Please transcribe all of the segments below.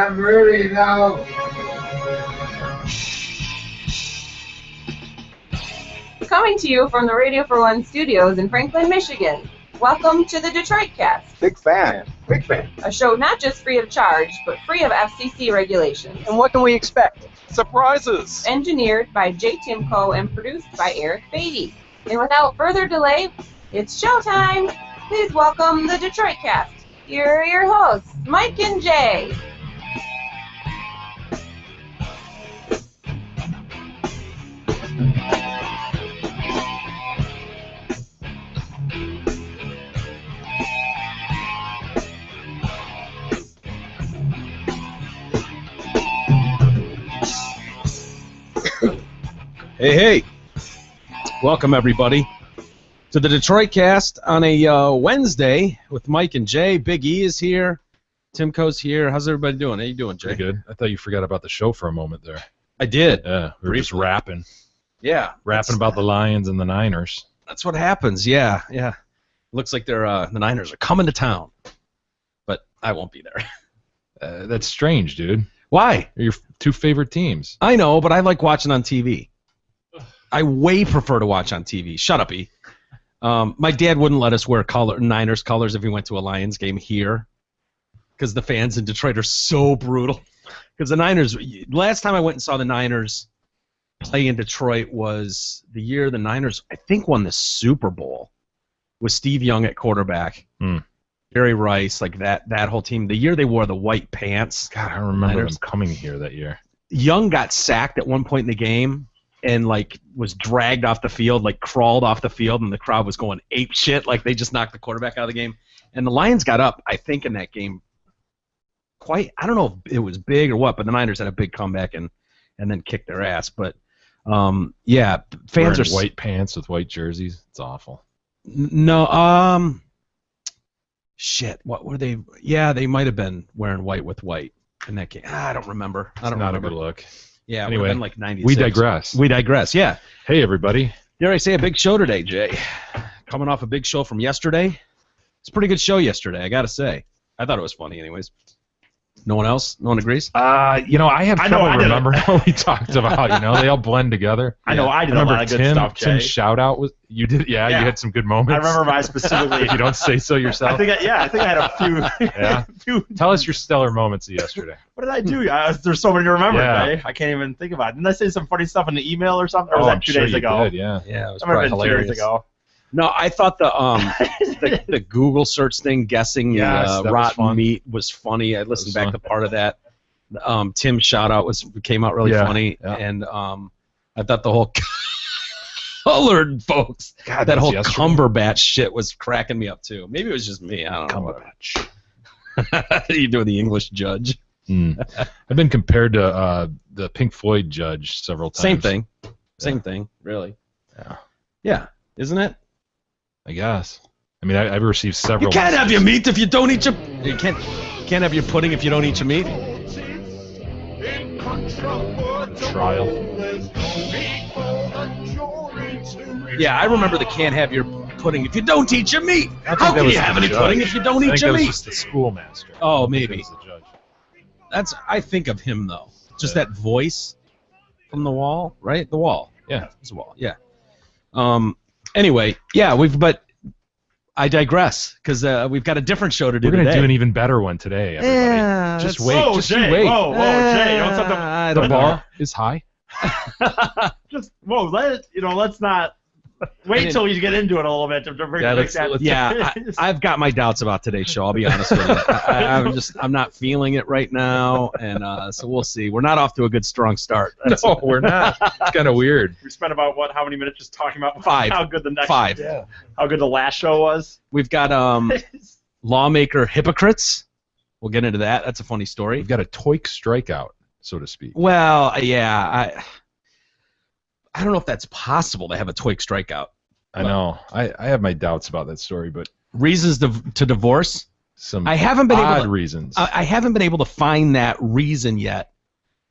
I'm ready now. Coming to you from the Radio for One studios in Franklin, Michigan. Welcome to the Detroit Cast. Big fan. Big fan. A show not just free of charge, but free of FCC regulations. And what can we expect? Surprises! Engineered by Jay Timko and produced by Eric Beatty. And without further delay, it's showtime! Please welcome the Detroit Cast. Here are your hosts, Mike and Jay. Hey, welcome everybody to the Detroit Cast on a Wednesday with Mike and Jay. Big E is here, Timko's here. How's everybody doing? How you doing, Jay? Pretty good. I thought you forgot about the show for a moment there. I did. Yeah, we were just rapping. Yeah. Rapping about the Lions and the Niners. That's what happens, yeah. Looks like the Niners are coming to town, but I won't be there. That's strange, dude. Why? They're your two favorite teams. I know, but I like watching on TV. I way prefer to watch on TV. Shut up, E. My dad wouldn't let us wear Niners colors if we went to a Lions game here because the fans in Detroit are so brutal. Because the Niners, last time I went and saw the Niners play in Detroit was the year the Niners, I think, won the Super Bowl with Steve Young at quarterback. Jerry Rice, like that whole team. The year they wore the white pants. God, I remember them coming here that year. Young got sacked at one point in the game and like was dragged off the field, like crawled off the field, and the crowd was going ape shit, like they just knocked the quarterback out of the game. And the Lions got up, I think, in that game. I don't know if it was big or what, but the Niners had a big comeback and then kicked their ass. But yeah, fans wearing are white pants with white jerseys. It's awful. No, shit. What were they? Yeah, they might have been wearing white with white in that game. I don't remember. I don't Not remember. a good look. Yeah, Anyway, been like 96. We digress. We digress. Yeah. Hey, everybody. Dare I say a big show today, Jay? Coming off a big show from yesterday. It's a pretty good show yesterday, I gotta say. I thought it was funny, anyways. No one else? No one agrees? I have trouble remembering what we talked about. They all blend together. I know I did remember a lot of good stuff, Jay. Tim's shout out was you did. Yeah, you had some good moments. I remember mine specifically. If you don't say so yourself. I think I had a few. Yeah. Tell us your stellar moments of yesterday. What did I do? There's so many to remember. Yeah. Jay. I can't even think about it. Didn't I say some funny stuff in the email or something? Or was I'm that 2 sure days you ago? did, yeah. Yeah, it was That might probably have been 2 hilarious. days ago. No, I thought the Google search thing guessing Yes, that was rotten fun. meat was funny. I listened was back fun. to part of that. Tim's shout out came out really funny, yeah. and I thought the whole colored folks, God, that that's whole yesterday. Cumberbatch shit was cracking me up too. Maybe it was just me. I don't know. Cumberbatch. You doing the English judge? I've been compared to the Pink Floyd judge several times. Same thing. Same thing. Really. Yeah. Yeah. Isn't it? I guess. I mean, I've received several. You can't have messages. your meat if you don't eat your. You can't have your pudding if you don't eat your meat. Trial. Yeah, I remember the can't have your pudding if you don't eat your meat. I think How that can was you the have any judge. pudding if you don't I eat think your that was meat? just the schoolmaster. Oh, I think maybe. that was the judge. I think of him though. Just Yeah. that voice from the wall, right? The wall. Yeah. It's the wall. Yeah. Anyway, yeah, but I digress because we've got a different show to do We're gonna today. do an even better one today, everybody. Yeah, just that's- wait. Whoa, Just Jay, you wait. Whoa, Jay! Don't set I The don't bar know. is high. Let's not wait till you get into it a little bit to bring Yeah, make let's- that. let's- Yeah, I've got my doubts about today's show. I'll be honest with you. I'm not feeling it right now, and so we'll see. We're not off to a good strong start. No, we're not. It's kind of weird. We spent about how many minutes just talking about 5. how good the next 5. Yeah. how good the last show was. We've got lawmaker hypocrites. We'll get into that. That's a funny story. We've got a TOEIC strikeout, so to speak. Well, yeah, I don't know if that's possible to have a TOEIC strikeout. I know. I have my doubts about that story, but Reasons to divorce. some I haven't been odd able to, reasons. I haven't been able to find that reason yet.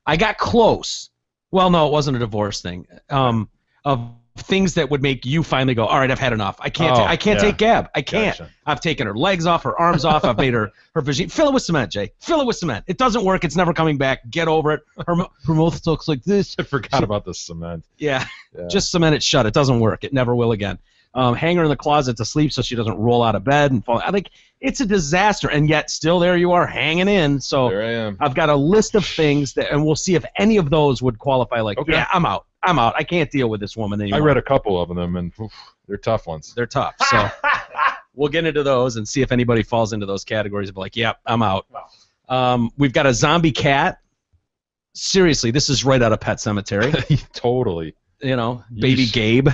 I got close. Well, no, it wasn't a divorce thing. Of things that would make you finally go, all right, I've had enough. I can't. Oh, I can't yeah. take Gab. I can't. Gotcha. I've taken her legs off, her arms off. I've made her vagina. Fill it with cement, Jay. Fill it with cement. It doesn't work. It's never coming back. Get over it. Her mouth looks like this. I forgot about the cement. Yeah. Yeah. Just cement it shut. It doesn't work. It never will again. Hang her in the closet to sleep so she doesn't roll out of bed and fall. I think it's a disaster, and yet still there you are hanging in. So There I am. I've got a list of things that, and we'll see if any of those would qualify. Like, Okay. yeah, I'm out. I can't deal with this woman I anymore. read a couple of them, and oof, they're tough ones. They're tough. So we'll get into those and see if anybody falls into those categories of like, yep, I'm out. We've got a zombie cat. Seriously, this is right out of Pet Cemetery. Totally. You know, baby Yeesh. Gabe.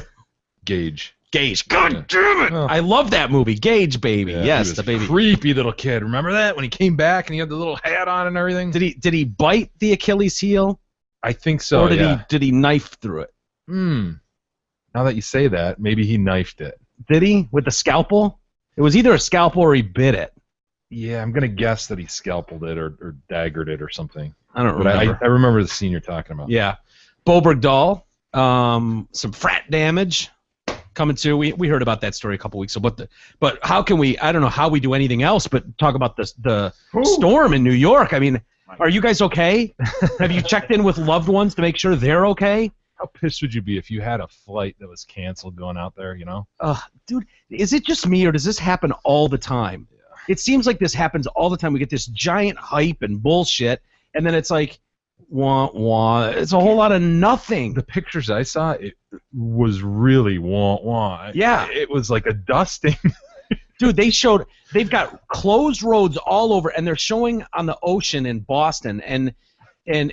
Gage. Gage. God damn it! Oh. I love that movie. Gage, baby. Yeah, he Yes, was the baby. Creepy little kid. Remember that when he came back and he had the little hat on and everything? Did he bite the Achilles heel, I think so. or yeah. did he knife through it? Now that you say that, maybe he knifed it. Did he with the scalpel? It was either a scalpel or he bit it. Yeah, I'm gonna guess that he scalpeled it or daggered it or something. I don't But remember. I remember the scene you're talking about. Yeah, Boberg Dahl. Some frat damage coming to. We heard about that story a couple weeks ago. But how can we? I don't know how we do anything else but talk about the storm in New York. I mean, are you guys okay? Have you checked in with loved ones to make sure they're okay? How pissed would you be if you had a flight that was canceled going out there? You know? Dude, is it just me or does this happen all the time? Yeah. It seems like this happens all the time. We get this giant hype and bullshit, and then it's like, wah wah. It's a whole lot of nothing. The pictures I saw, it was really wah wah. Yeah. It was like a dusting. Dude, they've got closed roads all over, and they're showing on the ocean in Boston and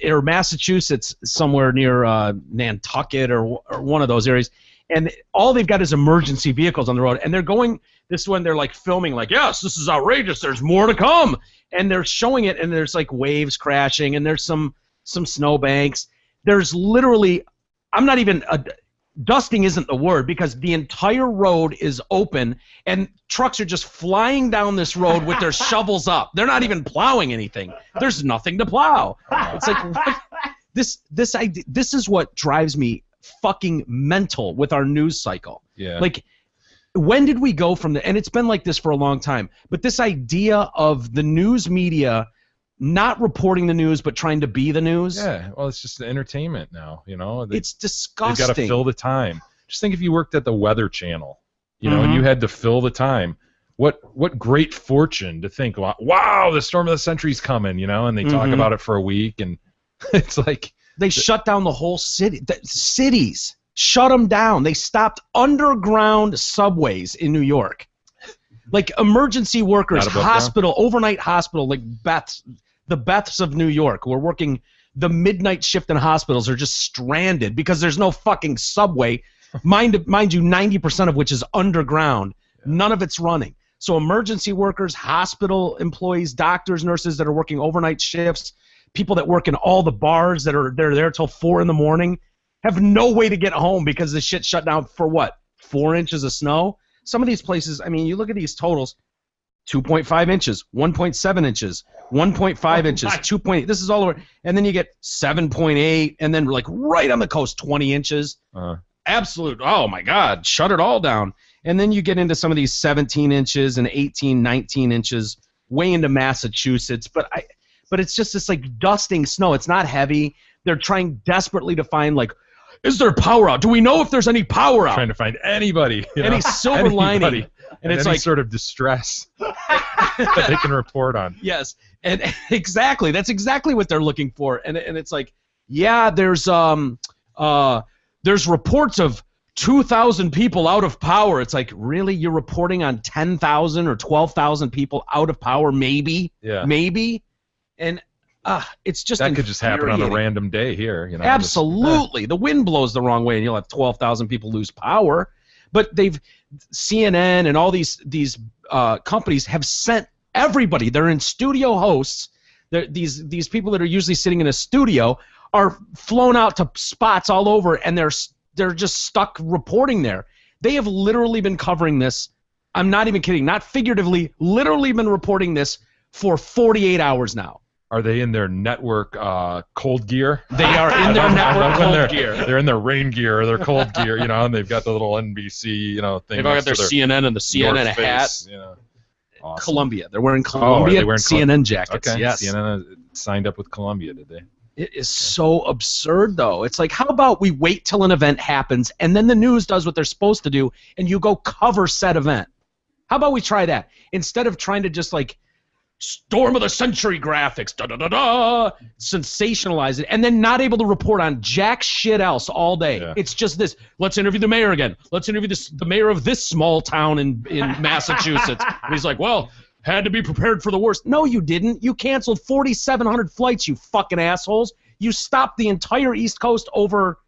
or Massachusetts, somewhere near Nantucket or one of those areas, and all they've got is emergency vehicles on the road, and they're going this one. They're like filming, like, yes, this is outrageous. There's more to come, and they're showing it, and there's like waves crashing, and there's some snowbanks. There's literally, I'm not even dusting isn't the word because the entire road is open and trucks are just flying down this road with their shovels up. They're not even plowing anything. There's nothing to plow. It's like what? This is what drives me fucking mental with our news cycle. Yeah. Like, when did we go from the, and it's been like this for a long time, but this idea of the news media not reporting the news but trying to be the news. Yeah, well, it's just entertainment now, you know. It's They've disgusting. got to fill the time. Just think if you worked at the Weather Channel, you know, and you had to fill the time. What great fortune to think, wow, the storm of the century's coming, you know, and they talk about it for a week, and it's like they shut down the whole city. Cities shut them down. They stopped underground subways in New York. Like emergency workers, overnight hospital, like the Beths of New York, who are working the midnight shift in hospitals, are just stranded because there's no fucking subway. Mind you, 90% of which is underground. None of it's running. So emergency workers, hospital employees, doctors, nurses that are working overnight shifts, people that work in all the bars they're there till 4 a.m, have no way to get home because the shit shut down for what? 4 inches of snow? Some of these places, I mean, you look at these totals, 2.5 inches, 1.7 inches, 1.5 inches, 2.8. This is all over. And then you get 7.8, and then like right on the coast, 20 inches. Absolute, oh my God, shut it all down. And then you get into some of these 17 inches and 18, 19 inches, way into Massachusetts. But it's just this like dusting snow. It's not heavy. They're trying desperately to find like, is there power out? Do we know if there's any power out? trying to find anybody, any silver lining. And it's any like sort of distress that they can report on. Yes, and exactly. That's exactly what they're looking for. And it's like, yeah, there's reports of 2,000 people out of power. It's like, really? You're reporting on 10,000 or 12,000 people out of power? Maybe. Yeah. Maybe. And it's just that could just happen on a infuriating. random day here, you know. Absolutely. The wind blows the wrong way and you'll have 12,000 people lose power. But CNN and all these companies have sent everybody. They're in studio hosts. These people that are usually sitting in a studio are flown out to spots all over, and they're just stuck reporting there. They have literally been covering this. I'm not even kidding. Not figuratively. Literally been reporting this for 48 hours now. Are they in their network cold gear? They are in their network cold gear. They're in their rain gear or their cold gear, and they've got the little NBC, thing. They've all got their CNN and the CNN North hat. Face, Awesome. Columbia. They're wearing are Columbia they wearing CNN jackets. Okay. Yes. CNN signed up with Columbia, did they? It is so absurd, though. It's like, how about we wait till an event happens, and then the news does what they're supposed to do, and you go cover said event? How about we try that? Instead of trying to just, like, storm of the century graphics, da-da-da-da, sensationalize it, and then not able to report on jack shit else all day. Yeah. It's just this, let's interview the mayor again. Let's interview the mayor of this small town in Massachusetts. And he's like, well, had to be prepared for the worst. No, you didn't. You canceled 4,700 flights, you fucking assholes. You stopped the entire East Coast over.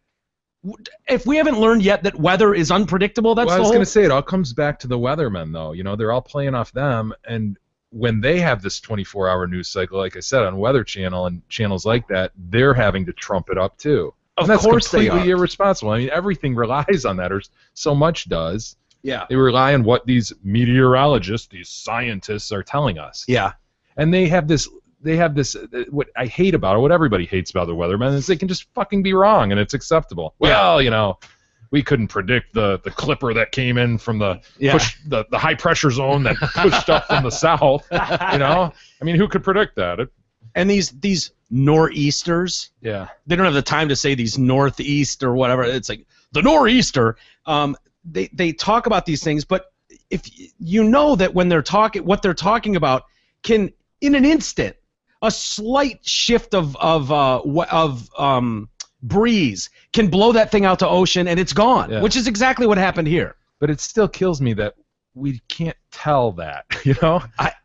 If we haven't learned yet that weather is unpredictable, that's I was going to say, it all comes back to the weathermen, though. They're all playing off them, and when they have this 24-hour news cycle, like I said, on Weather Channel and channels like that, they're having to trump it up too. Of and that's course they completely are. irresponsible. I mean, everything relies on that, or so much does. Yeah. They rely on what these meteorologists, these scientists, are telling us. Yeah. And they have this. What I hate about it, what everybody hates about the weathermen, is they can just fucking be wrong, and it's acceptable. Yeah. Well, we couldn't predict the clipper that came in from the high pressure zone that pushed up from the south. I mean, who could predict that? And these nor'easters, they don't have the time to say these northeast or whatever. It's like the nor'easter. They talk about these things, but if you know that when they're talking, what they're talking about can, in an instant, a slight shift of breeze can blow that thing out to ocean, and it's gone, which is exactly what happened here. But it still kills me that we can't tell that,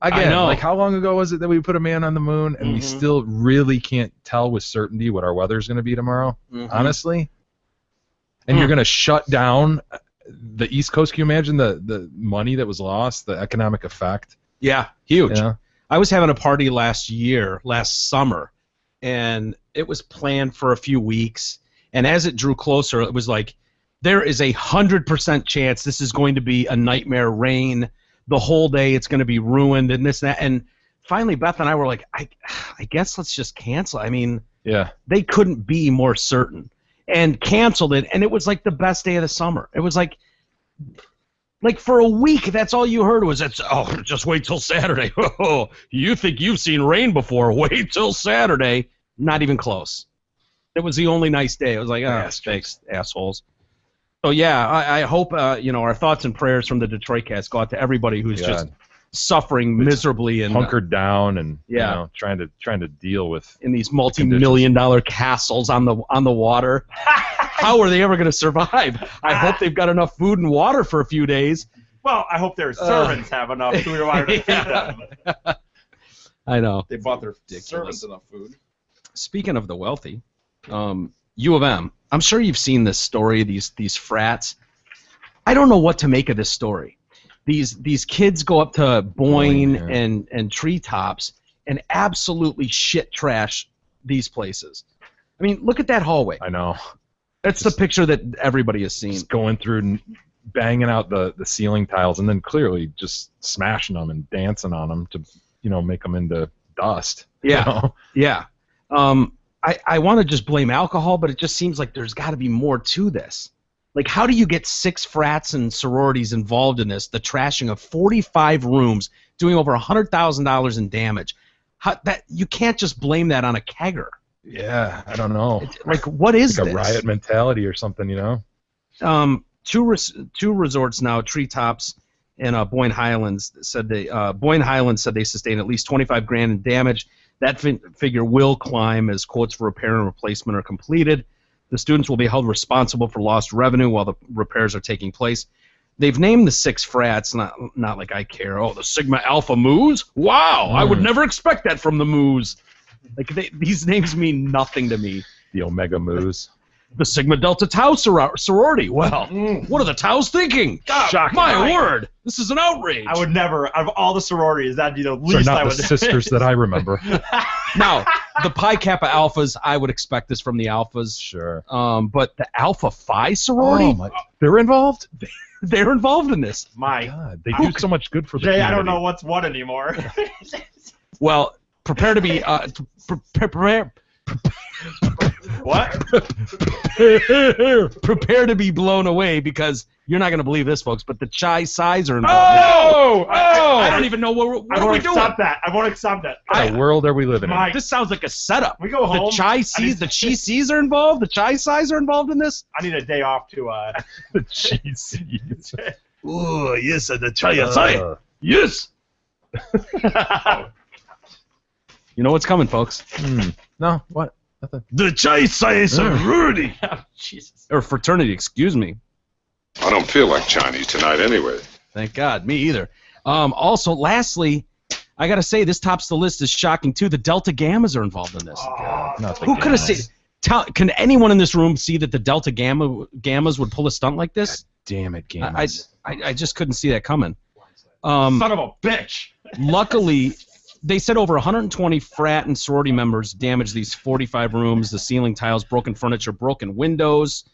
I know. Like, how long ago was it that we put a man on the moon, and we still really can't tell with certainty what our weather's going to be tomorrow, honestly? And you're going to shut down the East Coast. Can you imagine the money that was lost, the economic effect? Yeah, huge. Yeah. I was having a party last summer, and it was planned for a few weeks, and as it drew closer, it was like, there is 100% chance this is going to be a nightmare rain the whole day. It's going to be ruined and this and that. And finally, Beth and I were like, I guess let's just cancel. I mean, they couldn't be more certain, and canceled it, and it was like the best day of the summer. It was like for a week, that's all you heard was, just wait till Saturday. Oh, you think you've seen rain before? Wait till Saturday. Not even close. It was the only nice day. It was like, thanks, assholes. So yeah, I hope our thoughts and prayers from the Detroit Cast go out to everybody who's just suffering miserably and hunkered down and trying to deal with in these multi-million-dollar castles on the water. How are they ever going to survive? I hope they've got enough food and water for a few days. Well, I hope their servants have enough food and water to feed them. I know. They bought their servants enough food. Speaking of the wealthy, U of M. I'm sure you've seen this story. These frats. I don't know what to make of this story. These kids go up to Boyne and Treetops and absolutely shit trash these places. I mean, look at that hallway. I know. That's the picture that everybody has seen. Just going through and banging out the ceiling tiles, and then clearly just smashing them and dancing on them to make them into dust. Yeah. Yeah. I want to just blame alcohol, but it just seems like there's got to be more to this. Like, how do you get 6 frats and sororities involved in this? The trashing of 45 rooms, doing over $100,000 in damage. You can't just blame that on a kegger. Yeah, I don't know. Like, what is like this? A riot mentality or something, Two resorts now, Treetops and Boyne Highlands, said Boyne Highlands said they sustained at least $25,000 in damage. That figure will climb as quotes for repair and replacement are completed. The students will be held responsible for lost revenue while the repairs are taking place. They've named the 6 frats, not like I care. Oh, the Sigma Alpha Moos? Wow, I would never expect that from the Moos. Like, these names mean nothing to me. The Omega Moos. The Sigma Delta Tau sorority. Well, what are the Taus thinking? Shocking. My word, this is an outrage. I would never, out of all the sororities, that'd be the least They're not I would. the sisters that I remember. Now, the Pi Kappa Alphas, I would expect this from the Alphas. Sure. But the Alpha Phi sorority, they're involved? They're involved in this. My God, they do so much good for the Jay, community. I don't know what's what anymore. Well, prepare to be prepare. What? Prepare to be blown away because you're not going to believe this, folks, but the chai size are involved. I don't even know what I are won't we doing. accept that. I won't accept that. What world are we living in? Mike, This sounds like a setup. we go home. The chai seas, the chi seas are involved. The chai size are involved in this. I need a day off to. The cheese. Oh yes, the chai size. Yes. You know what's coming, folks. No, what? Nothing. The chai size sorority Oh, Jesus. or fraternity, excuse me. I don't feel like Chinese tonight anyway. Thank God, me either. Also, lastly, I gotta say this tops the list is shocking too. The Delta Gammas are involved in this. Not the Who could have Gammas. seen? Can anyone in this room see that the Delta Gammas would pull a stunt like this? Damn it, Gammas. I just couldn't see that coming. Son of a bitch. Luckily, they said over 120 frat and sorority members damaged these 45 rooms, the ceiling tiles, broken furniture, broken windows.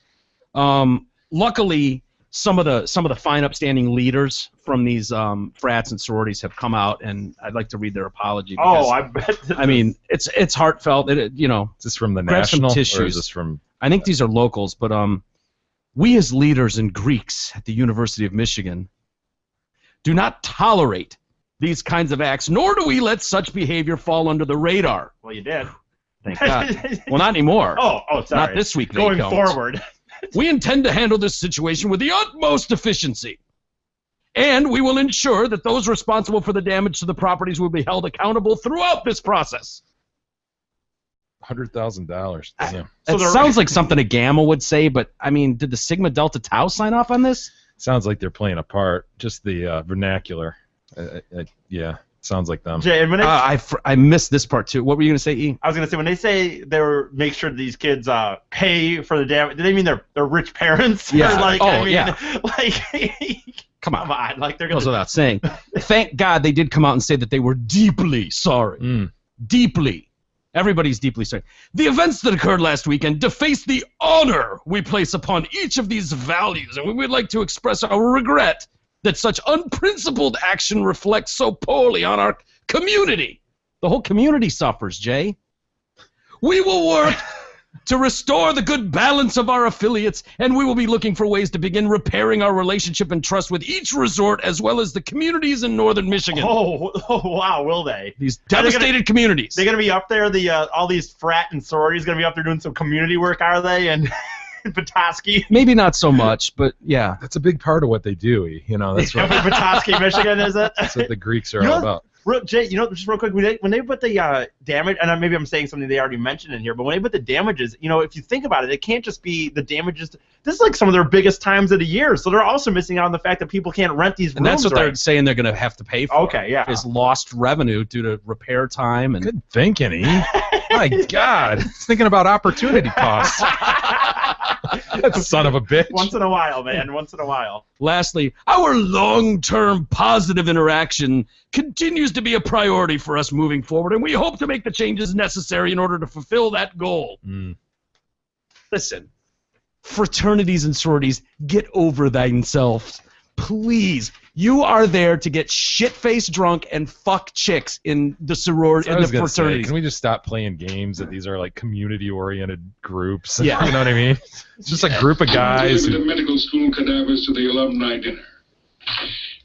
Luckily, some of the fine, upstanding leaders from these frats and sororities have come out, and I'd like to read their apology. Because, I bet. I mean, it's heartfelt. You know, Is this from the grab some National, or tissues. is this from... I think these are locals, but we as leaders and Greeks at the University of Michigan do not tolerate these kinds of acts, nor do we let such behavior fall under the radar. Well, you did. Thank God. Well, not anymore. Oh, sorry. Not this week. They Going don't. forward. We intend to handle this situation with the utmost efficiency, and we will ensure that those responsible for the damage to the properties will be held accountable throughout this process. $100,000. Yeah. So It they're- sounds like something a Gamma would say, but I mean, did the Sigma Delta Tau sign off on this? Sounds like they're playing a part. Just the vernacular. Yeah, sounds like them. Jay, and when they, I missed this part too. What were you gonna say, E? I was gonna say when they say they were make sure these kids pay for the damage, do they mean they're rich parents? Yeah. Or like, Oh, I mean, yeah. like Come on. come on, like they're Goes gonna. without saying. Thank God they did come out and say that they were deeply sorry. Mm. Deeply. Everybody's deeply sorry. The events that occurred last weekend deface the honor we place upon each of these values, and we would like to express our regret that such unprincipled action reflects so poorly on our community. The whole community suffers, Jay. We will work to restore the good balance of our affiliates, and we will be looking for ways to begin repairing our relationship and trust with each resort as well as the communities in northern Michigan. Oh wow, will they? These Are they gonna- devastated communities. They're gonna be up there. The all these frat and sororities gonna be up there doing some community work, are they? And Petoskey, Maybe not so much, but yeah. That's a big part of what they do. You know, that's what, Petoskey, Michigan, is it? that's what the Greeks are You all know- about. Jay, just real quick, when they put the damage, and maybe I'm saying something they already mentioned in here, but when they put the damages, if you think about it, it can't just be the damages. This is like some of their biggest times of the year, so they're also missing out on the fact that people can't rent these And rooms. that's what they're right. saying they're going to have to pay for. Okay, yeah. Is lost revenue due to repair time and Good thinking, E. My God. He's thinking about opportunity costs. That son of a bitch. Once in a while, man. Once in a while. Lastly, our long-term positive interaction continues to be a priority for us moving forward, and we hope to make the changes necessary in order to fulfill that goal. Mm. Listen, fraternities and sororities, get over themselves. Please. You are there to get shit-faced drunk and fuck chicks in the sorority, I in was the gonna say, fraternities. can we just stop playing games that these are like community-oriented groups? Yeah. You know what I mean? It's just a group of guys Deliver who, the medical school cadavers to the alumni dinner.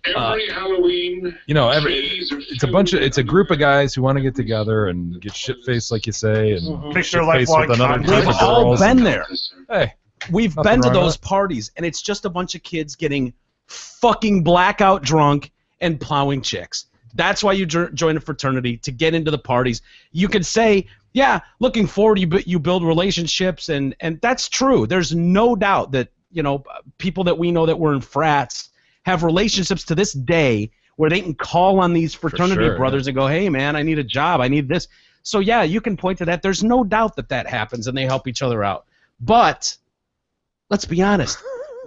Every Halloween. you know, trees are it's a group of guys who want to get together and get shit-faced, like you say, and Fix their shit-faced lifelong with another conflict. group We've of all girls. been there. Hey, We've Nothing been to wrong with those it. parties, and it's just a bunch of kids getting fucking blackout drunk and plowing chicks. That's why you join a fraternity, to get into the parties. You could say, yeah, looking forward, you build relationships, and that's true. There's no doubt that, people that we know that were in frats have relationships to this day where they can call on these fraternity sure, brothers and go, hey, man, I need a job. I need this. So, yeah, you can point to that. There's no doubt that happens, and they help each other out. But let's be honest.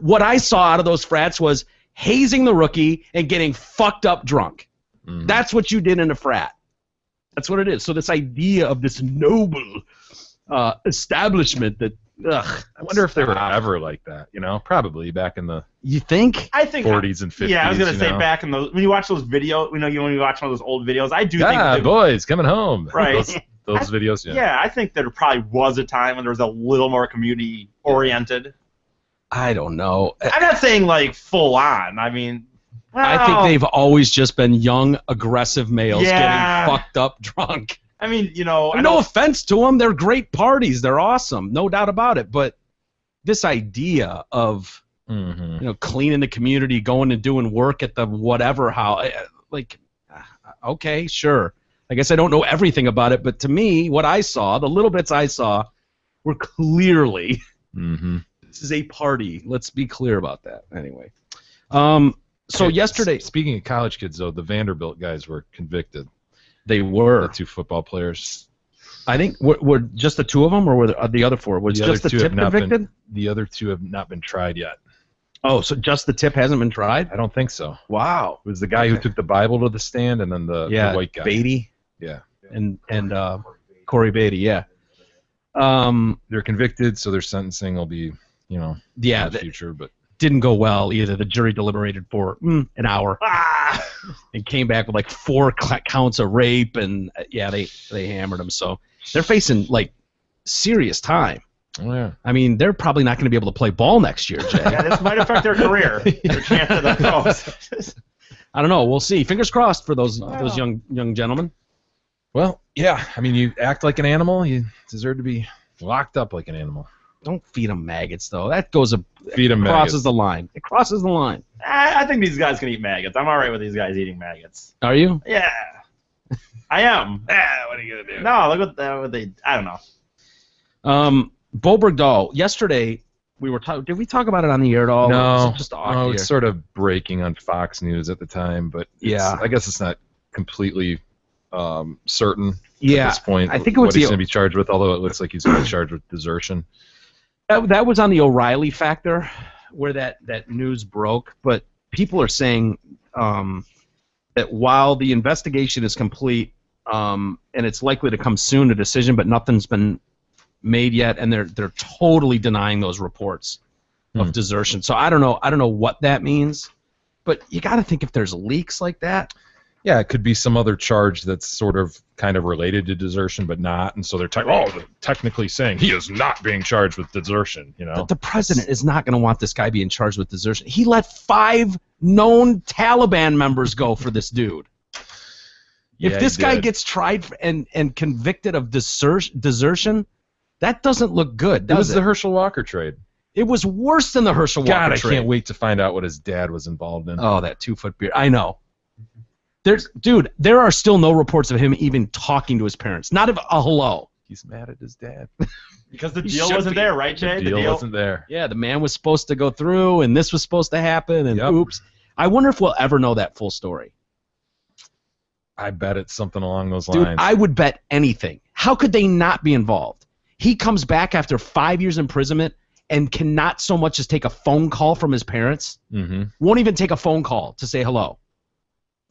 What I saw out of those frats was hazing the rookie and getting fucked up drunk. Mhm. That's what you did in a frat. That's what it is. So this idea of this noble establishment that Ugh. I wonder if they were ever like that. Probably back in the You think? I think 40s and 50s. Yeah, I was gonna say know? back in those when you watch those videos, when you watch one of those old videos, I do think Yeah, boys coming home. Right. Those videos. Yeah. yeah, I think there probably was a time when there was a little more community oriented. I don't know. I'm not saying like full on. I mean, I think they've always just been young, aggressive males Yeah. getting fucked up drunk. I mean, I No know. offense to them, they're great parties. They're awesome, no doubt about it. But this idea of Mm-hmm. cleaning the community, going and doing work at the whatever house, okay, sure. I guess I don't know everything about it, but to me, what I saw, the little bits I saw, were clearly Mm-hmm. this is a party. Let's be clear about that. Anyway, so yesterday Speaking of college kids, though, the Vanderbilt guys were convicted. they The were. 2 football players. I think were just the 2 of them, or were the other 4? Was The just the other 2 tip have not convicted? been. The other 2 have not been tried yet. Oh, so just the tip hasn't been tried? I don't think so. Wow. It was the guy who took the Bible to the stand, and then the white guy. Beatty. Yeah. And Corey Beatty, yeah. They're convicted, so their sentencing will be, Yeah, in the that future. But didn't go well either. The jury deliberated for an hour Ah, and came back with like 4 counts of rape, and they hammered them. So they're facing like serious time. oh yeah, I mean, they're probably not going to be able to play ball next year, Jay. yeah, this might affect their career, their chance of the pros. I don't know. We'll see. Fingers crossed for those young gentlemen. well, yeah. I mean, you act like an animal, you deserve to be locked up like an animal. Don't feed them maggots, though. That goes Feed them crosses the line. It crosses the line. I think these guys can eat maggots. I'm all right with these guys eating maggots. Are you? Yeah, I am. What are you gonna do? No, look what they. I don't know. Bo Bergdahl. Yesterday we were talking. Did we talk about it on the air at all? Or was No, it just off no, the it's air? sort of breaking on Fox News at the time, but Yeah. I guess it's not completely certain at Yeah, this point. I think it was what he's the- going to be charged with, although it looks like he's going to be charged with desertion. That was on the O'Reilly factor where that news broke, but people are saying that while the investigation is complete and it's likely to come soon, a decision, but nothing's been made yet, and they're totally denying those reports of desertion. So I don't know what that means, but you got to think if there's leaks like that. Yeah, it could be some other charge that's sort of kind of related to desertion, but not, and so they're technically saying he is not being charged with desertion. But the president is not going to want this guy being charged with desertion. He let 5 known Taliban members go for this dude. Yeah, If this he guy did. gets tried and convicted of desertion, that doesn't look good, It does was it? the Herschel Walker trade. It was worse than the Herschel Walker God, I trade. can't wait to find out what his dad was involved in. Oh, that 2-foot beard. I know. There are still no reports of him even talking to his parents. Not of a hello. He's mad at his dad. Because the He deal should wasn't be. there, right, Jay? The deal wasn't there. Yeah, the man was supposed to go through, and this was supposed to happen, and Yep. oops. I wonder if we'll ever know that full story. I bet it's something along those Dude, lines. I would bet anything. How could they not be involved? He comes back after 5 years imprisonment and cannot so much as take a phone call from his parents. Mm-hmm. Won't even take a phone call to say hello.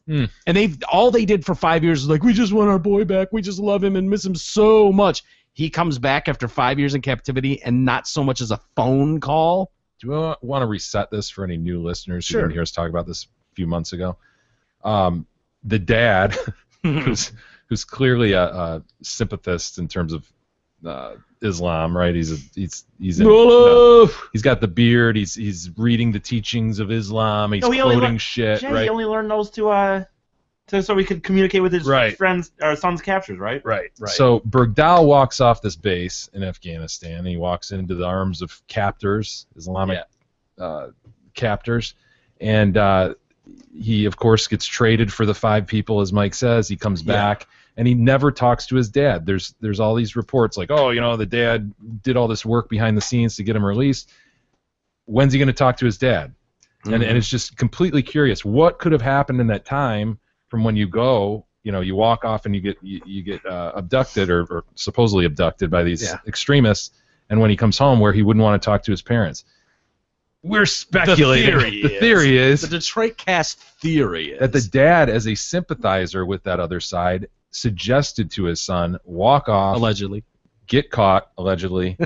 Hmm. And all they did for 5 years is like, we just want our boy back. We just love him and miss him so much. He comes back after 5 years in captivity and not so much as a phone call. Do you want to reset this for any new listeners who Sure. didn't hear us talk about this a few months ago? The dad, who's clearly a sympathist in terms of Islam, right? He's got the beard. He's reading the teachings of Islam. He's No, he only quoting shit, Jay, right? he only learned those so he could communicate with his Right. friends or son's captures, right? Right. So Bergdahl walks off this base in Afghanistan. He walks into the arms of captors, Islamic captors, and he, of course, gets traded for the 5 people, as Mike says. He comes back, and he never talks to his dad. There's all these reports like, the dad did all this work behind the scenes to get him released. When's he going to talk to his dad? And it's just completely curious. What could have happened in that time from when you go, you walk off and you get abducted or supposedly abducted by these extremists, and when he comes home where he wouldn't want to talk to his parents. We're speculating. The theory is The Detroit Cast theory is that the dad, as a sympathizer with that other side, suggested to his son walk off, allegedly. get caught, allegedly,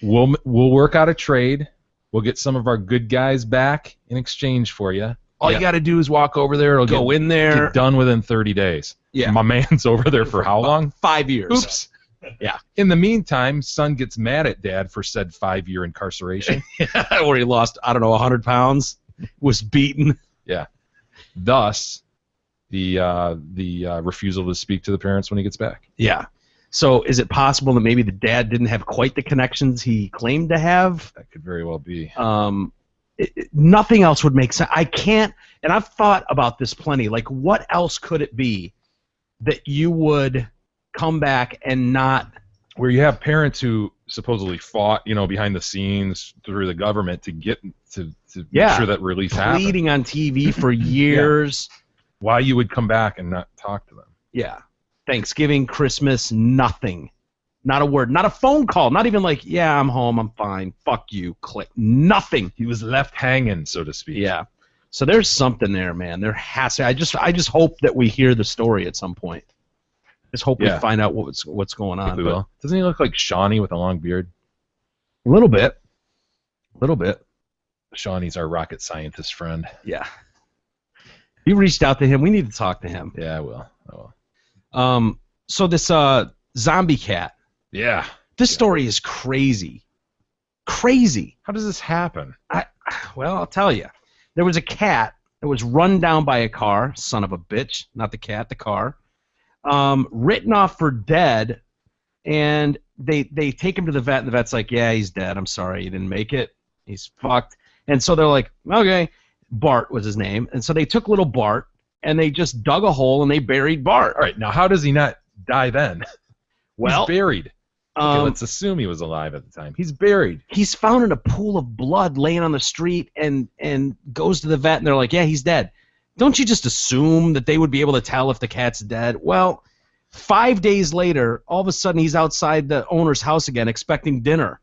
We'll work out a trade. We'll get some of our good guys back in exchange for you. All you got to do is walk over there. It'll Go in there. get done within 30 days. Yeah. My man's over there for how long? 5 years. Oops. Yeah. In the meantime, son gets mad at dad for said 5-year incarceration. Where he lost, I don't know, 100 pounds, was beaten. Yeah. Thus, the refusal to speak to the parents when he gets back. Yeah. So is it possible that maybe the dad didn't have quite the connections he claimed to have? That could very well be. Nothing else would make sense. I can't, and I've thought about this plenty. Like, what else could it be that you would come back and not? Where you have parents who supposedly fought, behind the scenes through the government to get to make sure that release happened. Pleading on TV for years. Why you would come back and not talk to them? Yeah. Thanksgiving, Christmas, nothing. Not a word. Not a phone call. Not even like, yeah, I'm home, I'm fine. Fuck you. Click. Nothing. He was left hanging, so to speak. Yeah. So there's something there, man. There has to. I just hope that we hear the story at some point. Just hope we find out what's going on. We will. Doesn't he look like Shawnee with a long beard? A little bit. A little bit. Shawnee's our rocket scientist friend. Yeah. You reached out to him. We need to talk to him. Yeah, I will. So this zombie cat. Yeah. This story is crazy. Crazy. How does this happen? Well, I'll tell you. There was a cat that was run down by a car, son of a bitch, not the cat, the car, written off for dead, and they take him to the vet, and the vet's like, yeah, he's dead. I'm sorry, he didn't make it. He's fucked. And so they're like, okay. Bart was his name. And so they took little Bart, and they just dug a hole, and they buried Bart. All right, now how does he not die then? Well, he's buried. Okay, let's assume he was alive at the time. He's buried. He's found in a pool of blood laying on the street and goes to the vet, and they're like, yeah, he's dead. Don't you just assume that they would be able to tell if the cat's dead? Well, 5 days later, all of a sudden he's outside the owner's house again expecting dinner.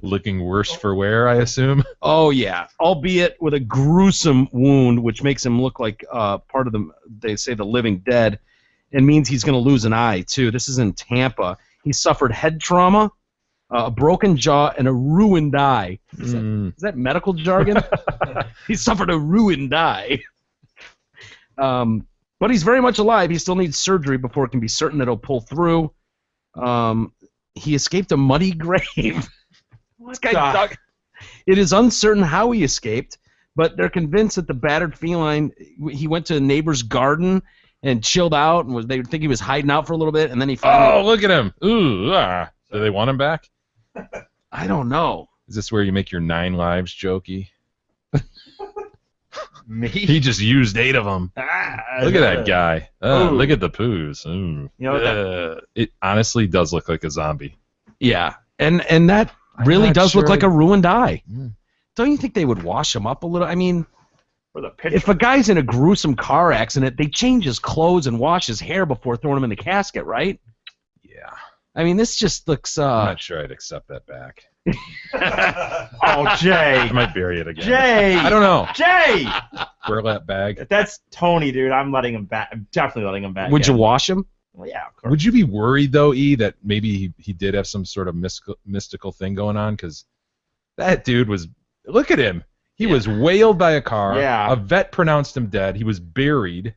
Looking worse for wear, I assume? Oh, yeah. Albeit with a gruesome wound, which makes him look like part of the, they say, the living dead. And means he's going to lose an eye, too. This is in Tampa. He suffered head trauma, a broken jaw, and a ruined eye. Is that medical jargon? He suffered a ruined eye. But he's very much alive. He still needs surgery before it can be certain that he'll pull through. He escaped a muddy grave. This guy dug. It is uncertain how he escaped, but they're convinced that the battered feline, he went to a neighbor's garden and chilled out, and they think he was hiding out for a little bit, and then he finally... Oh, look at him! Ooh, do they want him back? I don't know. Is this where you make your 9 lives jokey? Me? He just used 8 of them. Look at that guy. Look at the poos. Ooh. You know it honestly does look like a zombie. Yeah, and that really does look like a ruined eye. Don't you think they would wash him up a little? I mean... If a guy's in a gruesome car accident, they change his clothes and wash his hair before throwing him in the casket, right? Yeah. I mean, this just looks... I'm not sure I'd accept that back. Oh, Jay. I might bury it again. Jay. I don't know. Jay. Burlap bag. That's Tony, dude. I'm letting him back. I'm definitely letting him back. Would you wash him? Well, yeah, of course. Would you be worried, though, E, that maybe he did have some sort of mystical thing going on? Because that dude was... Look at him. He was whaled by a car. Yeah. A vet pronounced him dead. He was buried.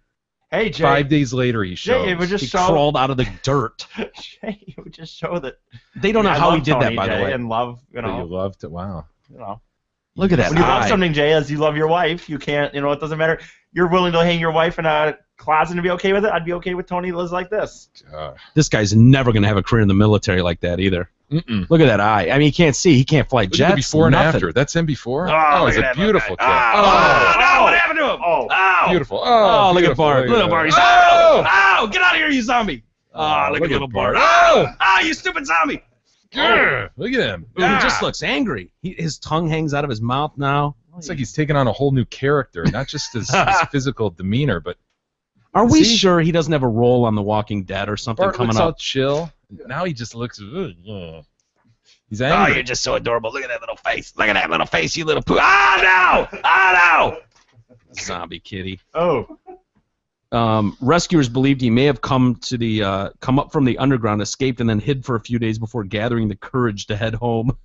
Hey, Jay. 5 days later, he shows. Jay, it would just He show... crawled out of the dirt. Jay, it would just show that... They don't know I how he love did Tony, that, by Jay, the way. And love, That you loved it. Wow. Look at that When you love eye. something, Jay, as you love your wife, you can't, it doesn't matter. You're willing to hang your wife in a closet and be okay with it? I'd be okay with Tony lives like this. This guy's never going to have a career in the military like that either. Look at that eye. I mean, he can't see. He can't fly Look at jets. the before and nothing. after. That's him before? Oh, he's look a at that beautiful guy. kid. No, what happened to him? Oh. Beautiful. Oh, look at beautiful. Bart. Little Bart. He's get out of here, you zombie. Oh, look at little Bart. Oh, you stupid zombie. Yeah, look at him. Ooh, he just looks angry. His tongue hangs out of his mouth now. It's like he's taking on a whole new character, not just his physical demeanor, but Are we sure he doesn't have a role on The Walking Dead or something Bart coming looks all up? chill. Now he just looks. He's Oh, angry. you're just so adorable. Look at that little face. Look at that little face, you little poo. Ah, no! Ah, no! Zombie kitty. Oh. Rescuers believed he may have come up from the underground, escaped, and then hid for a few days before gathering the courage to head home.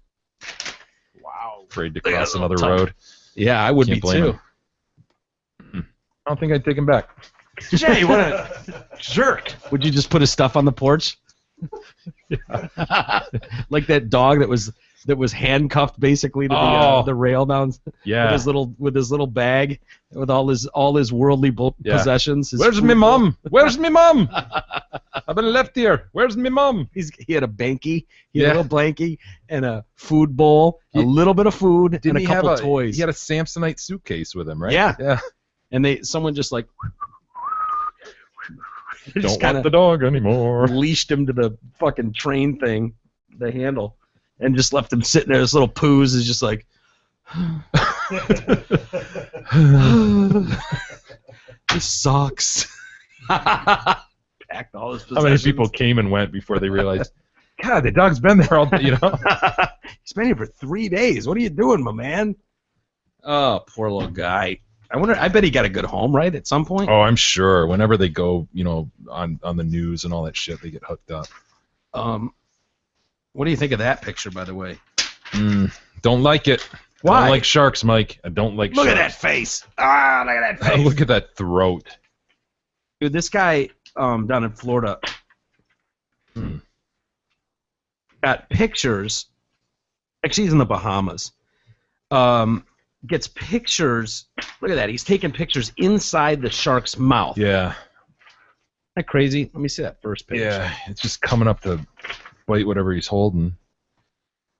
Wow. Afraid to cross another road. Yeah, I would Can't be blame too. him. I don't think I'd take him back. Jay, what a jerk. Would you just put his stuff on the porch? Like that dog that was handcuffed basically to the rail down Yeah. with his little bag with all his worldly possessions. His Where's food me bowl. mom? Where's me mom? I've been left here. Where's me mom? He had a banky, he had a little blankie, and a food bowl, a little bit of food, and a couple toys. He had a Samsonite suitcase with him, right? Yeah. Yeah. And someone just like Don't want the dog anymore. leashed him to the fucking train thing, the handle, and just left him sitting there. This little poos is just like, this sucks. Packed all his possessions. How many people came and went before they realized, God, the dog's been there all day, you know? He's been here for 3 days. What are you doing, my man? Oh, poor little guy. I bet he got a good home, right, at some point? Oh, I'm sure. Whenever they go, you know, on the news and all that shit, they get hooked up. What do you think of that picture, by the way? Don't like it. Why? Don't like sharks, Mike. I don't like Look sharks. at that face. Ah, look at that face. Look at that throat. Dude, this guy down in Florida got pictures. Actually, he's in the Bahamas. Gets pictures. Look at that. He's taking pictures inside the shark's mouth. Yeah. Isn't that crazy? Let me see that first picture. Yeah. It's just coming up to bite whatever he's holding.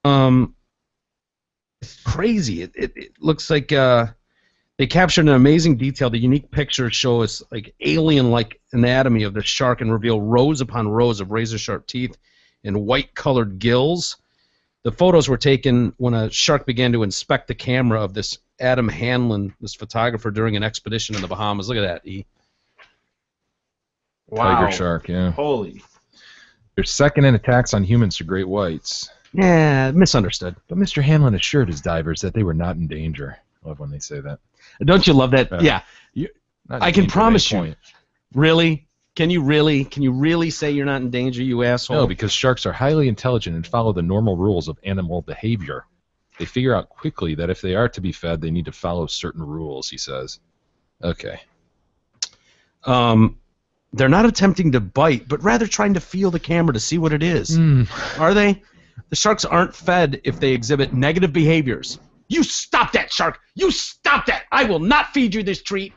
It's crazy. It looks like they captured an amazing detail. The unique pictures show us like alien-like anatomy of the shark and reveal rows upon rows of razor-sharp teeth and white-colored gills. The photos were taken when a shark began to inspect the camera of this Adam Hanlon, this photographer, during an expedition in the Bahamas. Look at that, E. Wow. Tiger shark, yeah. Holy. They're second in attacks on humans to great whites. Yeah, misunderstood. But Mr. Hanlon assured his divers that they were not in danger. I love when they say that. Don't you love that? Yeah. Not in I can danger at promise any you. point. Really? Can you really say you're not in danger, you asshole? No, because sharks are highly intelligent and follow the normal rules of animal behavior. They figure out quickly that if they are to be fed, they need to follow certain rules, he says. Okay. They're not attempting to bite, but rather trying to feel the camera to see what it is. Are they? The sharks aren't fed if they exhibit negative behaviors. You stop that, shark! You stop that! I will not feed you this treat!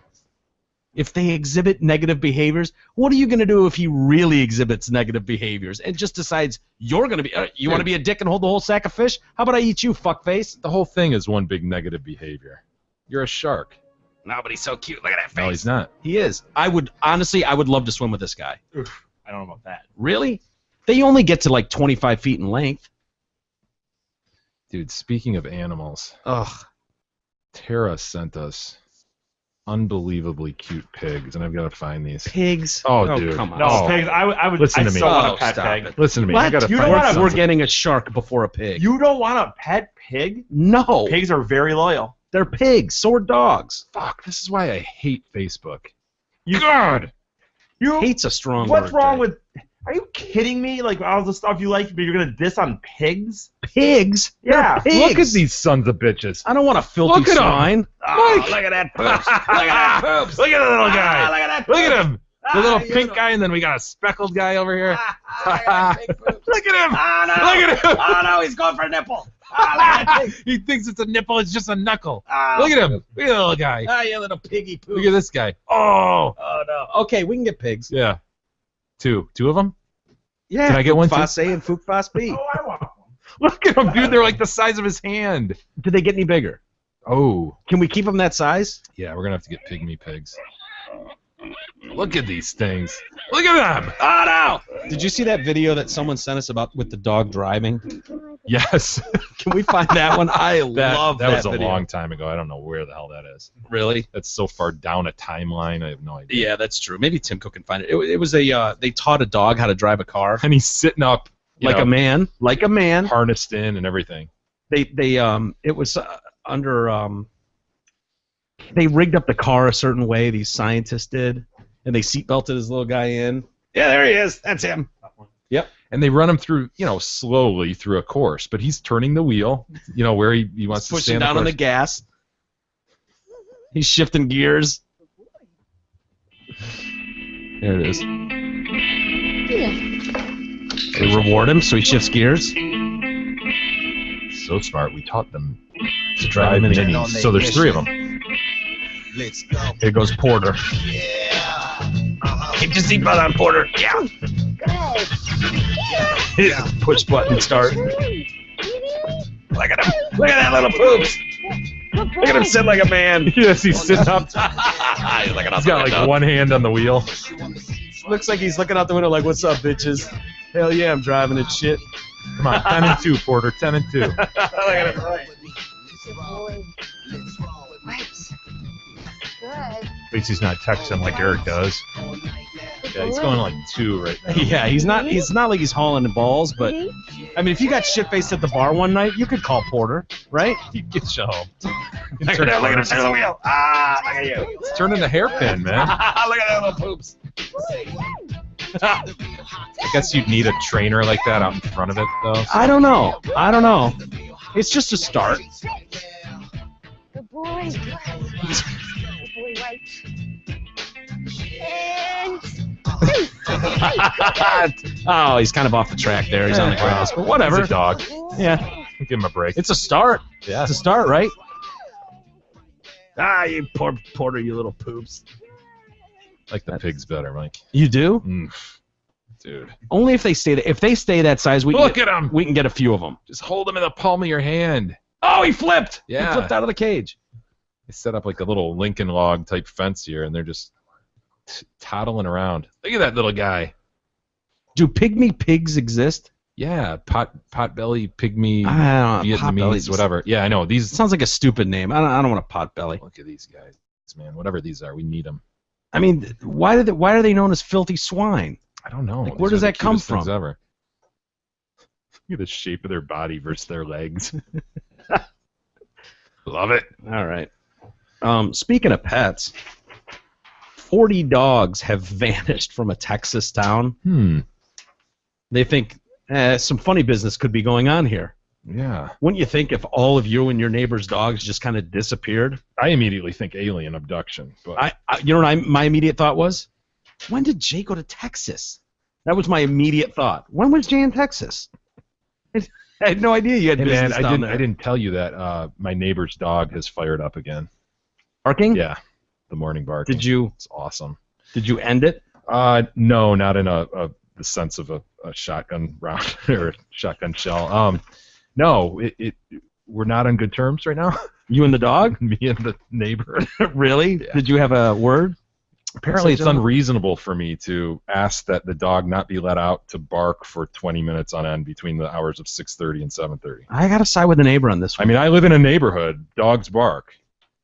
If they exhibit negative behaviors, what are you going to do if he really exhibits negative behaviors and just decides you're going to be, you want to be a dick and hold the whole sack of fish? How about I eat you, fuckface? The whole thing is one big negative behavior. You're a shark. No, but he's so cute. Look at that face. No, he's not. He is. I would love to swim with this guy. Oof, I don't know about that. Really? They only get to like 25 feet in length. Dude, speaking of animals, Ugh. Tara sent us unbelievably cute pigs, and I've got to find these. Pigs? Oh, dude. Come on. No, Oh. pigs. I would. Listen I to me. still want Oh, a pet stop pig. it. Listen to me. What? I gotta You find don't wanna- something. We're getting a shark before a pig. You don't want a pet pig? No. Pigs are very loyal. They're pigs. So are dogs. Fuck, this is why I hate Facebook. God. You. Hate's a strong What's word. wrong Jay. with? Are you kidding me? Like all the stuff you like, but you're gonna diss on pigs? pigs? Yeah. They're pigs. Look at these sons of bitches. I don't want a filthy Look at 'em. swine. Oh, Mike! look at that poops. Look Look at that poops. Look at the little guy. Look at that. Look at him. The little you pink know. guy, and then we got a speckled guy over here. Look at that big poops. Look at him. Oh no! Look at him. Oh no! He's going for a nipple. Oh, look at that pig. He thinks it's a nipple. It's just a knuckle. Oh. Look at him. Look at the little guy. Ah, you little piggy poop. Look at this guy. Oh. Oh no. Okay, we can get pigs. Yeah. Two of them? Yeah. Can I get one too? Fas A and Fook Fas B. Oh, I want one. Look at them, dude. They're like the size of his hand. Do they get any bigger? Oh. Can we keep them that size? Yeah, we're going to have to get pygmy pigs. Look at these things. Look at them. Oh no! Did you see that video that someone sent us about with the dog driving? Yes. Can we find that one? I love that was a video. long time ago. I don't know where the hell that is. Really? That's so far down a timeline. I have no idea. Yeah, that's true. Maybe Tim Cook can find it. It was a they taught a dog how to drive a car And he's sitting up, like a man, harnessed in and everything. They it was under they rigged up the car a certain way. These scientists did, and they seatbelted his little guy in. Yeah, there he is. That's him. Yep. And they run him through, slowly through a course, but he's turning the wheel, where he wants to Pushing stand down on the gas. He's shifting gears. There it is. They reward him, so he shifts gears. So smart. We taught them to drive minis. So there's 3 of them. Here goes Porter. Keep your seatbelt on, Porter. Yeah. Push button start. Look at him. Look at that little poops. Look at him sit like a man. Yes, he's sitting up. He's got like one hand on the wheel. Looks like he's looking out the window like, what's up, bitches? Hell yeah, I'm driving it shit. Come on, 10 and 2, Porter, 10 and 2. Look at him. Good. At least he's not texting like Eric does. Yeah, he's going like 2 right now. Yeah, he's not like he's hauling the balls, but I mean, if you got shit-faced at the bar one night, you could call Porter, right? You get you home. Look at him turn the wheel. Ah, look at you. It's turning the hairpin, man. Look at that little poops. I guess you'd need a trainer like that out in front of it, though. I don't know. It's just a start. Good boy. Good boy, right. And Oh, he's kind of off the track there. He's on the grass, but whatever. He's a dog. Yeah, Give him a break. it's a start. Yeah. It's a start, right? Ah, you poor Porter, you little poops. Like the pigs better, Mike. You do? Dude. Only if they stay. If they stay that size, Look at him. We can get a few of them. Just hold him in the palm of your hand. Oh, he flipped. Yeah. He flipped out of the cage. They set up like a little Lincoln log type fence here, and they're just toddling around. Look at that little guy. Do pygmy pigs exist? Yeah, potbelly, pygmy, I don't know. Vietnamese, whatever. Yeah, I know. It These. sounds like a stupid name. I don't want a potbelly. Look at these guys, man. Whatever these are, we need them. I mean, why are they known as filthy swine? I don't know. Like, where does that come from? Ever. Look at the shape of their body versus their legs. Love it. All right. Speaking of pets, 40 dogs have vanished from a Texas town. They think some funny business could be going on here. Yeah. Wouldn't you think if all of you and your neighbor's dogs just kind of disappeared? I immediately think alien abduction. But You know what my immediate thought was? When did Jay go to Texas? That was my immediate thought. When was Jay in Texas? I had no idea you had hey, business man, down there. I didn't tell you that my neighbor's dog has fired up again. Barking? Yeah. The morning barking. It's awesome. Did you end it? No, not in the sense of a shotgun round or a shotgun shell. No, we're not on good terms right now. You and the dog? Me and the neighbor. Really? Yeah. Did you have a word? Apparently, it's unreasonable for me to ask that the dog not be let out to bark for 20 minutes on end between the hours of 6:30 and 7:30. I got to side with the neighbor on this one. I mean, I live in a neighborhood. Dogs bark.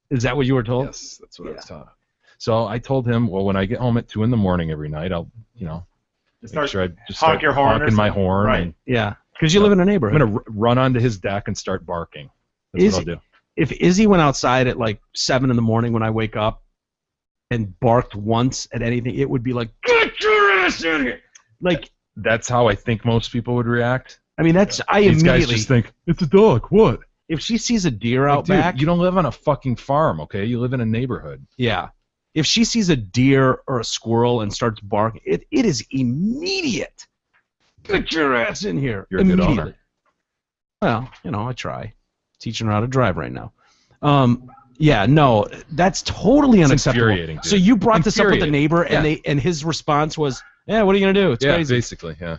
Is that what you were told? Yes, that's what I was taught. So I told him, well, when I get home at 2 in the morning every night, I'll, make sure I just start your horn honking my horn. Right. And Yeah, because you live in a neighborhood. I'm going to run onto his deck and start barking. That's what I'll do. If Izzy went outside at like 7 in the morning when I wake up and barked once at anything, it would be like, get your ass in here! Like, that's how I think most people would react. I mean, I These immediately guys just think, it's a dog, what? if she sees a deer out Dude, back, you don't live on a fucking farm, okay? You live in a neighborhood. yeah. If she sees a deer or a squirrel and starts barking, it is immediate. Get your ass in here. You're a good Immediately. owner. Well, I try. Teaching her how to drive right now. Yeah, no, that's totally unacceptable. Infuriating, dude. So you brought this up with the Infuriating. neighbor, and Yeah. and his response was, "Yeah, what are you gonna do? It's Yeah, crazy." basically, yeah.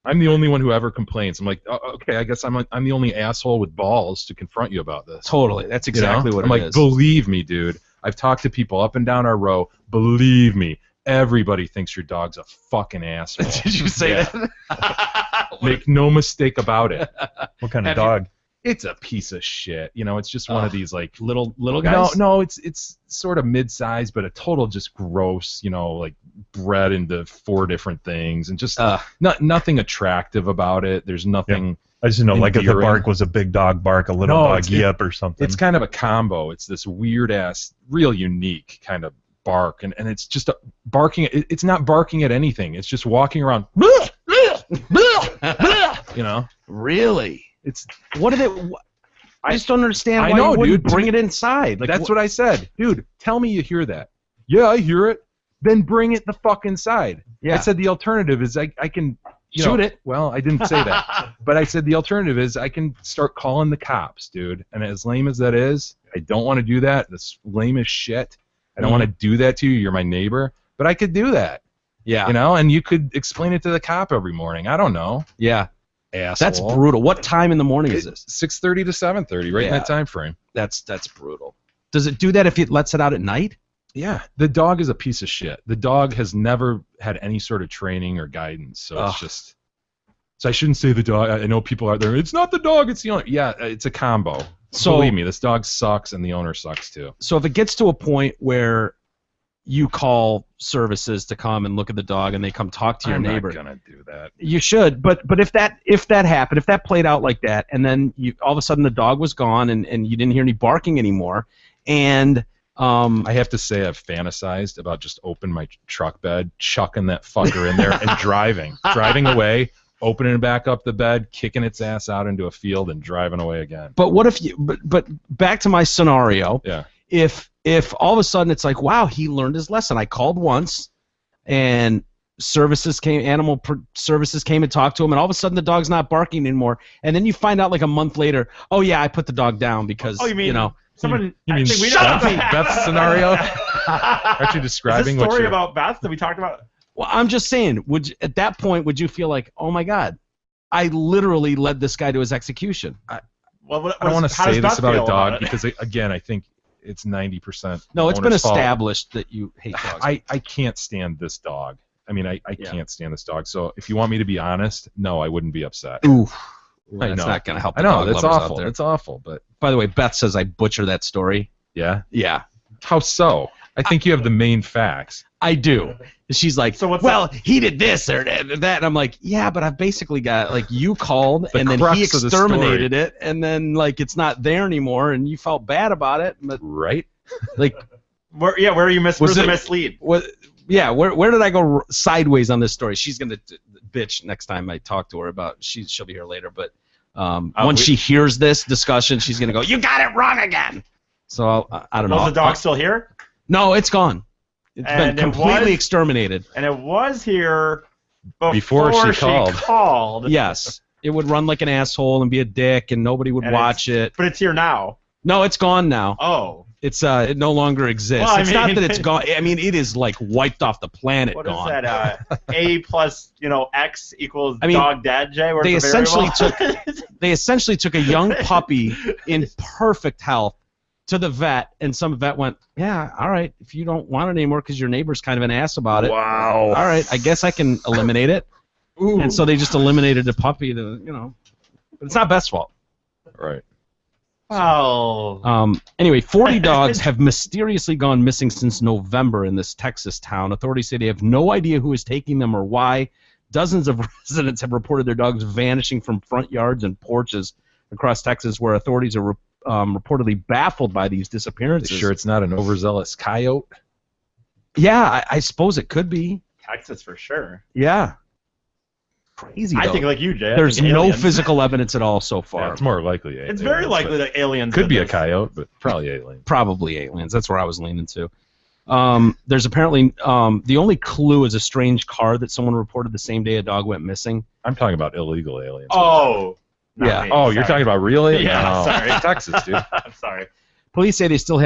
I'm the only one who ever complains. I'm like, oh, okay, I guess I'm the only asshole with balls to confront you about this. Totally, that's exactly what I'm it like, is. believe me, dude. I've talked to people up and down our row. Believe me, everybody thinks your dog's a fucking asshole. Did you say Yeah. that? Make no mistake about it. What kind of Have you- dog? It's a piece of shit. It's just one of these like little guys? No, it's sort of mid-sized, but a total just gross. Like bred into 4 different things, and just nothing attractive about it. There's nothing. I just know, like if the endearing. bark was a big dog bark, a little No, dog it's- yip or something. It's kind of a combo. It's this weird ass, real unique kind of bark, and it's just barking. It's not barking at anything. It's just walking around. You know. Really? It's what did it? I just don't understand why I know, you wouldn't dude. bring it inside. Like that's what I said, dude. Tell me you hear that. Yeah, I hear it. Then bring it the fuck inside. Yeah. I said the alternative is I can shoot it. Well, I didn't say that, but I said the alternative is I can start calling the cops, dude. And as lame as that is, I don't want to do that. That's lame as shit. I don't want to do that to you. You're my neighbor, but I could do that. Yeah. You know, and you could explain it to the cop every morning. I don't know. Yeah. Asshole. That's brutal. What time in the morning is this? 6:30 to 7:30, right in that time frame. That's brutal. Does it do that if it lets it out at night? Yeah, the dog is a piece of shit. The dog has never had any sort of training or guidance, so it's just. So I shouldn't say the dog. I know people out there. It's not the dog. It's the owner. Yeah, it's a combo. So believe me, this dog sucks, and the owner sucks too. So if it gets to a point where you call services to come and look at the dog, and they come talk to your neighbor, I'm not gonna do that. you should. But if that happened, if that played out like that, and then all of a sudden the dog was gone, and you didn't hear any barking anymore, and I have to say I've fantasized about just opening my truck bed, chucking that fucker in there, and driving away, opening back up the bed, kicking its ass out into a field, and driving away again. But what if you? But back to my scenario. Yeah. If all of a sudden it's like, wow, he learned his lesson. I called once, and services came and talked to him, and all of a sudden the dog's not barking anymore. And then you find out like a month later, oh yeah, I put the dog down because someone? You mean Beth's scenario? Aren't you describing Is this what story you're... about Beth that we talked about? Well, I'm just saying, at that point would you feel like, oh my God, I literally led this guy to his execution? I don't want to say this about a dog because, again, I think it's 90%. No, it's been owner's fault. established that you hate dogs. I can't stand this dog. I mean, I can't stand this dog. So if you want me to be honest, no, I wouldn't be upset. Oof. I That's know. not going to help I the know, dog that's lovers out awful. there. It's awful, but... By the way, Beth says I butcher that story. Yeah? Yeah. How so? I think you have the main facts. I do. She's like, So what's well, he did this or that. And I'm like, yeah, but I've basically got, like, you called, The and then crux he of the exterminated it, and then, like, it's not there anymore, and you felt bad about it. But, right? like... Where are you where's the mislead? Where did I go sideways on this story? She's going to bitch next time I talk to her about, she'll be here later, but once she hears this discussion, she's going to go, you got it wrong again. So I don't know. Was the dog still here? No, it's gone. It's been completely exterminated. And it was here before she called. Yes. It would run like an asshole and be a dick, and nobody would watch it. But it's here now. No, it's gone now. Oh. It's it no longer exists. Well, it's not that it's gone. I mean, it is like wiped off the planet. What gone. is that? A plus X equals dog dead, Jay? They essentially took a young puppy in perfect health to the vet, and some vet went, yeah, all right, if you don't want it anymore because your neighbor's kind of an ass about it. Wow. All right, I guess I can eliminate it. Ooh. And so they just eliminated the puppy. But it's not Beth's fault. Right. Oh. Anyway, 40 dogs have mysteriously gone missing since November in this Texas town. Authorities say they have no idea who is taking them or why. Dozens of residents have reported their dogs vanishing from front yards and porches across Texas, where authorities are reportedly baffled by these disappearances. Sure it's not an overzealous coyote? Yeah, I suppose it could be. Texas for sure. Yeah. Crazy, I though. think like you, Jay. There's no physical evidence at all so far. Yeah, it's more likely It's very likely that aliens... Could be a coyote, but probably aliens. Probably aliens. That's where I was leaning to. There's apparently... the only clue is a strange car that someone reported the same day a dog went missing. I'm talking about illegal aliens. Oh. Yeah. Me, Oh, you're talking about real aliens? Yeah, No. sorry. Texas, dude. I'm sorry. Police say they still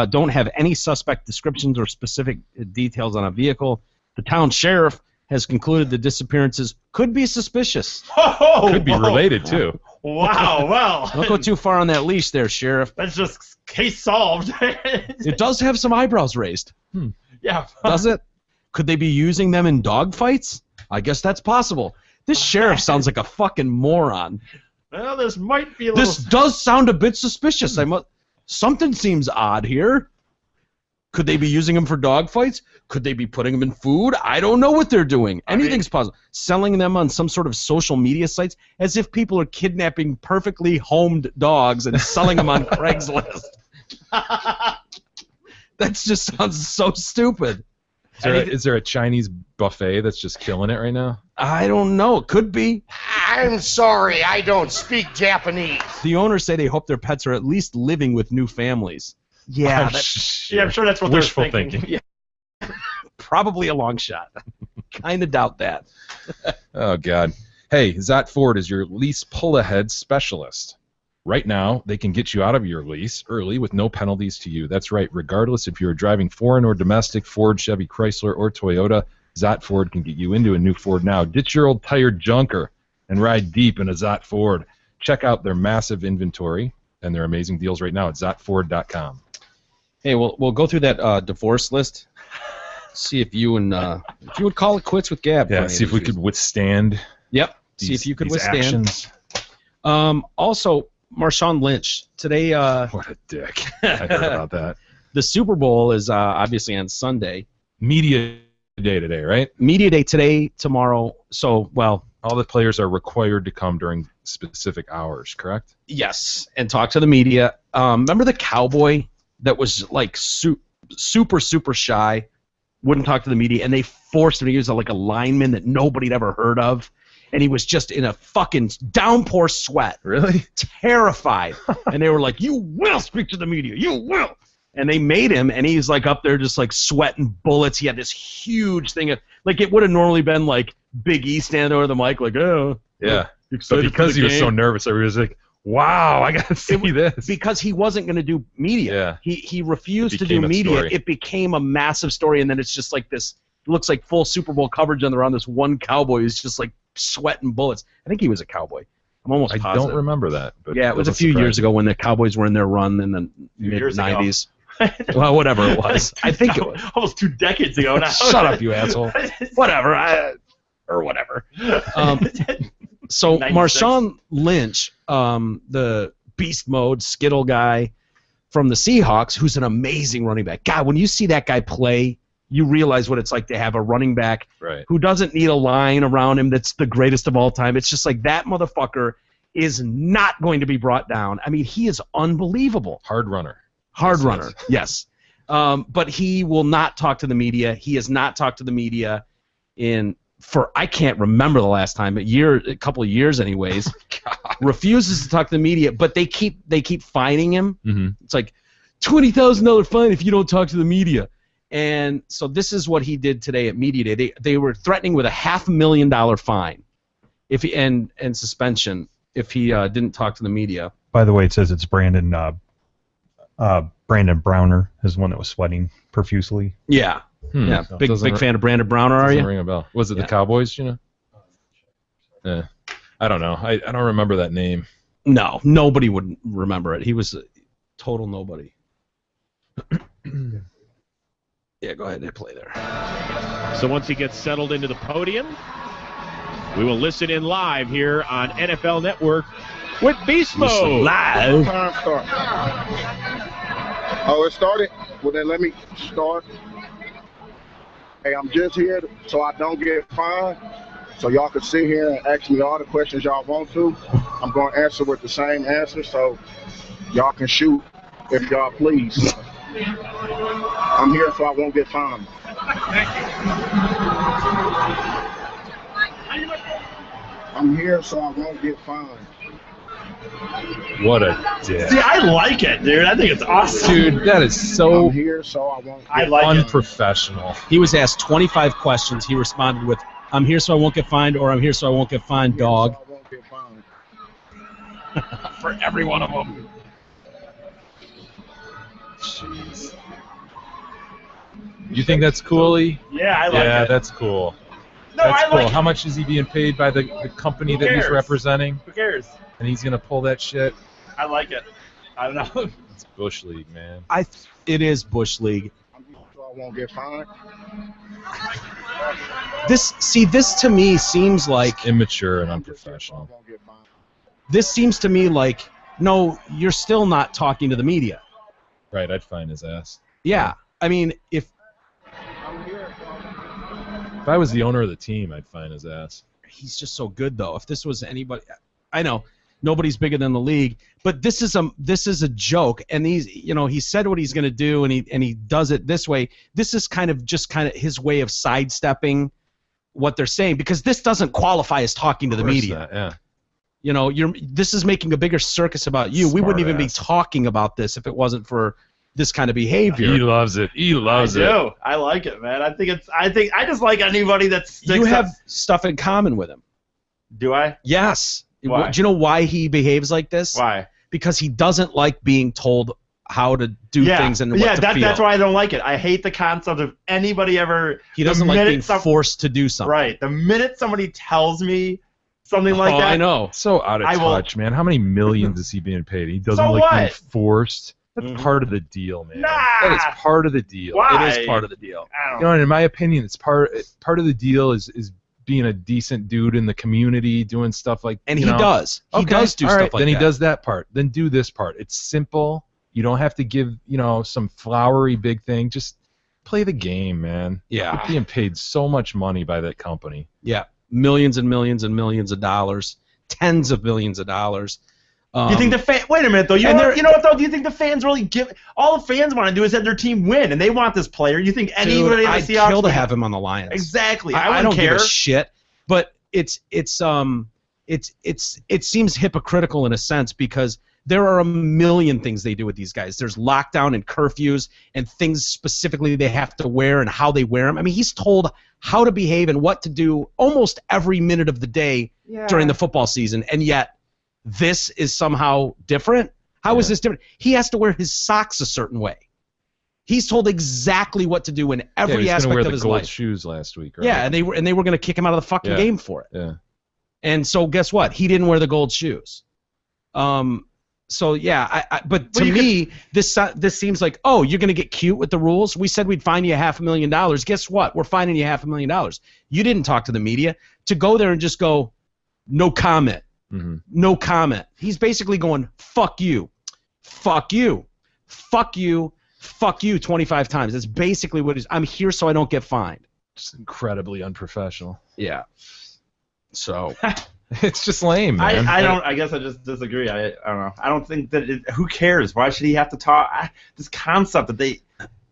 don't have any suspect descriptions or specific details on a vehicle. The town sheriff has concluded the disappearances could be suspicious. Oh, Could be related, too. Wow, well. Don't go too far on that leash there, Sheriff. That's just case solved. It does have some eyebrows raised. Yeah. Does it? Could they be using them in dog fights? I guess that's possible. This sheriff sounds like a fucking moron. Well, this might be a little... This does sound a bit suspicious. Something seems odd here. Could they be using them for dog fights? Could they be putting them in food? I don't know what they're doing. Anything's possible. Selling them on some sort of social media sites as if people are kidnapping perfectly homed dogs and selling them on Craigslist. That just sounds so stupid. Is there a Chinese buffet that's just killing it right now? I don't know. It could be. I'm sorry, I don't speak Japanese. The owners say they hope their pets are at least living with new families. Yeah, I'm sure that's what they're wishful thinking. thinking. Yeah. Probably a long shot. Kind of doubt that. Oh, God. Hey, Zot Ford is your lease pull-ahead specialist. Right now, they can get you out of your lease early with no penalties to you. That's right. Regardless if you're driving foreign or domestic, Ford, Chevy, Chrysler, or Toyota, Zot Ford can get you into a new Ford now. Ditch your old tired junker and ride deep in a Zot Ford. Check out their massive inventory and their amazing deals right now at zotford.com. Hey, we'll go through that divorce list. See if you would call it quits with Gab. Yeah, see if we could withstand. Yep. See if you could withstand. Actions. Also, Marshawn Lynch today. What a dick! I heard about that. The Super Bowl is obviously on Sunday. Media day today, right? Media day today, tomorrow. So, well, all the players are required to come during specific hours, correct? Yes, and talk to the media. Remember the cowboy that was like super shy, wouldn't talk to the media, and they forced him to use like a lineman that nobody'd ever heard of, and he was just in a fucking downpour sweat. Really? Terrified. And they were like, "You will speak to the media. You will." And they made him, and he's like up there just like sweating bullets. He had this huge thing of, like, it would have normally been like Big E standing over the mic like, "Oh, yeah." But because he was so nervous, everybody was like, "Wow, I gotta see this." Because he wasn't going to do media. Yeah. He refused to do media. Story. It became a massive story, and then it's just like this. It looks like full Super Bowl coverage around this one cowboy who's just like sweating bullets. I think he was a cowboy. I'm almost positive. I don't remember that. But yeah, it was a few years ago when the Cowboys were in their run in the mid-'90s. Well, whatever it was. I think it was. Almost 2 decades ago now. Shut up, you asshole. Whatever. Or whatever. So 96. Marshawn Lynch, the beast mode Skittle guy from the Seahawks, who's an amazing running back. God, when you see that guy play, you realize what it's like to have a running back who doesn't need a line around him that's the greatest of all time. It's just like that motherfucker is not going to be brought down. I mean, he is unbelievable. Hard runner. Hard runner, yes. But he will not talk to the media. He has not talked to the media for I can't remember the last time, a couple of years anyways. Refuses to talk to the media, but they keep fining him. Mm-hmm. It's like $20,000 fine if you don't talk to the media. And so this is what he did today at media day. They were threatening with a $500,000 fine and suspension if he didn't talk to the media. By the way, it says it's Brandon Browner is the one that was sweating profusely. Yeah. Yeah. Big fan of Brandon Browner, are you? Doesn't ring a bell. Was it the Cowboys, you know? I don't know. I don't remember that name. No, nobody would remember it. He was a total nobody. Yeah, go ahead and play there. So once he gets settled into the podium, we will listen in live here on NFL Network with Beast Mode. Live. Time start. Oh, it started? Well, then let me start. Hey, I'm just here so I don't get fined, so y'all can sit here and ask me all the questions y'all want to. I'm going to answer with the same answer, so y'all can shoot if y'all please. I'm here so I won't get fined. I'm here so I won't get fined. What a dick. See, I like it, dude. I think it's awesome. Dude, that is so I'm here so I won't I get like it. unprofessional. He was asked 25 questions. He responded with, "I'm here so I won't get fined," or "I'm here so I won't get fined, dog." So I won't get fined. For every one of them. Jeez. You think that's cool, E? Yeah, I like Yeah, it. that's cool. No, That's I cool. like How it. much is he being paid by the company Who that he's cares? representing? Who cares? And he's going to pull that shit? I like it. I don't know. It's Bush League, man. It is Bush League. I'm here so I won't get fined. This to me seems like Immature and I'm just here so I unprofessional. won't get fined. this seems to me like, no, you're still not talking to the media. Right, I'd find his ass. Yeah, I mean, if I was the owner of the team, I'd find his ass. he's just so good though. If this was anybody, I know Nobody's bigger than the league. But this is a joke, and he said what he's going to do, and he does it this way. This is kind of his way of sidestepping what they're saying, because this doesn't qualify as talking to the media. Yeah. You know, this is making a bigger circus about you. We wouldn't even be talking about this if it wasn't for this kind of behavior. He loves it. He loves it. I do. I like it, man. I just like anybody that sticks You have up. stuff in common with him. Do I? Yes. Why? Do you know why he behaves like this? Why? Because he doesn't like being told how to do things and what to feel. That's why I don't like it. I hate the concept of anybody ever. He doesn't like being forced to do something. Right. The minute somebody tells me something like that, I know. So out of touch, man. How many millions is he being paid? He doesn't like being forced. That's part of the deal, man. That is part of the deal. Why? It is part of the deal. I don't know. And in my opinion, it's part of the deal is being a decent dude in the community, doing stuff like. And he does. He does do stuff like that. Then he does that part. Then do this part. It's simple. You don't have to give some flowery big thing. Just play the game, man. Yeah. You're being paid so much money by that company. Yeah. Millions and millions and millions of dollars. Tens of millions of dollars. Do you think the fan? Wait a minute, though. You know what, though? Do you think the fans really give? All the fans want to do is have their team win, and they want this player. You think anybody in the Seahawks? I'd kill to have him on the Lions. Exactly. I don't care. give a shit. But it seems hypocritical in a sense, because there are a million things they do with these guys. There's lockdown and curfews and things specifically they have to wear and how they wear them. I mean, he's told how to behave and what to do almost every minute of the day during the football season, and yet this is somehow different. How is this different? He has to wear his socks a certain way. He's told exactly what to do in every aspect of his life. He was going to wear the gold shoes last week, right? Yeah, and they were going to kick him out of the fucking game for it. Yeah. And so guess what? He didn't wear the gold shoes. So yeah, but to me, this seems like, oh, you're going to get cute with the rules. We said we'd fine you $500,000. Guess what? We're fining you $500,000. You didn't talk to the media. To go there and just go, no comment. Mm-hmm. No comment. He's basically going, fuck you, fuck you, fuck you, fuck you 25 times. That's basically what it is. I'm here so I don't get fined. Just incredibly unprofessional. Yeah. So it's just lame, man. I guess I just disagree. I don't know. I don't think that who cares? Why should he have to talk? This concept that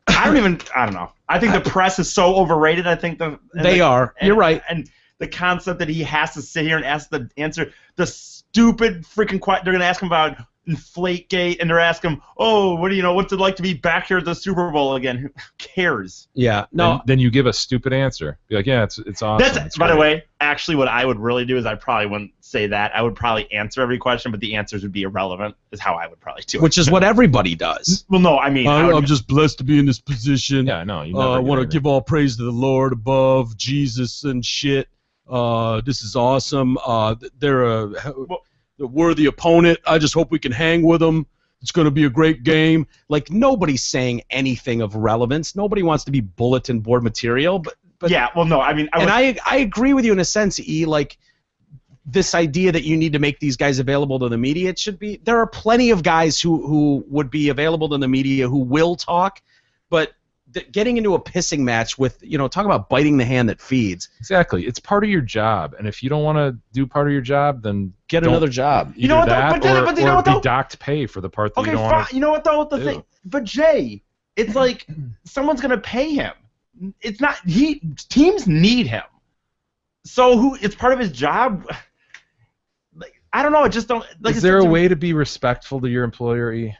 I don't know. I think the press is so overrated. I think you're right. And the concept that he has to sit here and answer the stupid freaking question. They're going to ask him about Inflategate, and they're asking him, oh, what's it like to be back here at the Super Bowl again? Who cares? Yeah. No. Then you give a stupid answer. Be like, yeah, it's awesome. By the way, actually, what I would really do is I probably wouldn't say that. I would probably answer every question, but the answers would be irrelevant. Is how I would probably do it. Which is what everybody does. Well, no, I mean, I'm just blessed to be in this position. Yeah, no, I want to give all praise to the Lord above, Jesus and shit. This is awesome. They're a worthy opponent. I just hope we can hang with them. It's going to be a great game. Like, nobody's saying anything of relevance. Nobody wants to be bulletin board material. But yeah, well, no, I mean, I agree with you in a sense, E. Like, this idea that you need to make these guys available to the media, it should be. There are plenty of guys who would be available to the media who will talk, but getting into a pissing match with, talk about biting the hand that feeds. Exactly. It's part of your job, and if you don't want to do part of your job, then get another job. You know what, though? But you know what, though? Be docked pay for the part that okay, you don't want to. You know what, though? The thing, but Jay, it's like someone's gonna pay him. It's not teams need him. So it's part of his job. Like, I don't know. I just don't. Like, is there a way to be respectful to your employer, E?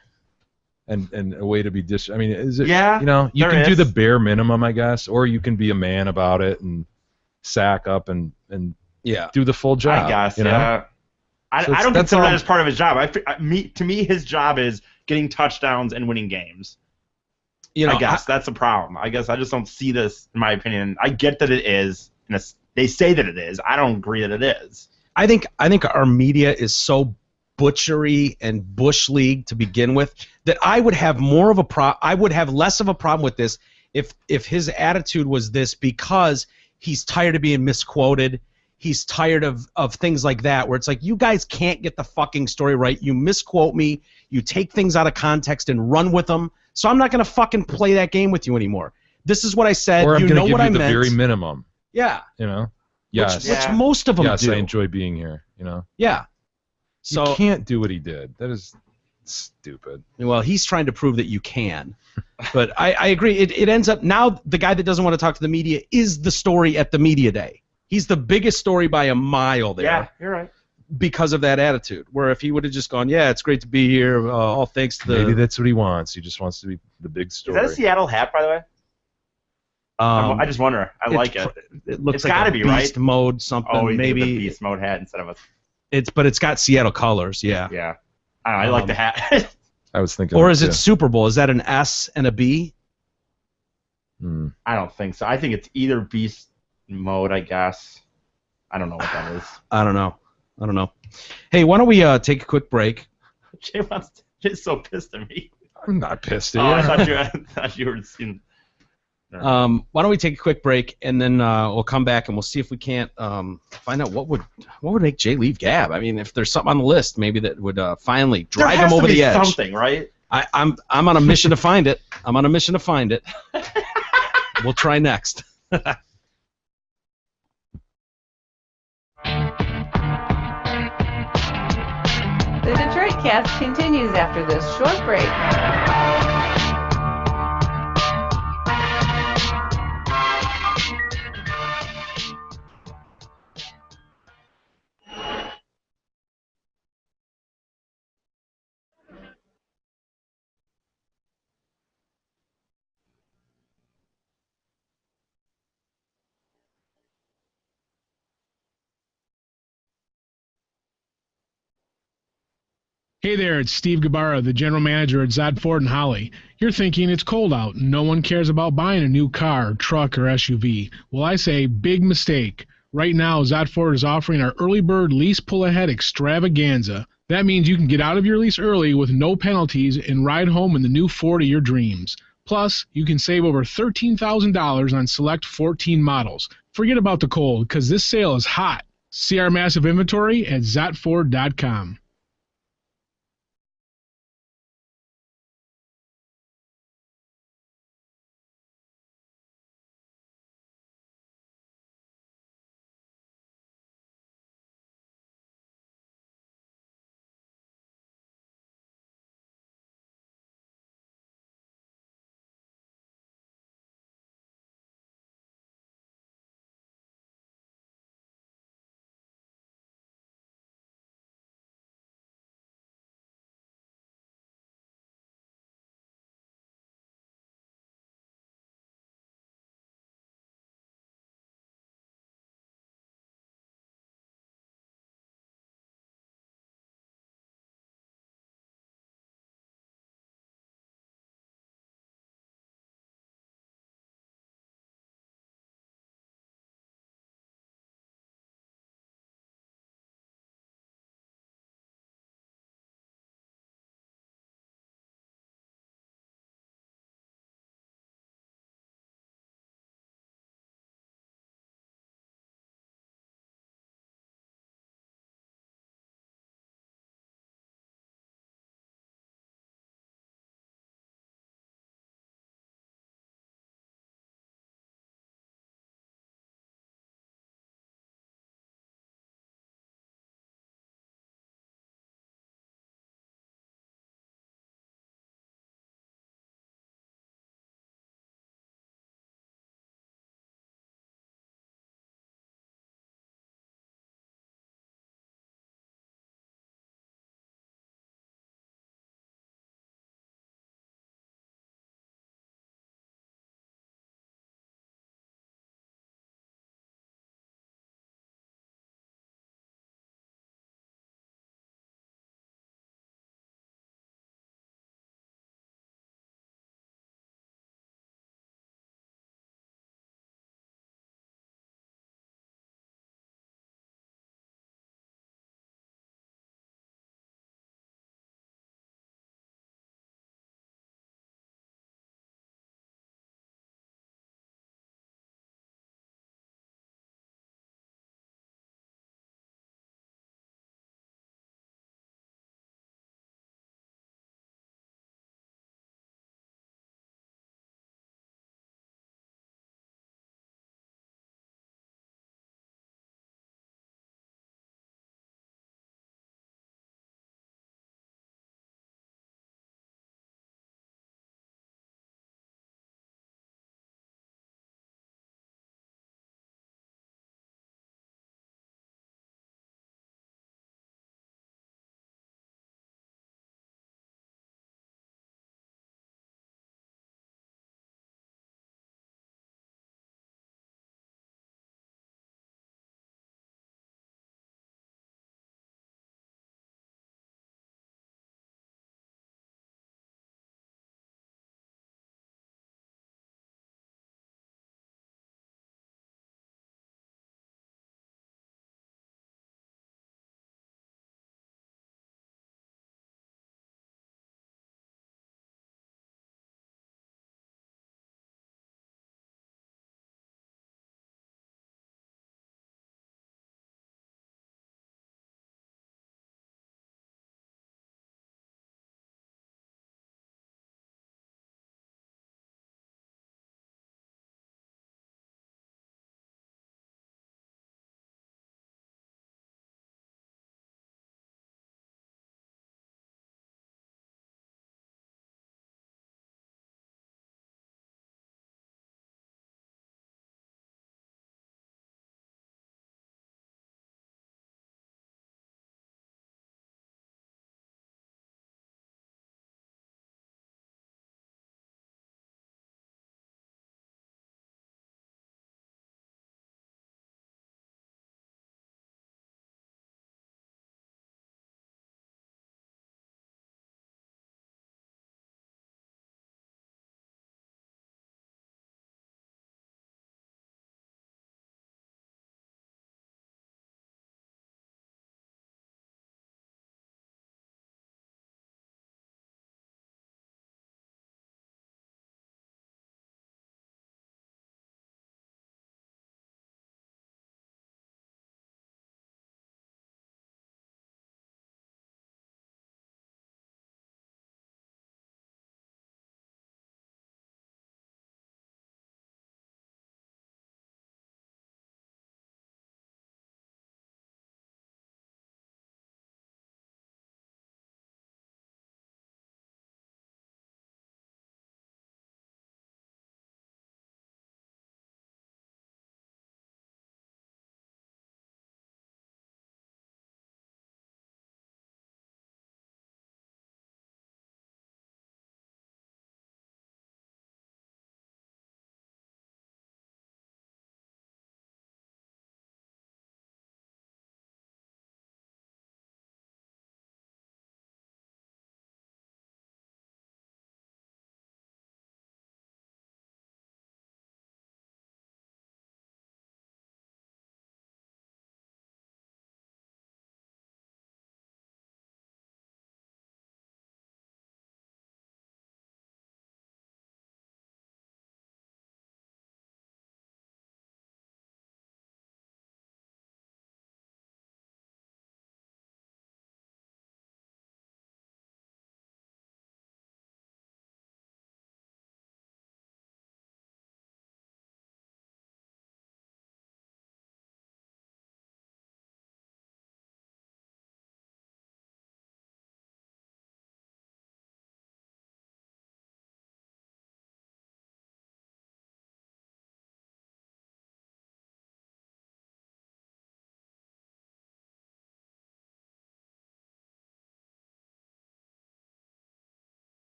And a way to be I mean, is it? Yeah. You can do the bare minimum, I guess, or you can be a man about it and sack up and do the full job. I guess. Yeah. I don't consider that as part of his job. To me, his job is getting touchdowns and winning games. I guess that's the problem. I guess I just don't see this, in my opinion. I get that it is. They say that it is. I don't agree that it is. I think our media is so butchery and bush league to begin with that I would have less of a problem with this if his attitude was this, because he's tired of being misquoted. He's tired of things like that, where it's like, you guys can't get the fucking story right. You misquote me. You take things out of context and run with them. So I'm not going to fucking play that game with you anymore. This is what I said. Or I'm going to give you the meant. very minimum. Yeah. Yes. Which most of them do. Yes, I enjoy being here. Yeah. So you can't do what he did. That is stupid. well, he's trying to prove that you can. But I agree. It ends up now the guy that doesn't want to talk to the media is the story at the media day. He's the biggest story by a mile there. Yeah, you're right. Because of that attitude. Where if he would have just gone, yeah, it's great to be here. All thanks to the. Maybe that's what he wants. He just wants to be the big story. Is that a Seattle hat, by the way? I just wonder. I like it. It looks It's like gotta a be, beast right? mode something. Oh, he maybe did the beast mode hat instead of a. but it's got Seattle colors. Yeah. Yeah. I don't know, I like the hat. I was thinking. Or that is it too. Super Bowl? Is that an S and a B? I don't think so. I think it's either beast mode, I guess. I don't know what that is. I don't know. Hey, why don't we take a quick break? Jay's so pissed at me. I'm not pissed at Oh, you. I thought you were seeing. Why don't we take a quick break and then we'll come back and we'll see if we can't find out what would make Jay leave Gab. I mean, if there's something on the list, maybe that would finally drive him over the edge. There has to be something, right? I'm on a mission to find it. We'll try next. The Detroit Cast continues after this short break. Hey there, it's Steve Gabarra, the general manager at Zod Ford in Holly. You're thinking it's cold out and no one cares about buying a new car, truck, or SUV. Well, I say big mistake. Right now, Zod Ford is offering our early bird lease pull-ahead extravaganza. That means you can get out of your lease early with no penalties and ride home in the new Ford of your dreams. Plus, you can save over $13,000 on select 14 models. Forget about the cold, because this sale is hot. See our massive inventory at zotford.com.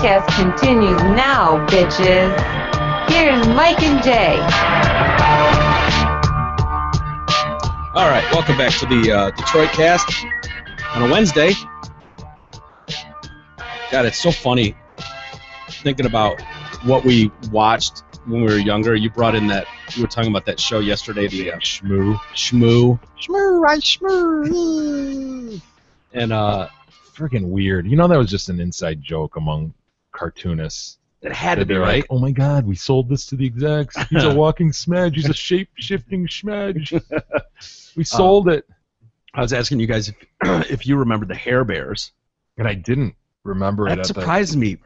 Detroitcast continues now, bitches. Here's Mike and Jay. All right, welcome back to the Detroit Cast on a Wednesday. God, it's so funny thinking about what we watched when we were younger. You brought in that, you were talking about that show yesterday, the Shmoo. And freaking weird. You know, that was just an inside joke among cartoonists. It had to be, They're right? like, oh my God, we sold this to the execs. He's a walking smudge. He's a shape-shifting smudge. We sold it. I was asking you guys if you remember the Hair Bears. And I didn't remember it. That surprised me.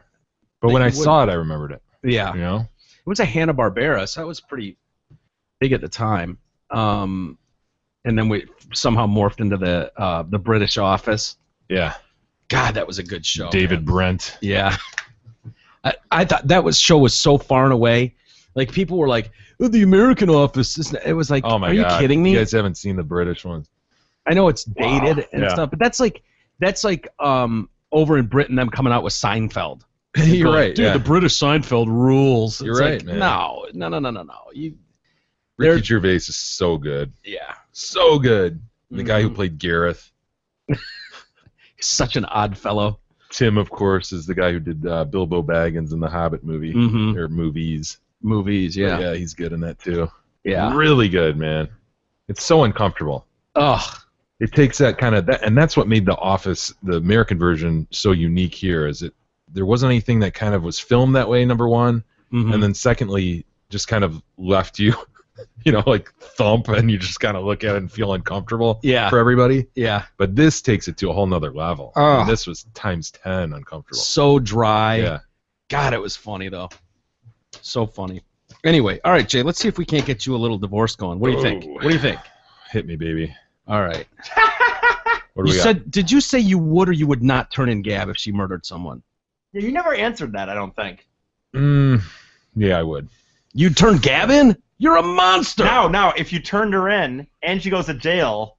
But when I saw it, I remembered it. Yeah. You know? It was a Hanna-Barbera, so that was pretty big at the time. And then we somehow morphed into the British Office. Yeah. God, that was a good show. David Brent. Yeah. I thought that show was so far and away. Like, people were like, oh, the American Office. It was like, Oh my are you God. kidding me? You guys haven't seen the British ones. I know it's dated and Yeah. stuff, but that's like over in Britain, them coming out with Seinfeld. You're right. Dude, yeah. the British Seinfeld rules. You're It's right, like, man. No. Ricky Gervais is so good. Yeah. So good. The guy who played Gareth. Such an odd fellow. Tim, of course, is the guy who did Bilbo Baggins in the Hobbit movie. Mhm. Or movies. Movies, yeah. But yeah, he's good in that too. Yeah. Really good, man. It's so uncomfortable. Ugh. It takes that kind of that, and that's what made The Office, the American version, so unique here. Is it there wasn't anything that kind of was filmed that way. Number one, Mhm. and then secondly, just kind of left you, like thump, and you just kind of look at it and feel uncomfortable. Yeah. For everybody. Yeah. But this takes it to a whole nother level. Ugh. And this was times 10 uncomfortable. So dry. Yeah. God, it was funny, though. So funny. Anyway, all right, Jay, let's see if we can't get you a little divorce going. What do you think? Oh. What do you think? Hit me, baby. All right. What do we got? Did you say you would or you would not turn in Gab if she murdered someone? Yeah, you never answered that, I don't think. Yeah, I would. You'd turn Gab in? You're a monster! Now, if you turned her in and she goes to jail,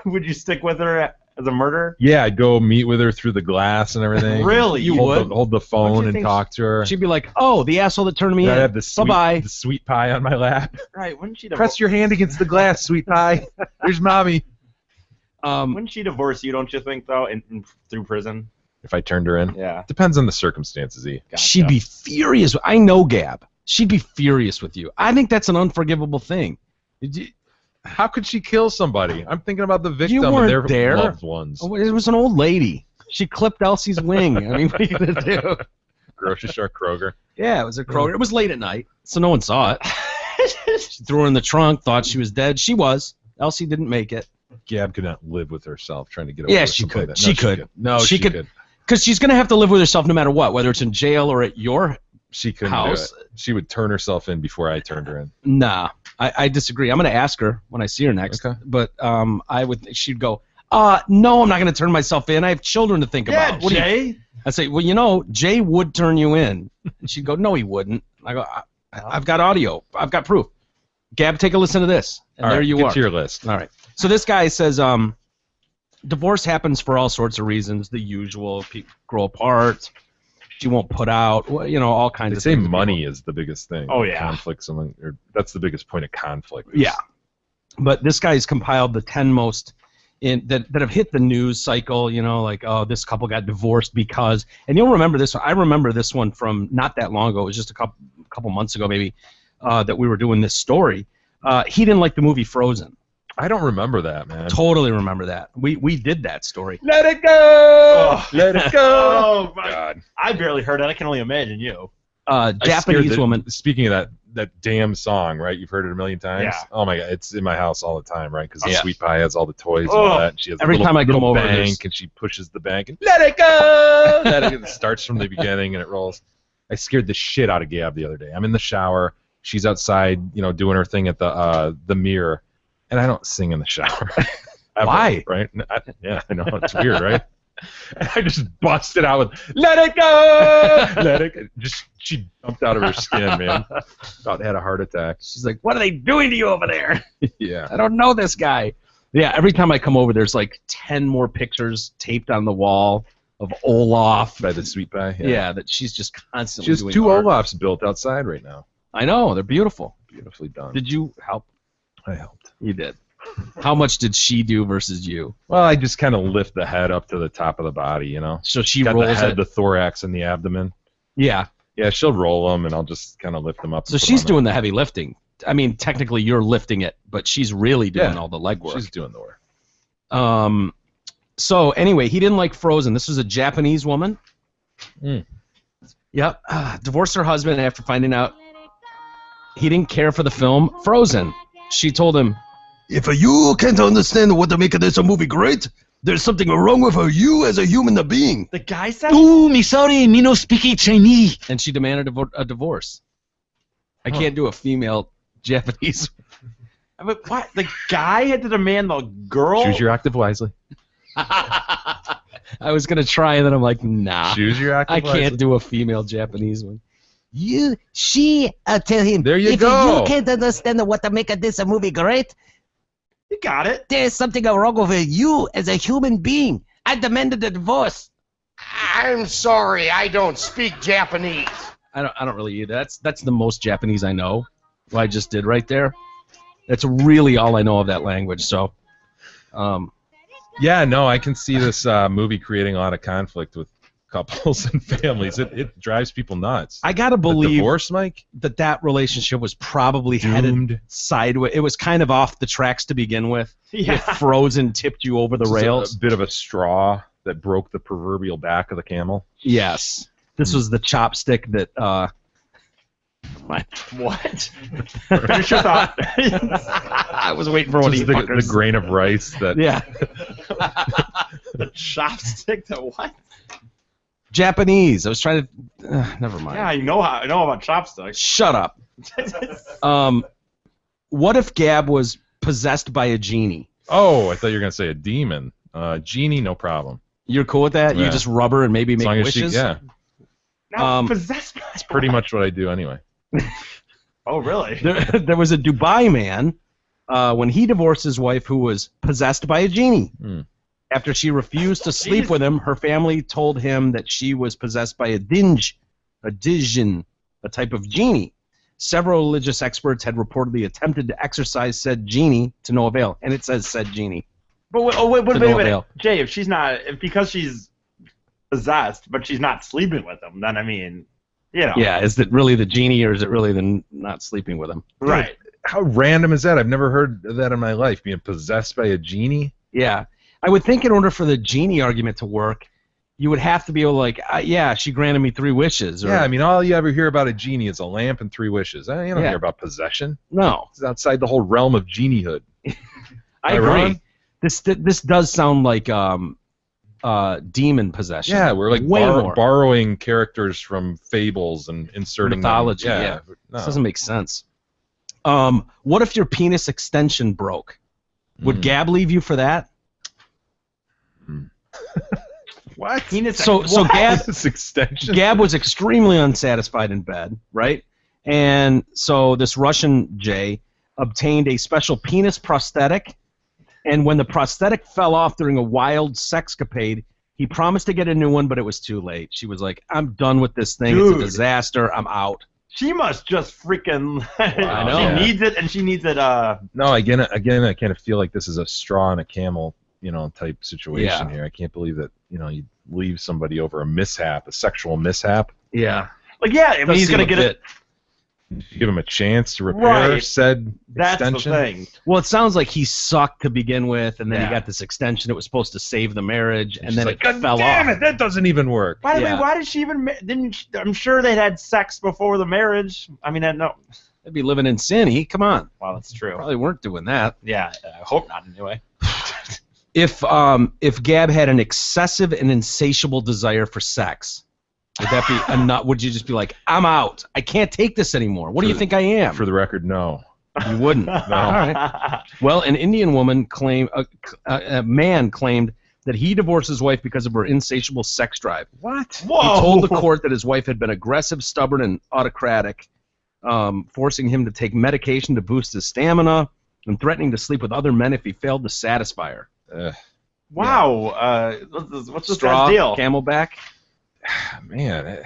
would you stick with her as a murderer? Yeah, I'd go meet with her through the glass and everything. Really? You hold would? hold the Don't phone you and think talk to her. She'd be like, oh, the asshole that turned me I'd in. have the sweet, Bye-bye. the sweet pie on my lap. Right, wouldn't she Press your hand against the glass, sweet pie. There's mommy. Wouldn't she divorce you, don't you think, though, through prison? If I turned her in? Yeah. Depends on the circumstances, E. Gotcha. She'd be furious. I know Gab. She'd be furious with you. I think that's an unforgivable thing. How could she kill somebody? I'm thinking about the victim You and weren't their there. loved ones. Oh, it was an old lady. She clipped Elsie's wing. I mean, what are you going to do? Grocery store Kroger. Yeah, it was a Kroger. It was late at night, so no one saw it. She threw her in the trunk, thought she was dead. She was. Elsie didn't make it. Gab could not live with herself trying to get away Yeah, with she something could. like that. She could. No, She she could. could. Because she's going to have to live with herself no matter what, whether it's in jail or at your She couldn't house. do it. She would turn herself in before I turned her in. Nah, I disagree. I'm going to ask her when I see her next. Okay. But she'd go, no, I'm not going to turn myself in. I have children to think Yeah, about. What do you- Jay. I say, well, Jay would turn you in. And she'd go, no, he wouldn't. I go, I've got audio. I've got proof. Gab, take a listen to this. And All there right, you get are. to your list. All right. So this guy says, divorce happens for all sorts of reasons. The usual, people grow apart. She won't put out. All kinds They of say things. money is the biggest thing. Oh, yeah. Conflicts among, or that's the biggest point of conflict. is- Yeah. But this guy's compiled the 10 most that have hit the news cycle, like, oh, this couple got divorced because, and you'll remember this one. I remember this one from not that long ago. It was just a couple months ago, maybe, that we were doing this story. He didn't like the movie Frozen. I don't remember that, man. Totally remember that. We did that story. Let it go! Oh. Let it go! Oh, my God. I barely heard it. I can only imagine you. I Japanese scared woman. Speaking of that damn song, right? You've heard it a million times. Yeah. Oh my God, it's in my house all the time, right? Because the Yeah. sweet pie has all the toys and Oh. all that. And she has a Every little, time I come little over, there's- bank, and she pushes the bank and let it go. It starts from the beginning and it rolls. I scared the shit out of Gab the other day. I'm in the shower. She's outside, doing her thing at the mirror, and I don't sing in the shower. Ever, Why? Right? I know it's weird, right? And I just busted out with "Let it go, let it go." She jumped out of her skin, man. About had a heart attack. She's like, what are they doing to you over there? Yeah. I don't know this guy. Yeah, every time I come over, there's like 10 more pictures taped on the wall of Olaf. By the sweet pie. Yeah, that she's just She constantly has doing 2 art. Olafs built outside right now. I know, they're beautiful. Beautifully done. Did you help? I helped. You did. How much did she do versus you? Well, I just kind of lift the head up to the top of the body, you know. So she Got rolls the head, it. the thorax, and the abdomen. Yeah. Yeah, she'll roll them, and I'll just kind of lift them up. So she's doing the heavy lifting. I mean, technically you're lifting it, but she's really doing all the leg work. She's doing the work. So anyway, he didn't like Frozen. This was a Japanese woman. Yep. Divorced her husband after finding out he didn't care for the film Frozen. She told him, "If you can't understand what to make this a movie great, there's something wrong with you as a human being." The guy said, "Ooh, me sorry, me no speaking Chinese." And she demanded a divorce. I can't do a female Japanese. I mean, what? The guy had to demand the girl? Choose your octave wisely. I was going to try, and then I'm like, nah. Choose your octave I can't wisely. do a female Japanese one. She tell him, There you if go. you can't understand what to make this a movie great, You got it. there's something wrong with you as a human being. I demanded a divorce. I'm sorry, I don't speak Japanese. I don't really either. That's the most Japanese I know. What I just did right there. That's really all I know of that language. So, Yeah, no, I can see this movie creating a lot of conflict with couples and families. It drives people nuts. I gotta believe divorce, Mike, that relationship was probably headed sideways. It was kind of off the tracks to begin with. Yeah. If Frozen tipped you over the This is rails. a bit of a straw that broke the proverbial back of the camel. Yes. This was the chopstick that. What? Finish your thought. I was waiting for one of Just you the fuckers. grain of rice that. Yeah. The chopstick to what? Japanese. I was trying to. Never mind. Yeah, I know about chopsticks. Shut up. What if Gab was possessed by a genie? Oh, I thought you were gonna say a demon. Genie, no problem. You're cool with that? You Yeah. just rub her and maybe As make long as she, wishes? yeah, Now, possessed by it's pretty much what I do anyway. Oh, really? There was a Dubai man when he divorced his wife who was possessed by a genie. After she refused to sleep with him, her family told him that she was possessed by a djinn, a type of genie. Several religious experts had reportedly attempted to exorcise said genie to no avail, and it says said genie. But wait, To wait no a minute. avail. Jay, if because she's possessed, but she's not sleeping with him, then I mean, you know. Yeah, is it really the genie or is it really the not sleeping with him? Right. How random is that? I've never heard of that in my life. Being possessed by a genie. Yeah. I would think in order for the genie argument to work, you would have to be able to, like, yeah, she granted me 3 wishes. Or, Yeah, I mean, all you ever hear about a genie is a lamp and 3 wishes. You don't Yeah. hear about possession. No. It's outside the whole realm of geniehood. I Am I agree. wrong? This does sound like demon possession. Yeah, we're like way more borrowing characters from fables and inserting mythology. them. Yeah, No. this doesn't make sense. What if your penis extension broke? Would Gab leave you for that? What? So Gab This extension. Gab was extremely unsatisfied in bed, right? And so this Russian Jay obtained a special penis prosthetic, and when the prosthetic fell off during a wild sexcapade, he promised to get a new one, but it was too late. She was like, "I'm done with this thing. It's Dude. a disaster. I'm out." She must just freaking. I know. She needs it, and she needs it. No, again, I kind of feel like this is a straw on a camel, type situation Yeah. here. I can't believe that, you leave somebody over a mishap, a sexual mishap. Yeah. Like, yeah, I mean, Does he's seem gonna a get bit- it. You give him a chance to repair Right. said That's extension. the thing. Well, it sounds like he sucked to begin with, and then Yeah. he got this extension. It was supposed to save the marriage, and She's then like, it God fell damn off. it, that doesn't even work. By the way, Yeah. why did she even? I'm sure they had sex before the marriage. I mean, no. They'd be living in sin. Come on. Well, that's true. Probably weren't doing that. Yeah, I hope not. Anyway. If Gab had an excessive and insatiable desire for sex, would that be enough? Would you just be like, "I'm out. I can't take this anymore"? What do you think I am? For the record, no. You wouldn't. All right. Well, an Indian woman claimed a man claimed that he divorced his wife because of her insatiable sex drive. What? Whoa. He told the court that his wife had been aggressive, stubborn, and autocratic, forcing him to take medication to boost his stamina and threatening to sleep with other men if he failed to satisfy her. Ugh. Wow. What's this Straw, guy's deal? Camelback. Man.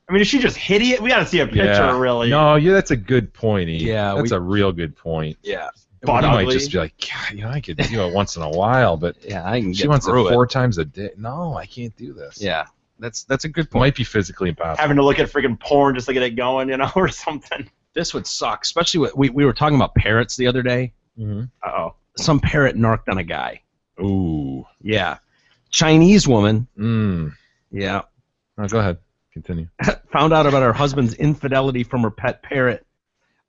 I mean, is she just hideous? We got to see a picture, Yeah. really. No, yeah, that's a good point, E. Yeah, That's a real good point. Yeah. You might just be like, God, I could do it once in a while, but yeah, I can she get wants it through 4 times a day. No, I can't do this. Yeah, that's a good It point. might be physically impossible. Having to look at freaking porn just to get it going, or something. This would suck, especially we were talking about parrots the other day. Mm-hmm. Uh-oh. Some parrot narked on a guy. Ooh. Yeah. Chinese woman. Yeah. Oh, go ahead. Continue. Found out about her husband's infidelity from her pet parrot.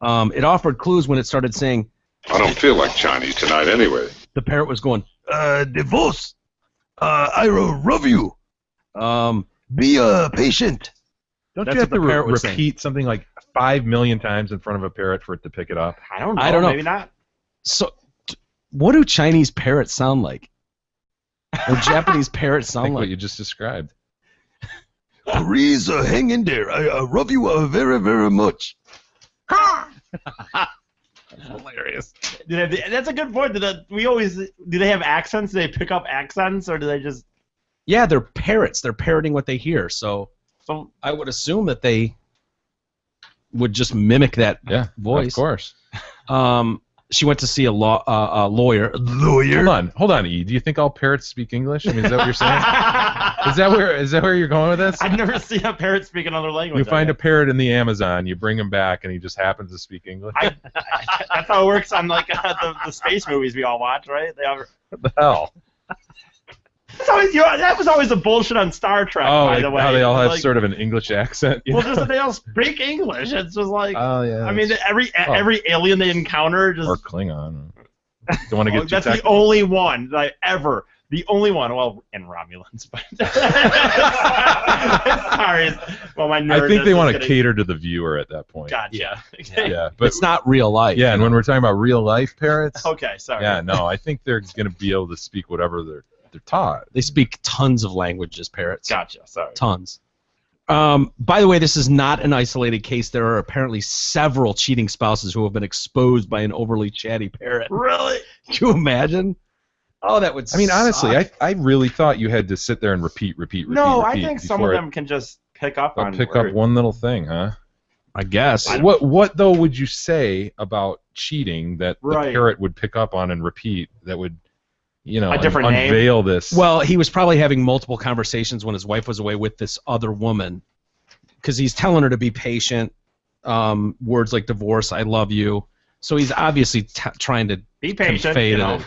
It offered clues when it started saying, I don't feel like Chinese tonight anyway. the parrot was going, Divorce. I love you. Be patient. Don't That's you have what to the parrot was repeat something like 5 million times in front of a parrot for it to pick it up? I don't know. I don't know. Maybe not. So, what do Chinese parrots sound like? Or Japanese parrots I sound think what like? you just described. Please hang in there. I love you very, very much. Hilarious. That's a good point. Do they have accents? Do they pick up accents, or do they just? Yeah, they're parrots. They're parroting what they hear. So I would assume that they would just mimic that voice. Of course. She went to see a lawyer. Hold on, E. Do you think all parrots speak English? I mean, is that what you're saying? is that where you're going with this? I've never seen a parrot speak another language. You find a parrot in the Amazon, you bring him back, and he just happens to speak English. That's how it works on like the space movies we all watch, right? What the hell? That was always a bullshit on Star Trek, by the way. How they all have Like, sort of an English accent. Well, just that they all speak English. It's just like, Oh yeah. I mean, every alien they encounter just. Or Klingon. Don't want to get too That's the technical. only one that I ever. The only one. Well, and Romulans, but sorry. Well, my I think they want to to cater to the viewer at that point. Gotcha. Yeah, but It's not real life. yeah, and when we're talking about real life parrots, Okay, sorry. yeah, no, I think they're going to be able to speak whatever they're taught. They speak tons of languages, parrots. Gotcha. Sorry. Tons. By the way, this is not an isolated case. There are apparently several cheating spouses who have been exposed by an overly chatty parrot. Really? Can you imagine? Oh, that would I mean, honestly, suck. I really thought you had to sit there and repeat. No, I think some of them can just pick up on. Pick up one little thing, huh? I guess. What though would you say about cheating that the Right. parrot would pick up on and repeat that would, A different name? unveil this? Well, he was probably having multiple conversations when his wife was away with this other woman, because he's telling her to be patient. Words like divorce, I love you. So he's obviously trying to Be patient. convey You to know.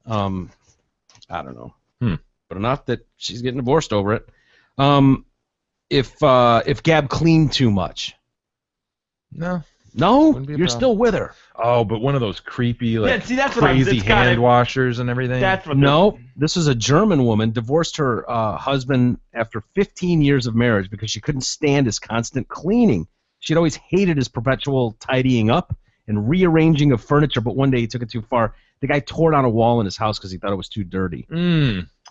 I don't know. Hmm. But enough that she's getting divorced over it. If Gab cleaned too much. No. No? Wouldn't be a You're problem. still with her. Oh, but one of those creepy, like, Yeah, see, that's what crazy it's gotta- hand washers and everything. That's what. No, this is a German woman, divorced her husband after 15 years of marriage because she couldn't stand his constant cleaning. She'd always hated his perpetual tidying up and rearranging of furniture, but one day he took it too far. The guy tore down a wall in his house because he thought it was too dirty.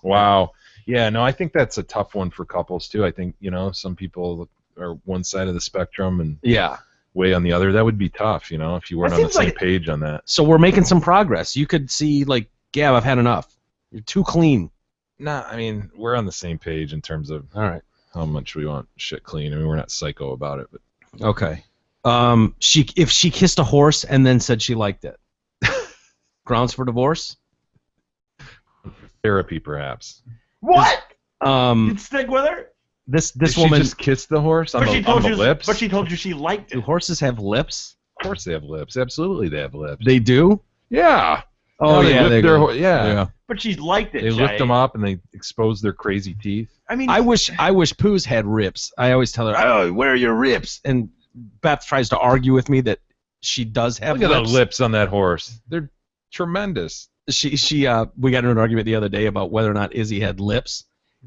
Wow. Yeah, no, I think that's a tough one for couples, too. I think, some people are one side of the spectrum and Yeah. way on the other. That would be tough, if you weren't That on the seems same like- page on that. So we're making some progress. You could see, like, Gab, I've had enough. You're too clean. Nah, I mean, we're on the same page in terms of All right. how much we want shit clean. I mean, we're not psycho about it, but Okay. If she kissed a horse and then said she liked it, grounds for divorce? therapy, perhaps. What? Um, You'd stick with her? this Did woman. she just kiss the horse on But she the told you. lips? But she told you she liked Do it. horses have lips? Of course they have lips. Absolutely they have lips. They do. Yeah. Oh No, they yeah, lift they their go. ho- yeah. But she liked it. They Jay. lift them up and they expose their crazy teeth. I mean, I wish Poos had rips. I always tell her, "Oh, where are your rips?" And Beth tries to argue with me that she does have Look at lips. the lips on that horse. They're tremendous. We got in an argument the other day about whether or not Izzy had lips,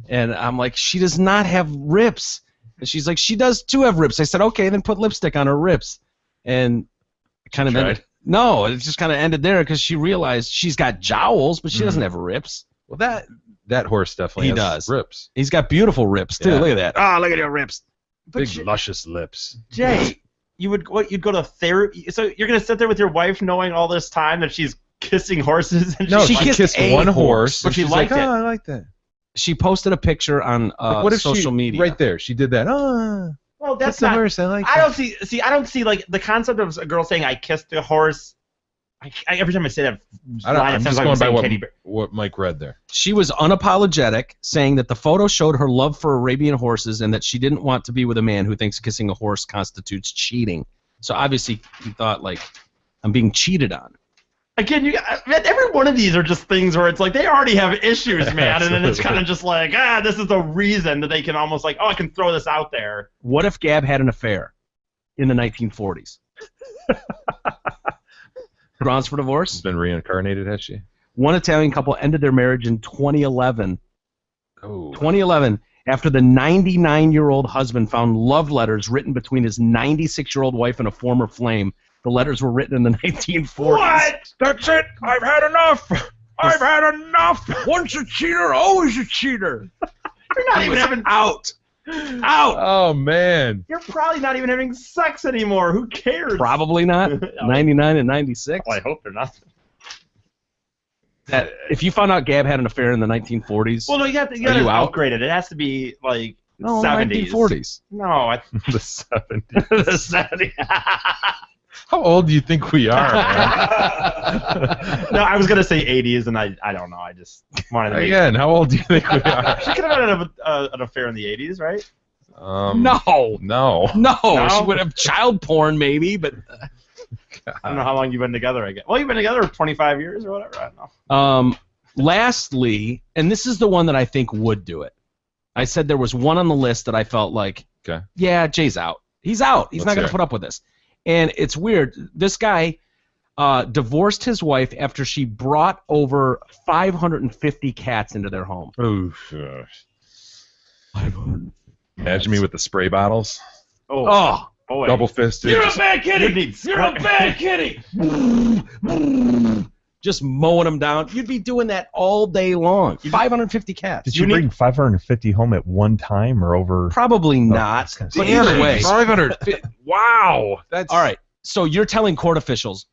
and I'm like, she does not have rips. And she's like, she does too have rips. I said, okay, then put lipstick on her rips, and kind of ended. No, it just kind of ended there because she realized she's got jowls, but she doesn't have rips. Well, that horse definitely He has does. rips. He's got beautiful rips too. Yeah. Look at that. Oh, look at your rips. Big luscious lips. Jay, you'd go to therapy. So you're gonna sit there with your wife knowing all this time that she's kissing horses. And No, She she kissed kissed a one horse, horse, but and she she's liked like, it. "Oh, I like that." She posted a picture on Like, what if social media. Right there, she did that. Oh, Well, that's kiss the not. horse. I like. I that. don't see. I don't see like the concept of a girl saying "I kissed a horse." Every time I say that I don't. line, it I'm sounds just like going I'm by saying what, Teddy Bear. what Mike read there. She was unapologetic, saying that the photo showed her love for Arabian horses and that she didn't want to be with a man who thinks kissing a horse constitutes cheating. So obviously he thought, like, I'm being cheated on. Again, every one of these are just things where it's like they already have issues, man, and then it's kind of just like, this is a reason that they can almost like, I can throw this out there. What if Gab had an affair in the 1940s? Grounds for divorce? She's been reincarnated, has she? One Italian couple ended their marriage in 2011. Oh. 2011, after the 99-year-old husband found love letters written between his 96-year-old wife and a former flame. The letters were written in the 1940s. What? That's it. I've had enough. I've had enough. Once a cheater, always a cheater. You're not even having out. Oh man. You're probably not even having sex anymore. Who cares? Probably not. 99 and 96. Well, I hope they're not. That if you found out Gab had an affair in the 1940s, Well, no, you have to Are you out? upgrade it. It has to be like no, 70s. 1940s. No, The 70s. the 70s. How old do you think we are, man? No, I was gonna say 80s, and I don't know. I just wanted to. Again, how old do you think we are? She could have had an affair in the 80s, right? No. No. No, she would have child porn maybe, but I don't know how long you've been together. I guess. Well, you've been together 25 years or whatever. I don't know. Lastly, and this is the one that I think would do it. I said there was one on the list that I felt like, Okay. yeah, Jay's out. He's out. He's Let's not going hear to it. put up with this. And it's weird. This guy divorced his wife after she brought over 550 cats into their home. Oh, gosh. Imagine me with the spray bottles. Oh, boy. Double fisted. You're a bad kitty. You need You're a bad kitty. Just mowing them down. You'd be doing that all day long. 550 cats. Did you bring 550 home at one time or over? Probably not. gonna But say. either way. 500. Wow. That's All right. So you're telling court officials,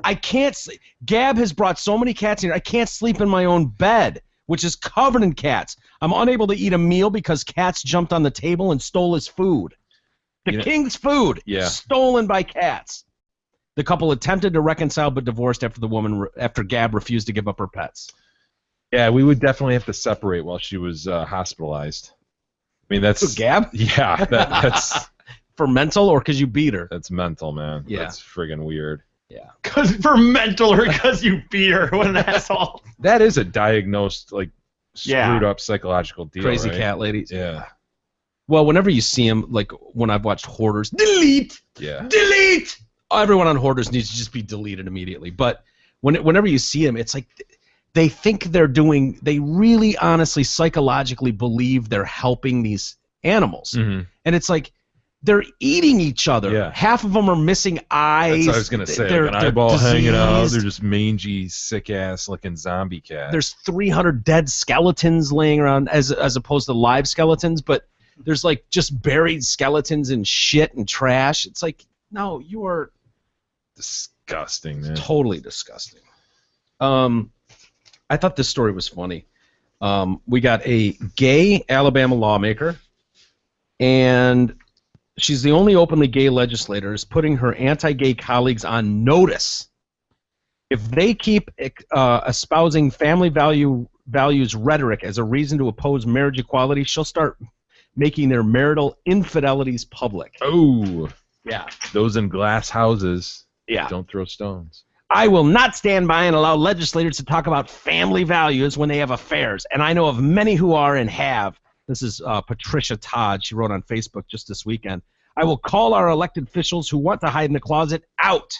I can't sleep. Gab has brought so many cats in here, I can't sleep in my own bed, which is covered in cats. I'm unable to eat a meal because cats jumped on the table and stole his food. The You know- king's food, Yeah. stolen by cats. The couple attempted to reconcile but divorced after Gab refused to give up her pets. Yeah, we would definitely have to separate while she was hospitalized. I mean, that's So Gab? Yeah, that's For mental or because you beat her? that's mental, man. Yeah. That's friggin' weird. Yeah. Because for mental or because you beat her. What an asshole. That is a diagnosed, like, Yeah. screwed up psychological deal. Crazy right? cat ladies. Yeah. Well, whenever you see him, like when I've watched Hoarders, delete! Yeah. Delete! Everyone on Hoarders needs to just be deleted immediately. But whenever you see them, it's like they think they really honestly psychologically believe they're helping these animals. Mhm. And it's like they're eating each other. Yeah. Half of them are missing eyes. That's what I was gonna say. They're, Like an they're eyeball hanging out. diseased. They're just mangy, sick ass looking zombie cat. There's 300 dead skeletons laying around as opposed to live skeletons, but there's like just buried skeletons and shit and trash. It's like, no, you are disgusting, man. totally disgusting. I thought this story was funny. We got a gay Alabama lawmaker, and she's the only openly gay legislator, is putting her anti-gay colleagues on notice. If they keep espousing family values rhetoric as a reason to oppose marriage equality, she'll start making their marital infidelities public. Oh, Yeah. those in glass houses. Yeah. Don't throw stones. I will not stand by and allow legislators to talk about family values when they have affairs, and I know of many who are and have. This is Patricia Todd. She wrote on Facebook just this weekend. I will call our elected officials who want to hide in the closet out.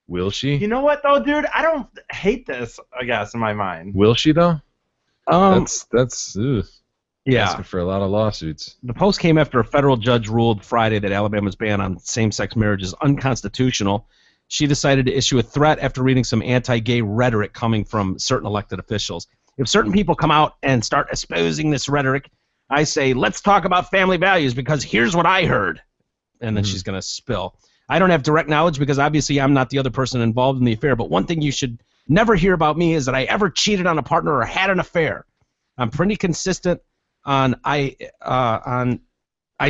Will she? You know what, though, dude? I don't hate this, I guess, in my mind. Will she though? That's ugh. Yeah. Asking for a lot of lawsuits. The post came after a federal judge ruled Friday that Alabama's ban on same-sex marriage is unconstitutional. She decided to issue a threat after reading some anti-gay rhetoric coming from certain elected officials. If certain people come out and start espousing this rhetoric, I say, let's talk about family values because here's what I heard. And then she's going to spill. I don't have direct knowledge because obviously I'm not the other person involved in the affair. But one thing you should never hear about me is that I ever cheated on a partner or had an affair. I'm pretty consistent on I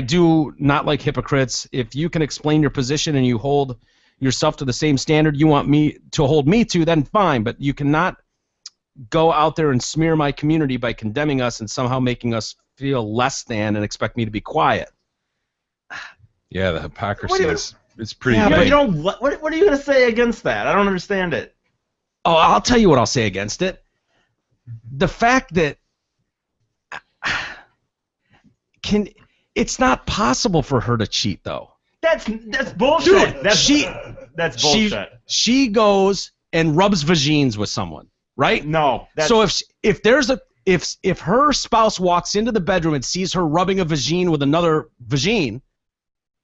do not like hypocrites. If you can explain your position and you hold yourself to the same standard you want me to hold me to, then fine. But you cannot go out there and smear my community by condemning us and somehow making us feel less than and expect me to be quiet. Yeah, the hypocrisy is pretty Yeah, big. What are you going to say against that? I don't understand it. Oh, I'll tell you what I'll say against it. The fact that it's not possible for her to cheat, though. That's bullshit. Dude, that's bullshit. She goes and rubs vagines with someone, right? No. So if her spouse walks into the bedroom and sees her rubbing a vagine with another vagine,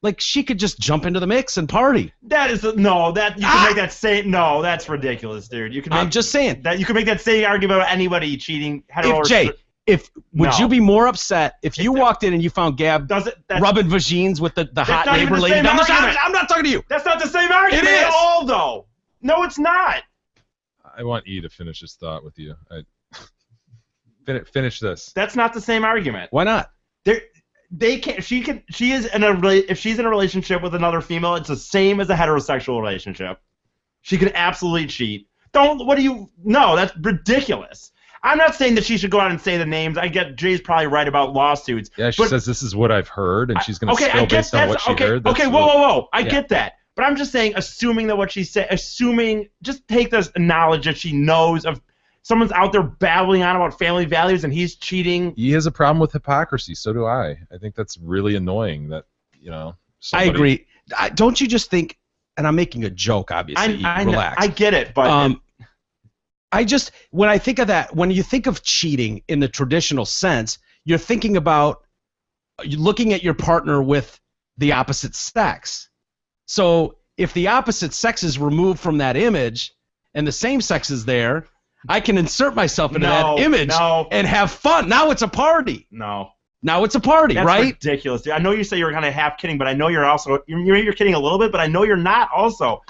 like she could just jump into the mix and party. That is can make that same. No, that's ridiculous, dude. I'm just saying that you can make that same argument about anybody cheating. Would you be more upset if you walked in and you found Gab rubbing vagines with the hot neighbor lady? I'm not talking to you. That's not the same argument at all, though. No, it's not. I want E to finish his thought with you. Finish this. That's not the same argument. Why not? They can't. She is if she's in a relationship with another female, it's the same as a heterosexual relationship. She can absolutely cheat. No, that's ridiculous. I'm not saying that she should go out and say the names. I get Jay's probably right about lawsuits. Yeah, she says this is what I've heard, and she's going to spill based on what she heard. Whoa. I get that. But I'm just saying, assuming that what she said, just take this knowledge that she knows of someone's out there babbling on about family values and he's cheating. He has a problem with hypocrisy. So do I. I think that's really annoying that, I agree. Don't you just think, and I'm making a joke, obviously. Relax. I get it, but... when I think of that, when you think of cheating in the traditional sense, you're thinking about looking at your partner with the opposite sex. So if the opposite sex is removed from that image and the same sex is there, I can insert myself into that image and have fun. Now it's a party. No. Now it's a party, That's right? ridiculous, dude. I know you say you're kind of half kidding, but I know you're also you're kidding a little bit, but I know you're not also.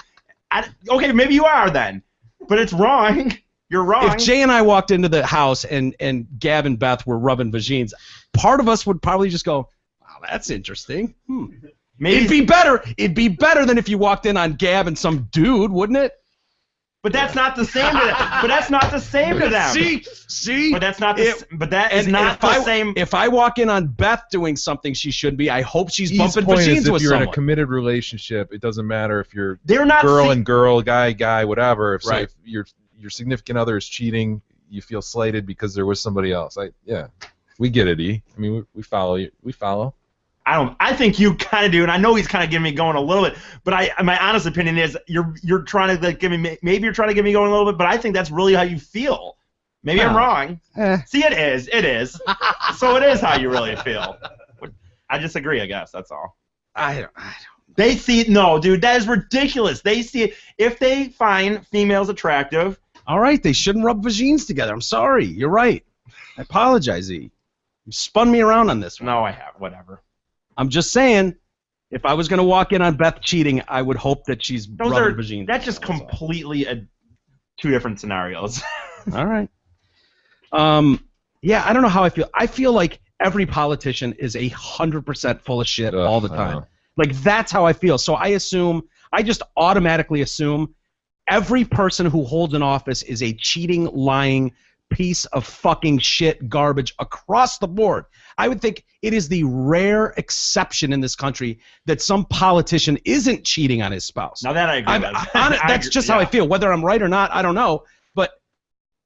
Okay, maybe you are then, but it's wrong. You're wrong. If Jay and I walked into the house and Gab and Beth were rubbing vagines, part of us would probably just go, "Wow, that's interesting." Maybe It'd be better than if you walked in on Gab and some dude, wouldn't it? But that's not the same to them. But that's not the same to them. See. But that's not the. But that is not the same. If I walk in on Beth doing something she shouldn't be, I hope she's bumping point vagines is with if you're someone. in a committed relationship, it doesn't matter if you're not girl and girl, guy, whatever. If Right. your significant other is cheating, you feel slighted because there was somebody else. We get it, E. I mean, we follow you. We follow. I think you kind of do, and I know he's kind of getting me going a little bit. But my honest opinion is you're trying to give me maybe you're trying to get me going a little bit, but I think that's really how you feel. Maybe I'm wrong. See, it is. So it is how you really feel. I disagree, I guess. That's all. I don't. They see it. No, dude, that is ridiculous. They see it. If they find females attractive. All right, they shouldn't rub vagines together. I'm sorry. You're right. I apologize, E. You spun me around on this one. No, I have. Whatever. I'm just saying, if I was going to walk in on Beth cheating, I would hope that she's rubbing vagines. That's just completely two different scenarios. All right. Yeah, I don't know how I feel. I feel like every politician is 100% full of shit all the time. Like, that's how I feel. So I just automatically assume every person who holds an office is a cheating, lying piece of fucking shit garbage across the board. I would think it is the rare exception in this country that some politician isn't cheating on his spouse. Now that I agree with. That's just how I feel. Whether I'm right or not, I don't know. But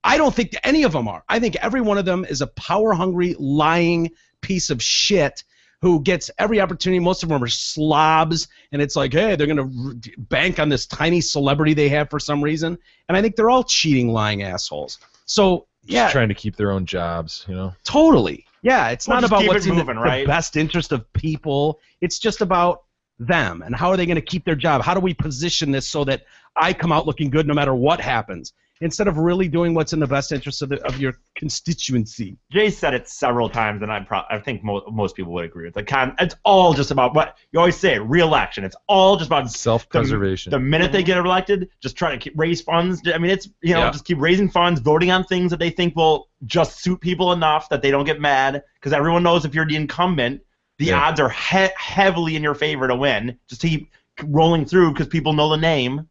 I don't think any of them are. I think every one of them is a power-hungry, lying piece of shit who gets every opportunity. Most of them are slobs, and it's like, hey, they're going to bank on this tiny celebrity they have for some reason. And I think they're all cheating, lying assholes. So, yeah. Just trying to keep their own jobs, Totally. Yeah, it's not about what's in the best interest of people. It's just about them and how are they going to keep their job. How do we position this so that I come out looking good no matter what happens? instead of really doing what's in the best interest of your constituency. Jay said it several times, and I think most people would agree with it. It's all just about what you always say, re-election. It's all just about self-preservation. The minute they get elected, just trying to raise funds. I mean, it's just keep raising funds, voting on things that they think will just suit people enough that they don't get mad. Because everyone knows if you're the incumbent, the odds are heavily in your favor to win. Just keep rolling through because people know the name.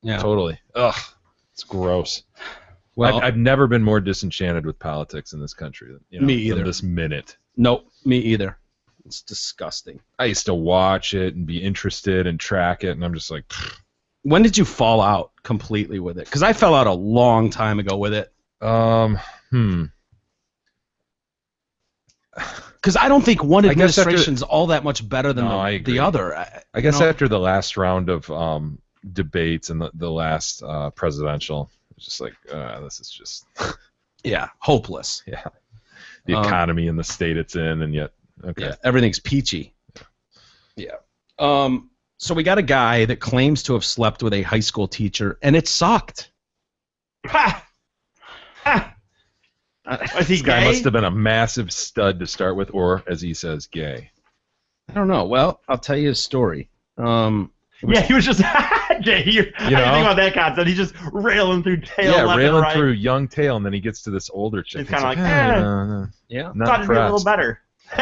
Yeah, totally. Ugh, it's gross. Well, I've never been more disenchanted with politics in this country than, me either. than this minute. Nope, me either. It's disgusting. I used to watch it and be interested and track it, and I'm just like, pfft. When did you fall out completely with it? Because I fell out a long time ago with it. Because I don't think one administration's all that much better than the other. I guess after the last round of debates and the last presidential, it's just like this is just hopeless. Yeah, the economy in the state it's in, and yet everything's peachy. Yeah. So we got a guy that claims to have slept with a high school teacher, and it sucked. This guy must have been a massive stud to start with, or as he says, gay. I don't know. Well, I'll tell you a story. He was just Jay. You know, think about that concept. He's just railing through tail. Yeah, left railing and right. through young tail, and then he gets to this older chick. It's kind of like, not thought it'd be a little better.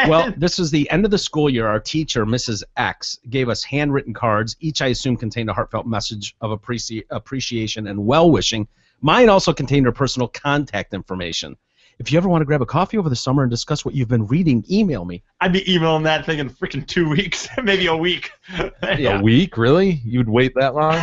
Well, this was the end of the school year. Our teacher, Mrs. X, gave us handwritten cards. Each, I assume, contained a heartfelt message of appreciation and well-wishing. Mine also contained her personal contact information. If you ever want to grab a coffee over the summer and discuss what you've been reading, email me. I'd be emailing that thing in freaking 2 weeks, maybe a week. A week, really? You'd wait that long?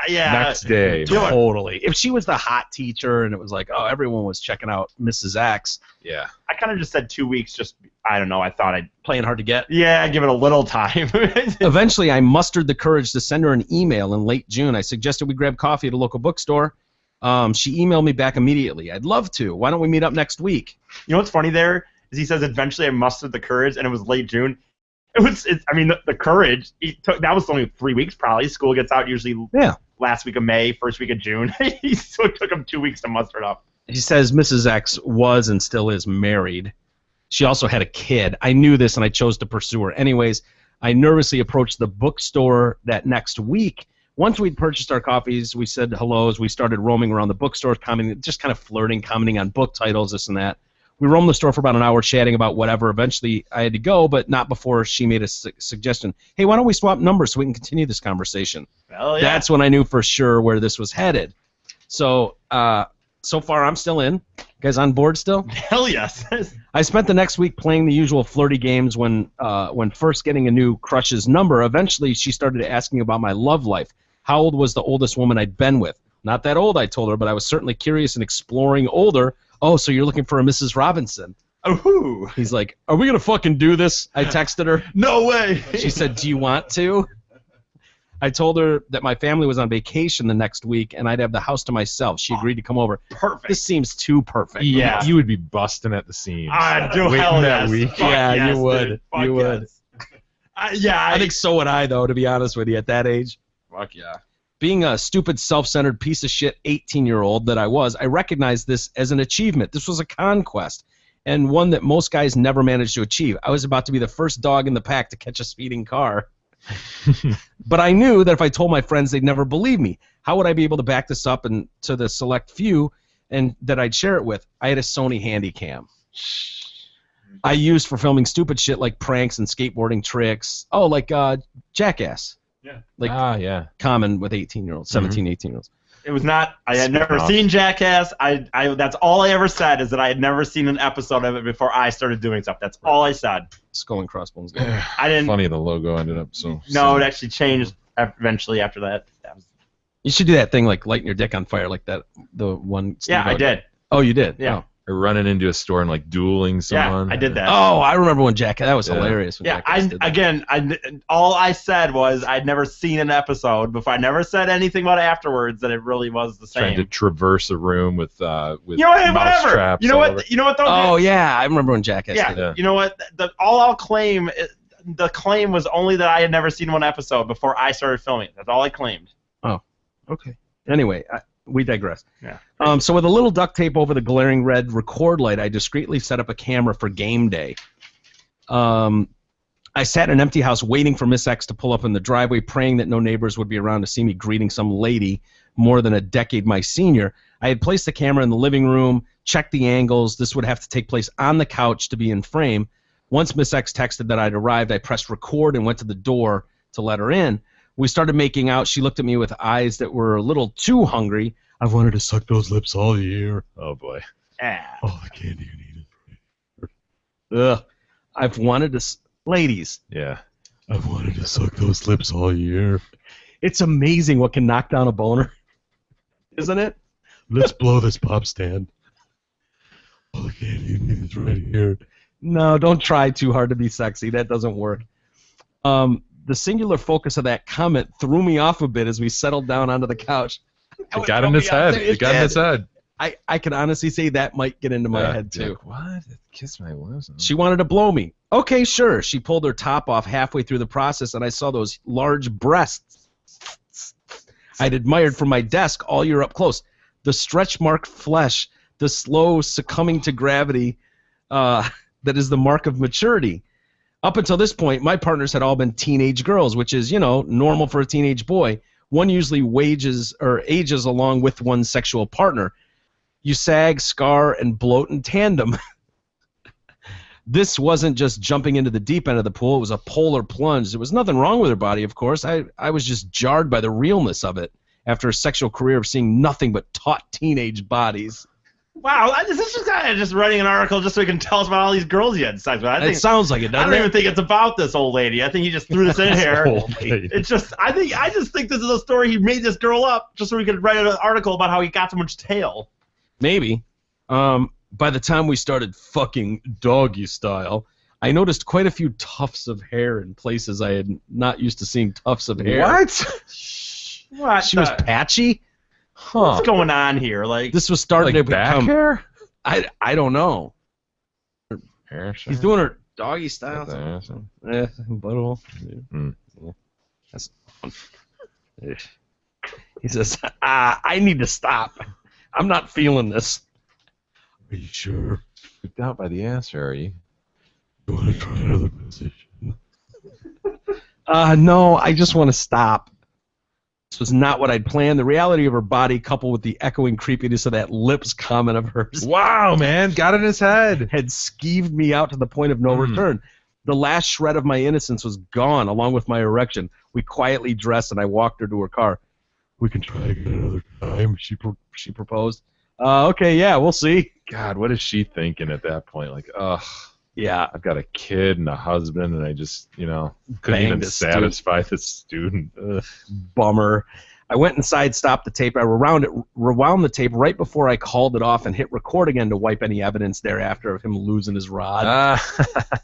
Next day. Totally. If she was the hot teacher and it was like, oh, everyone was checking out Mrs. X. Yeah. I kind of just said 2 weeks. Just I don't know. I thought I'd playing hard to get. Yeah, I'd give it a little time. Eventually, I mustered the courage to send her an email in late June. I suggested we grab coffee at a local bookstore. She emailed me back immediately. I'd love to. Why don't we meet up next week? You know what's funny there is he says eventually I mustered the courage, and it was late June. The courage. That was only 3 weeks probably. School gets out usually last week of May, first week of June. So it took him 2 weeks to muster it up. He says Mrs. X was and still is married. She also had a kid. I knew this, and I chose to pursue her. Anyways, I nervously approached the bookstore that next week. Once we'd purchased our coffees, we said hellos. We started roaming around the bookstores, just kind of flirting, commenting on book titles, this and that. We roamed the store for about an hour, chatting about whatever. Eventually, I had to go, but not before she made a suggestion. Hey, why don't we swap numbers so we can continue this conversation? Well, yeah. That's when I knew for sure where this was headed. So, so far, I'm still in. You guys on board still? Hell yes. I spent the next week playing the usual flirty games when first getting a new crush's number. Eventually, she started asking about my love life. How old was the oldest woman I'd been with? Not that old, I told her, but I was certainly curious and exploring older. Oh, so you're looking for a Mrs. Robinson. Oh. He's like, are we going to fucking do this? I texted her. No way. She said, do you want to? I told her that my family was on vacation the next week and I'd have the house to myself. She agreed to come over. Perfect. This seems too perfect. Yeah. You would be busting at the seams. Waiting that week. Fuck yeah, yes, you would. Dude. Fuck You would. Yes. I think so would I, though, to be honest with you, at that age. Fuck yeah. Being a stupid, self-centered piece of shit 18-year-old that I was, I recognized this as an achievement. This was a conquest, and one that most guys never managed to achieve. I was about to be the first dog in the pack to catch a speeding car. But I knew that if I told my friends, they'd never believe me. How would I be able to back this up and to the select few and that I'd share it with? I had a Sony Handycam. I used for filming stupid shit like pranks and skateboarding tricks. Oh, like Jackass. Yeah. Like common with 18-year-olds, 17, 18-year-olds. It was not. I had never seen Jackass. I that's all I ever said is that I had never seen an episode of it before I started doing stuff. That's all I said. Skull and Crossbones. I didn't. Funny the logo ended up so. No, it actually changed eventually after that. You should do that thing like lighting your dick on fire like that. The one. Yeah, I did. Oh, you did. Yeah. Oh. Or running into a store and like dueling someone. Yeah, I did that. Oh, I remember when Jackass. That was hilarious. When Yeah, Jackass did that. all I said was I'd never seen an episode before. I never said anything about it afterwards that it really was the same. Trying to traverse a room with you know what, mouse whatever. traps. You know all what? over. You know what though? Oh yeah, I remember when Jackass did Yeah. it. You know what? All I'll claim. The claim was only that I had never seen one episode before I started filming. That's all I claimed. Oh, okay. Anyway, we digress. Yeah. So with a little duct tape over the glaring red record light, I discreetly set up a camera for game day. I sat in an empty house waiting for Miss X to pull up in the driveway, praying that no neighbors would be around to see me greeting some lady more than a decade my senior. I had placed the camera in the living room, checked the angles. This would have to take place on the couch to be in frame. Once Miss X texted that I'd arrived, I pressed record and went to the door to let her in. We started making out. She looked at me with eyes that were a little too hungry. I've wanted to suck those lips all year. Oh, boy. Oh, the candy you need. Ugh. I've wanted to... Ladies. Yeah. I've wanted to suck those lips all year. It's amazing what can knock down a boner. Isn't it? Let's blow this pop stand. Oh, the candy you need is right here. No, don't try too hard to be sexy. That doesn't work. The singular focus of that comment threw me off a bit as we settled down onto the couch. It got in his head. It got in his head. I can honestly say that might get into my head, too. Like, what? Kiss my lips? She wanted to blow me. Okay, sure. She pulled her top off halfway through the process, and I saw those large breasts I'd admired from my desk all year up close. The stretch-marked flesh, the slow succumbing to gravity that is the mark of maturity. Up until this point, my partners had all been teenage girls, which is, normal for a teenage boy. One usually ages along with one's sexual partner. You sag, scar, and bloat in tandem. This wasn't just jumping into the deep end of the pool. It was a polar plunge. There was nothing wrong with her body, of course. I was just jarred by the realness of it after a sexual career of seeing nothing but taut teenage bodies. Wow, this is just writing an article just so he can tell us about all these girls he had sex with. It sounds like it, doesn't I don't it? even think it's about this old lady. I think he just threw this in here. It's just, I just think this is a story he made this girl up just so he could write an article about how he got so much tail. Maybe. By the time we started fucking doggy style, I noticed quite a few tufts of hair in places I had not used to seeing tufts of hair. What? She was patchy? Huh. What's going on here? Like, this was starting to back become... hair? I don't know. Hair He's doing her doggy style. Butthole. Mm. Yeah. That's fun. He says, I need to stop. I'm not feeling this. Are you sure? Freaked out by the answer, are you? You want to try another position? No, I just want to stop. This was not what I'd planned. The reality of her body, coupled with the echoing creepiness of that lips comment of hers. Wow, man. Got in his head. Had skeeved me out to the point of no return. The last shred of my innocence was gone, along with my erection. We quietly dressed, and I walked her to her car. We can try again another time. She proposed. Okay, yeah, we'll see. God, what is she thinking at that point? Like, ugh. Yeah. I've got a kid and a husband, and I just, couldn't Banged even a satisfy this student. Ugh. Bummer. I went inside, stopped the tape. I rewound the tape right before I called it off and hit record again to wipe any evidence thereafter of him losing his rod.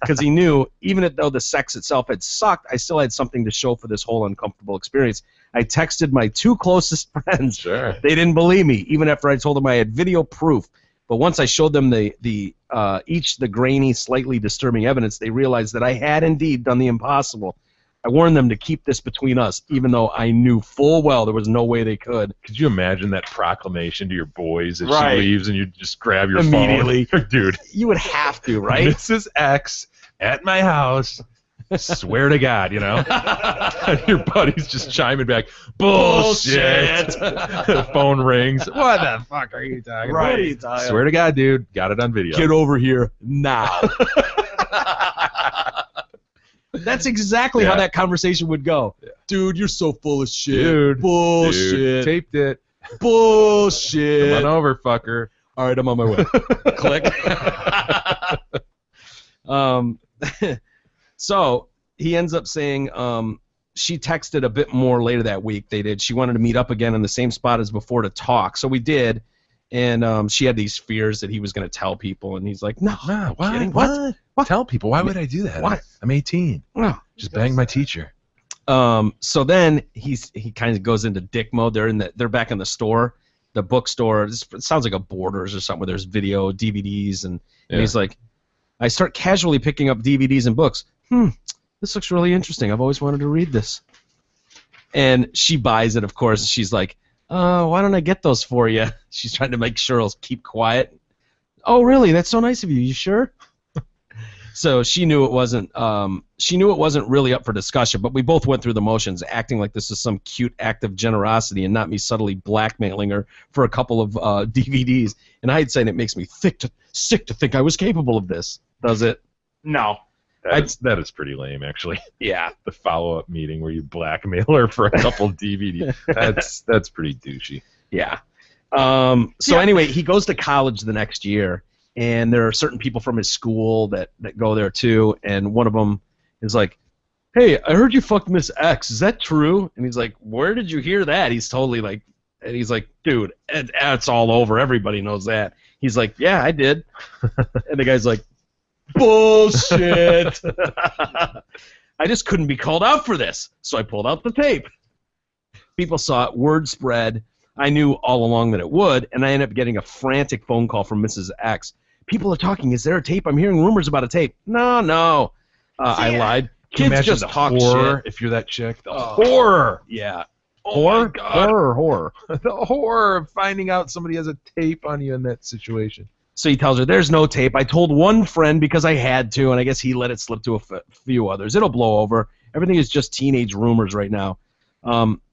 Because he knew, even though the sex itself had sucked, I still had something to show for this whole uncomfortable experience. I texted my two closest friends. Sure. They didn't believe me, even after I told them I had video proof. But once I showed them each the grainy, slightly disturbing evidence, they realized that I had indeed done the impossible. I warned them to keep this between us, even though I knew full well there was no way they could. Could you imagine that proclamation to your boys as Right. she leaves and you just grab your Immediately. phone? Dude. You would have to, right? Mrs. X at my house. Swear to God, And your buddy's just chiming back, bullshit. Phone rings. What the fuck are you talking about? What are you talking Swear to God, dude. Got it on video. Get over here now. That's exactly how Yeah. that conversation would go. Yeah. Dude, you're so full of shit. Dude. Bullshit. Dude, taped it. Bullshit. Come on over, fucker. All right, I'm on my way. Click. So he ends up saying she texted a bit more later that week. They did. She wanted to meet up again in the same spot as before to talk. So we did. And she had these fears that he was going to tell people. And he's like, no, No, I'm kidding. what? Tell people. Why would I do that? What? I'm 18. No. Just banged my teacher. So then he kind of goes into dick mode. They're back in the store, the bookstore. It sounds like a Borders or something where there's video, DVDs, and he's like, I start casually picking up DVDs and books. This looks really interesting. I've always wanted to read this. And she buys it, of course. She's like, Why don't I get those for you? She's trying to make Cheryl keep quiet. Oh, really? That's so nice of you. You sure? So she knew it wasn't. She knew it wasn't really up for discussion. But we both went through the motions, acting like this was some cute act of generosity, and not me subtly blackmailing her for a couple of DVDs. And I'd say it makes me sick to think I was capable of this. Does it? No. That is pretty lame, actually. Yeah. The follow-up meeting where you blackmail her for a couple DVDs. That's pretty douchey. Yeah. So anyway, he goes to college the next year, and there are certain people from his school that go there too, and one of them is like, hey, I heard you fucked Miss X. Is that true? And he's like, where did you hear that? He's totally like, and he's like, dude, it's all over. Everybody knows that. He's like, yeah, I did. And the guy's like, bullshit. I just couldn't be called out for this, so I pulled out the tape. People saw it, word spread. I knew all along that it would, and I ended up getting a frantic phone call from Mrs. X. People are talking. Is there a tape? I'm hearing rumors about a tape. No. I lied. Can you Kids imagine just the talk horror shit. if you're that chick? The horror. Yeah. Horror? my God. Horror. The horror of finding out somebody has a tape on you in that situation. So he tells her, there's no tape. I told one friend because I had to, and I guess he let it slip to a few others. It'll blow over. Everything is just teenage rumors right now.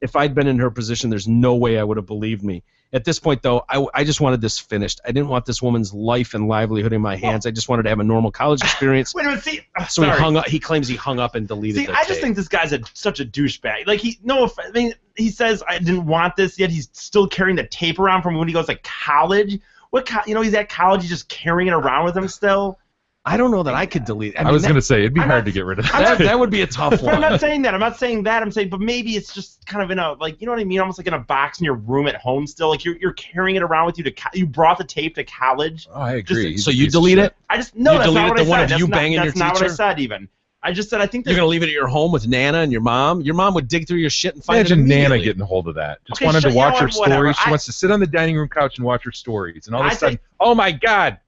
If I'd been in her position, there's no way I would have believed me. At this point, though, I just wanted this finished. I didn't want this woman's life and livelihood in my hands. I just wanted to have a normal college experience. Wait a minute, see. So he hung up. He claims he hung up and deleted See, the I just tape. think this guy's such a douchebag. Like I mean, he says I didn't want this, yet he's still carrying the tape around from when he goes to college. He's at college. He's just carrying it around with him still. I don't know that I could delete it. I was going to say, it'd be hard to get rid of that. That would be a tough one. I'm not saying that. I'm saying, but maybe it's just kind of in a, like, you know what I mean? Almost like in a box in your room at home still. Like you're carrying it around with you you brought the tape to college. Oh, I agree. So you delete it? That's You not delete what the I one said. of you That's banging not, your that's not what I teacher? said even. I just said I think You're going to leave it at your home with Nana and your mom? Your mom would dig through your shit and find Imagine it Nana immediately. getting a hold of that. Just Okay, wanted to you watch know her what, whatever. stories. She wants to sit on the dining room couch and watch her stories. And all of a I sudden, think- oh my God,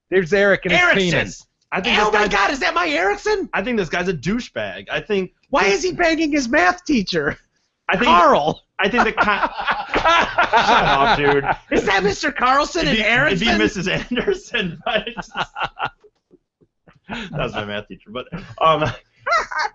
there's Eric and his Erickson! penis. I think Oh my God, is that my Erickson? I think this guy's a douchebag. I think. Why is he banging his math teacher? I think Carl. I think the. Shut up, dude. Is that Mr. Carlson and It'd be Erickson? Mrs. Anderson, but it's just... That's my math teacher. But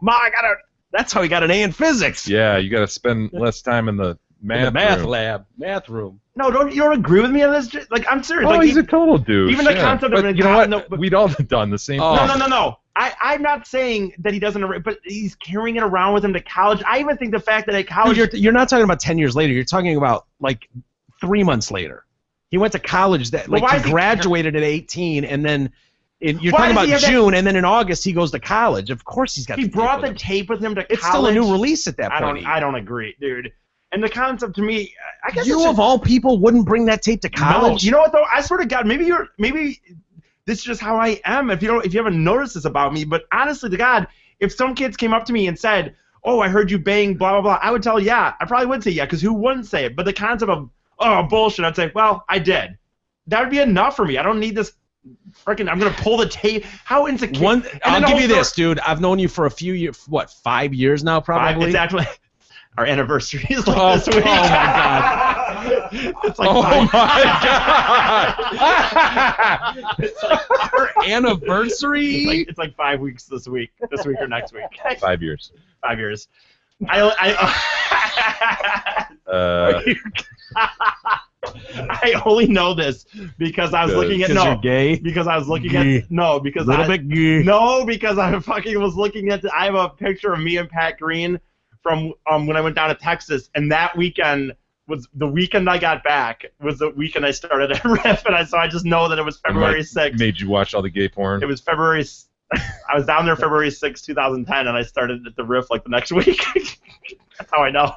Ma, I gotta. That's how he got an A in physics. Yeah, you got to spend less time in the math room. lab, math room. No, you don't agree with me on this? Like, I'm serious. Oh, like, he's a total douche. even the yeah. concept of but an you know what? no, but- We'd all done the same Oh. thing. No. I'm not saying that he doesn't, but he's carrying it around with him to college. I even think the fact that at college, Dude, you're not talking about 10 years later. You're talking about like 3 months later. He went to college. Well, why He is he- graduated at 18, and then you're Why talking does he about have that- June, and then in August he goes to college. Of course he's got. he the tape brought with the him. tape with him to It's college. still a new release at that point. I don't agree, dude. And the concept to me, I guess You it's of all people wouldn't bring that tape to college. No, you know what though? I swear to God, maybe this is just how I am. If you haven't noticed this about me, but honestly to God, if some kids came up to me and said, "Oh, I heard you bang blah blah blah," I would tell yeah. I probably would say yeah, because who wouldn't say it? But the concept of bullshit, I'd say, well, I did. That would be enough for me. I don't need this. Freaking, I'm gonna pull the tape. How insecure? I'll give you this, dude. I've known you for a few years. What, 5 years now, probably? It's actually our anniversary is like Oh, this week. oh my God. It's like Oh five- my God! It's like Our anniversary? It's like 5 weeks this week or next week. 5 years. 5 years. I only know this because I was looking at you're gay? because I was looking Gay. at no because Little I bit gay. no because I fucking was looking at I have a picture of me and Pat Green from when I went down to Texas, and that weekend was the weekend I got back was the weekend I started at Riff, and so I just know that it was February 6th. Made you watch all the gay porn? It was February. I was down there February 6, 2010, and I started at the Riff like the next week. That's how I know.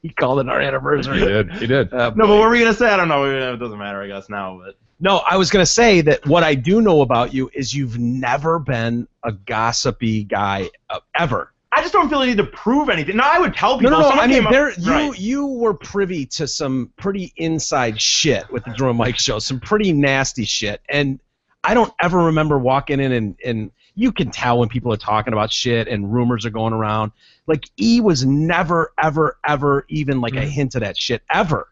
He called it our anniversary. He did. No, but what were we gonna say? I don't know. It doesn't matter, I guess now. But No, I was going to say that what I do know about you is you've never been a gossipy guy ever. I just don't feel the need to prove anything. No, I would tell people. No. if someone I mean, came up- right. you were privy to some pretty inside shit with the Drew and Mike show, some pretty nasty shit, and I don't ever remember walking in and you can tell when people are talking about shit and rumors are going around. Like, E was never, ever, ever even like a hint of that shit, ever.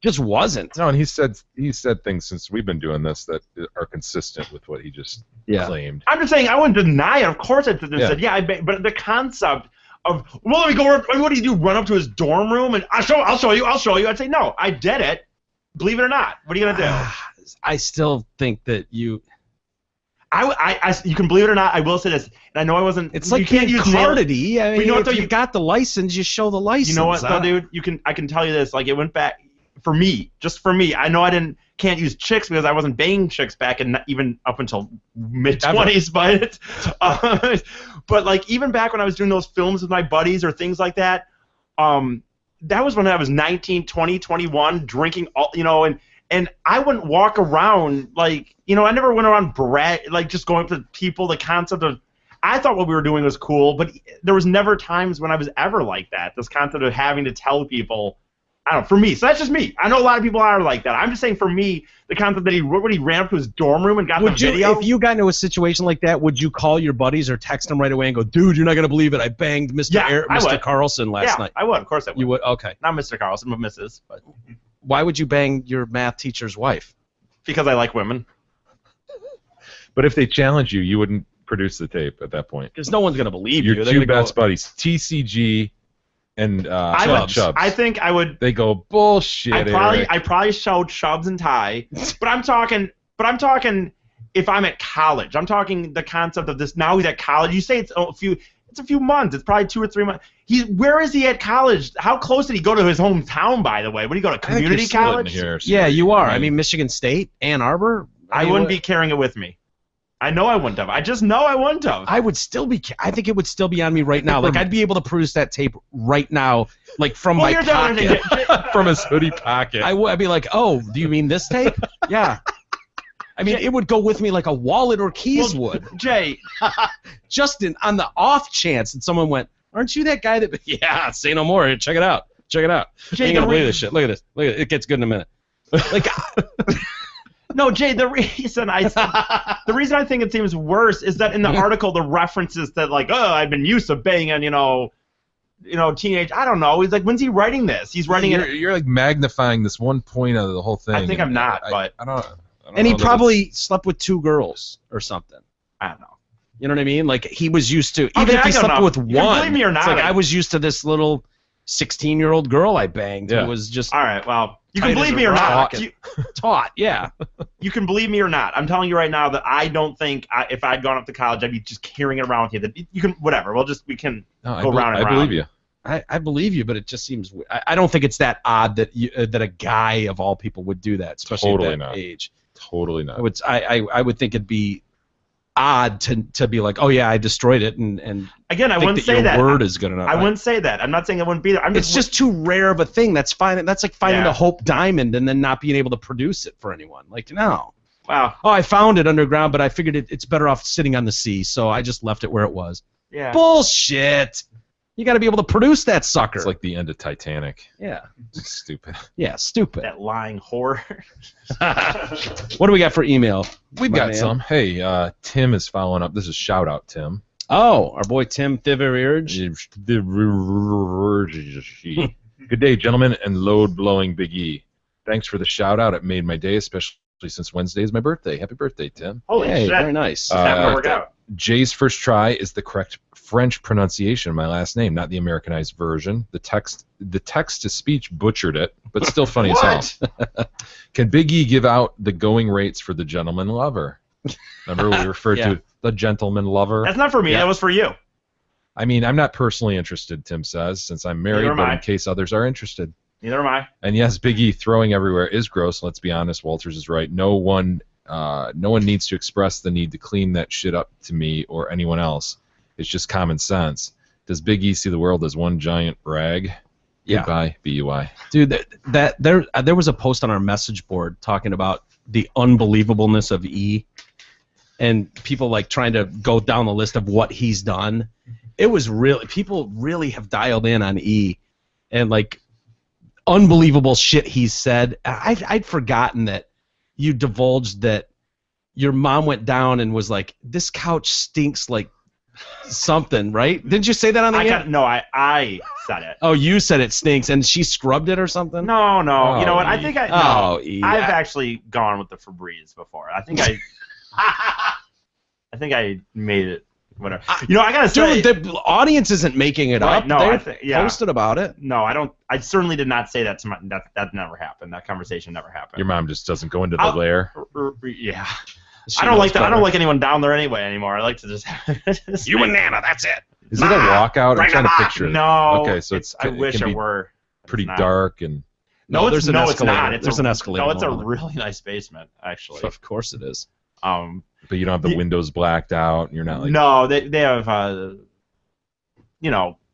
Just wasn't. No, and he said things since we've been doing this that are consistent with what he just claimed. I'm just saying, I wouldn't deny it. Of course I said, yeah, but the concept of, well, let me go, what do you do, run up to his dorm room and I'll show you. I'd say, no, I did it. Believe it or not. What are you going to do? I still think that you... you can believe it or not, I will say this, and I know I wasn't... It's like you can't use Cardi. I mean, you know what, if you got the license, you show the license. You know what, though, dude? I can tell you this. Like, it went back... For me, just for me, I know I can't use chicks because I wasn't banging chicks back in even up until mid-20s, but like even back when I was doing those films with my buddies or things like that, that was when I was 19, 20, 21, drinking and I wouldn't walk around like, I never went around like just going up to people, the concept of, I thought what we were doing was cool, but there was never times when I was ever like that, this concept of having to tell people, I don't know, for me. So that's just me. I know a lot of people are like that. I'm just saying for me, the concept that he ran up to his dorm room and got the video. If you got into a situation like that, would you call your buddies or text them right away and go, dude, you're not going to believe it. I banged Mr. Carlson last night. I would. Of course I would. You would? Okay. Not Mr. Carlson, but Mrs. But. Why would you bang your math teacher's wife? Because I like women. But if they challenge you, you wouldn't produce the tape at that point. Because no one's going to believe you. Your two best buddies, TCG and Chubbs. I think I would. They go bullshit. I probably showed Chubbs and Ty, but I'm talking if I'm at college. I'm talking the concept of this. Now he's at college. You say it's a few months. It's probably 2 or 3 months. Where is he at college? How close did he go to his hometown? By the way, would he go to community college? Here, so yeah, you are. I mean, Michigan State, Ann Arbor. I wouldn't be carrying it with me. I know I wouldn't have. I just know I wouldn't have. I would still be. I think it would still be on me right now. Like I'd be able to produce that tape right now, like from my pocket, from his hoodie pocket. I'd be like, "Oh, do you mean this tape?" Yeah. I mean, it would go with me like a wallet or keys would. Jay, Justin, on the off chance that someone went, "Aren't you that guy that?" Yeah, say no more. Check it out. Check it out. Jay, you ain't gonna believe this shit. Look at this. Look at it. It gets good in a minute. Like. No, Jay, the reason I think it seems worse is that in the article the references that like, oh, I've been used to banging, teenage. I don't know. He's like, when's he writing this? He's writing it. You're like magnifying this one point of the whole thing. I think I'm not, but I don't. And he probably slept with 2 girls or something. I don't know. You know what I mean? Like he was used to. Even if he slept with one, believe me or not, it's like I was used to this little 16-year-old girl I banged. Yeah. It was just. All right. Well. You can believe me or not. Taught, yeah. You can believe me or not. I'm telling you right now that I don't think if I'd gone up to college, I'd be just carrying it around with you. That you can, whatever. We can go round and round. I believe you. I believe you, but it just seems. I don't think it's that odd that that a guy of all people would do that, especially at that age. Totally not. I would think it'd be odd to be like, oh yeah, I destroyed it, and again, I wouldn't say that. Your word is good enough. I wouldn't say that. I'm not saying it wouldn't be there. It's just too rare of a thing. That's fine. That's like finding a Hope diamond and then not being able to produce it for anyone. Like no. Wow. Oh, I found it underground, but I figured it's better off sitting on the sea, so I just left it where it was. Yeah. Bullshit. You got to be able to produce that sucker. It's like the end of Titanic. Yeah. Stupid. Yeah, stupid. That lying whore. What do we got for email? We've got some. Hey, Tim is following up. This is shout out, Tim. Oh, our boy Tim Thiverurge. Good day, gentlemen, and load blowing Big E. Thanks for the shout out. It made my day, especially since Wednesday is my birthday. Happy birthday, Tim. Holy shit. Very nice. Work out. Jay's first try is the correct French pronunciation of my last name, not the Americanized version. The text-to-speech butchered it, but still funny as hell. Can Big E give out the going rates for the gentleman lover? Remember we referred to the gentleman lover? That's not for me. That was for you. I mean, I'm not personally interested, Tim says, since I'm married, but in case others are interested. Neither am I. And yes, Big E throwing everywhere is gross. Let's be honest. Walters is right. No one needs to express the need to clean that shit up to me or anyone else. It's just common sense. Does Big E see the world as one giant rag? Yeah. Goodbye, BUI. Dude, there was a post on our message board talking about the unbelievableness of E, and people like trying to go down the list of what he's done. It was really, people really have dialed in on E, and like unbelievable shit he's said. I'd forgotten that you divulged that your mom went down and was like, "This couch stinks like something," right? Didn't you say that on the air? No, I said it. Oh, you said it stinks, and she scrubbed it or something? No. Oh, You know what? I think I. Oh, No, yeah. I've actually gone with the Febreze before. I think I. I think I made it. Whatever. You know, I gotta say, Dude, the audience isn't making it up. No, They posted about it. No, I don't. I certainly did not say that to my. That never happened. That conversation never happened. Your mom just doesn't go into the lair. Yeah. She I don't knows like that. I better. don't like anyone down there anymore. I like to just. You and Nana, that's it. Is it a walkout? I'm trying to picture it. No. Okay, so I wish can it be were. pretty not. dark and. No, there's an it's escalator. not. There's an escalator. No, it's a going on. really nice basement, actually. Of course it is. But you don't have the windows blacked out. And you're not like. No, they have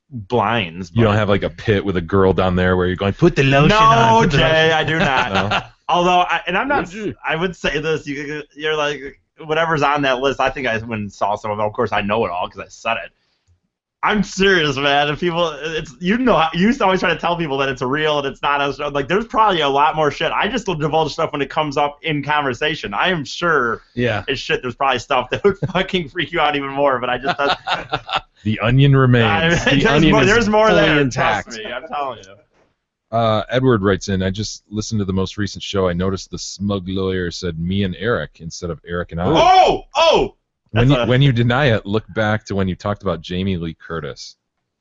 blinds. You don't have like a pit with a girl down there where you're going, put the lotion no, on. Put the Jay, lotion." I do not. No? Although, I'm not. I would say this. You're like whatever's on that list. I think I went and saw some of it. Of course, I know it all because I said it. I'm serious, man. If people, it's you used to always try to tell people that it's real and it's not as like. There's probably a lot more shit. I just divulge stuff when it comes up in conversation. I am sure. Yeah. It's shit. There's probably stuff that would fucking freak you out even more. But I just. The onion remains. There's more fully there. intact. Trust me, I'm telling you. Edward writes in, I just listened to the most recent show. I noticed the smug lawyer said me and Eric instead of Eric and I. Oh! When you deny it, look back to when you talked about Jamie Lee Curtis.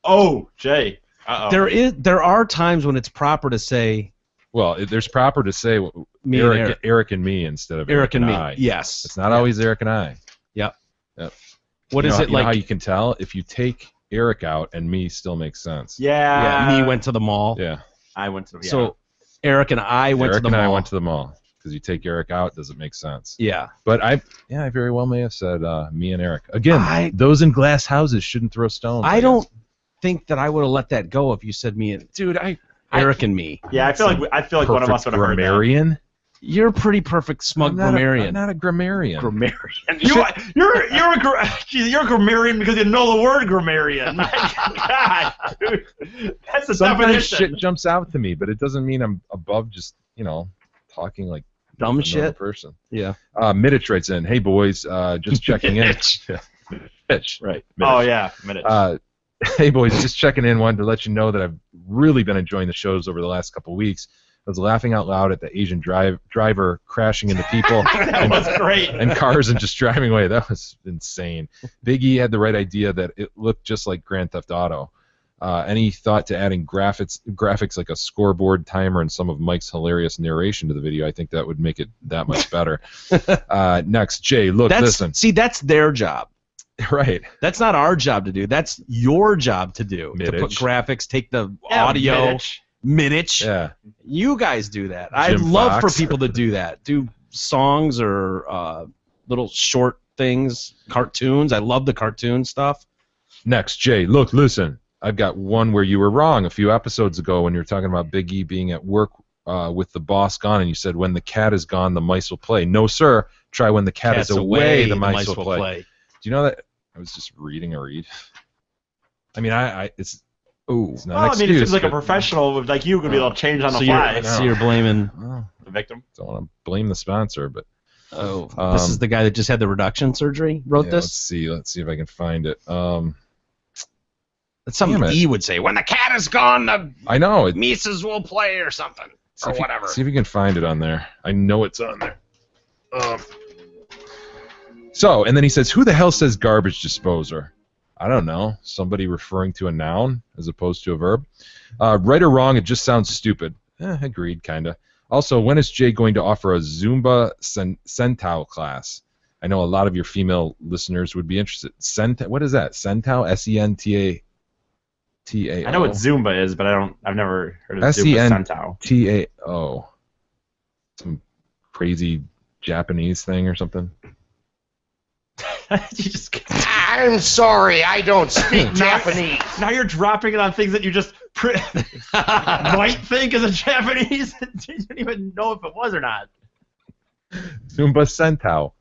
Oh, Jay. Uh-oh. There are times when it's proper to say. Well, there's proper to say Me and Eric and me instead of Eric and me. I. Yes. It's not always Eric and I. Yep. Yep. What You is know- it you know like? how you can tell? If you take Eric out and me still makes sense. Yeah. Me went to the mall. Yeah. I went to the. So Eric and I went Eric to the and mall. I went to the mall. Because you take Eric out, does it make sense? Yeah. But I very well may have said me and Eric. Again, those in glass houses shouldn't throw stones. I don't think that I would have let that go if you said me and dude. Eric and me. Yeah, I feel like one of us would have heard that. grammarian. You're a pretty perfect smug grammarian. I'm not a grammarian. Grammarian. You're a grammarian because you know the word grammarian. God, dude. That's the Sometimes definition. shit jumps out to me, but it doesn't mean I'm above just talking like dumb a normal shit. person. Yeah. Mittich writes in, hey boys, just checking in. Mitch. Right. Oh yeah, Mittich. Hey boys, just checking in. Wanted to let you know that I've really been enjoying the shows over the last couple of weeks. I was laughing out loud at the Asian driver crashing into people. That was great. And cars and just driving away. That was insane. Big E had the right idea that it looked just like Grand Theft Auto. Any thought to adding graphics like a scoreboard timer and some of Mike's hilarious narration to the video? I think that would make it that much better. Next, Jay, listen. See, that's their job. Right. That's not our job to do. That's your job to do. To put Mittich. graphics, take the audio. Mittich. Yeah. You guys do that. I'd Jim love Fox. for people to do that. Do songs or little short things, cartoons. I love the cartoon stuff. Next, Jay, listen. I've got one where you were wrong a few episodes ago when you were talking about Big E being at work with the boss gone, and you said when the cat is gone, the mice will play. No, sir. Try when the cat is away, the mice will play. Do you know that? I was just reading a read. I mean, it's not Well, an I excuse. mean, it seems like a but- professional like you could be able to change on the So fly. you're blaming. The victim. Don't want to blame the sponsor, but This is the guy that just had the reduction surgery. Wrote yeah, this. Let's see if I can find it. That's something damn it. E would say. When the cat is gone, the I know. Mises will play or something or whatever. See if you can find it on there. I know it's on there. So, and then he says, who the hell says garbage disposer? I don't know. Somebody referring to a noun as opposed to a verb. Right or wrong, it just sounds stupid. Agreed, kind of. Also, when is Jay going to offer a Zumba Sentao class? I know a lot of your female listeners would be interested. What is that? Sentao? S-E-N-T-A-T-A-O? I know what Zumba is, but I've never heard of Zumba Sentao. S-E-N-T-A-O. Some crazy Japanese thing or something? I'm sorry, I don't speak Japanese. Now you're dropping it on things that you just might think is a Japanese. You didn't even know if it was or not. Zumba Sentao.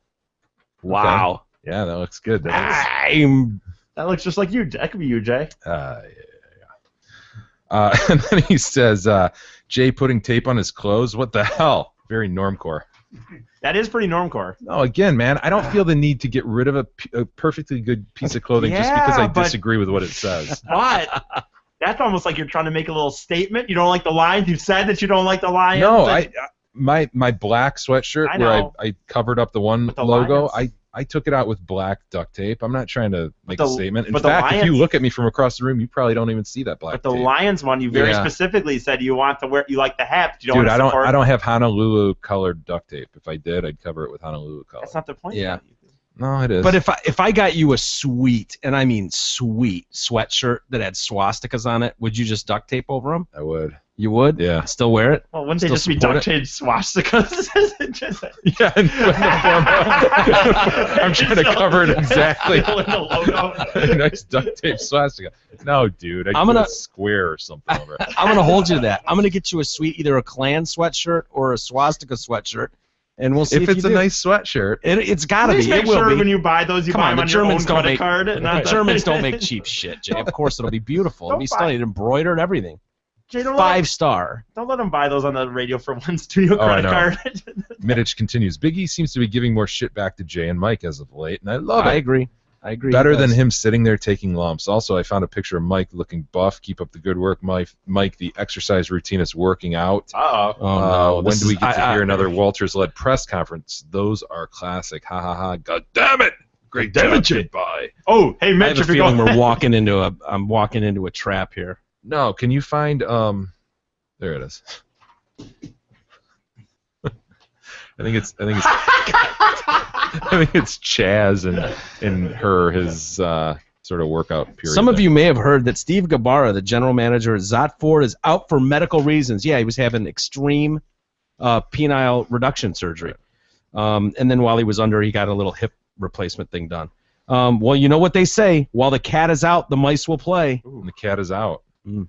Wow. Okay. Yeah, that looks good. That looks just like you. That could be you, Jay. And then he says, Jay putting tape on his clothes? What the hell? Very normcore. That is pretty normcore. No, again, man, I don't feel the need to get rid of a perfectly good piece of clothing just because I disagree with what it says. But that's almost like you're trying to make a little statement. You don't like the Lions. You said that you don't like the Lions. No, my black sweatshirt where I covered up the one logo, I took it out with black duct tape. I'm not trying to make a statement. In fact, if you look at me from across the room, you probably don't even see that black tape. But the Lions one, you very specifically said you want to wear. You like the hat. You don't want to support. I don't have Honolulu colored duct tape. If I did, I'd cover it with Honolulu color. That's not the point. Yeah. No, it is. But if I got you a sweet, and I mean sweet, sweatshirt that had swastikas on it, would you just duct tape over them? I would. You would? Yeah. Still wear it? Well, wouldn't they just be duct tape swastikas? Yeah. I'm trying to cover it exactly. A nice duct tape swastika. No, dude. I'm gonna do a square or something over it. I'm gonna hold you to that. I'm gonna get you a sweet, either a Klan sweatshirt or a swastika sweatshirt. And we'll see if it's a nice sweatshirt. It's got to be. Make sure when you buy those, you buy them on your own credit card. The Germans don't make cheap shit, Jay. Of course, it'll be beautiful. It'll be stunning, embroidered, everything. Jay, 5-star. Don't let them buy those on the Radio for One studio credit card. Mittich continues. Big E seems to be giving more shit back to Jay and Mike as of late, and I love it. I agree. Better than him sitting there taking lumps. Also, I found a picture of Mike looking buff. Keep up the good work, Mike. The exercise routine is working out. No. When do we get to hear another Walters-led press conference? Those are classic. Ha ha ha. God damn it! Great job, Jay. Bye. Oh, hey, Mitch. I have a feeling I'm walking into a trap here. No, can you find there it is. I think it's Chaz and his sort of workout period. Some of you may have heard that Steve Gabarra, the general manager at Zot Ford, is out for medical reasons. Yeah, he was having extreme penile reduction surgery. And then while he was under, he got a little hip replacement thing done. Well, you know what they say, while the cat is out, the mice will play. Ooh, the cat is out. Mm.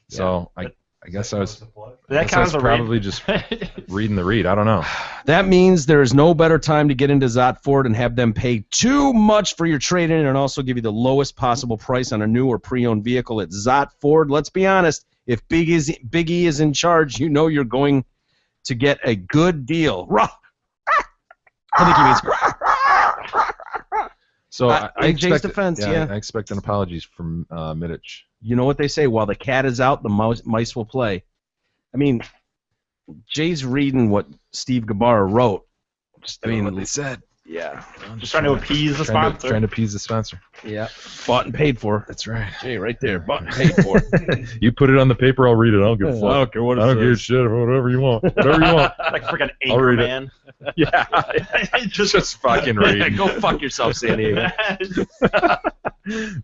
So I guess I was probably just reading the read. I don't know. That means there is no better time to get into Zot Ford and have them pay too much for your trade-in and also give you the lowest possible price on a new or pre-owned vehicle at Zot Ford. Let's be honest. If Big E is in charge, you know you're going to get a good deal. I think he means... So I Jay's defense, yeah. I expect an apology from Mittich. You know what they say? While the cat is out, the mice will play. I mean, Jay's reading what Steve Gabarra wrote. I mean, what they said. Yeah. Just trying to appease the sponsor. Trying to appease the sponsor. Yeah. Bought and paid for. That's right. Jay, right there. Bought and paid for. You put it on the paper, I'll read it. I don't give a fuck. I don't care what it I don't says. give a shit. Whatever you want. Whatever you want. Like freaking I'll read it. Anchorman. Yeah. just fucking read. Go fuck yourself, San Diego.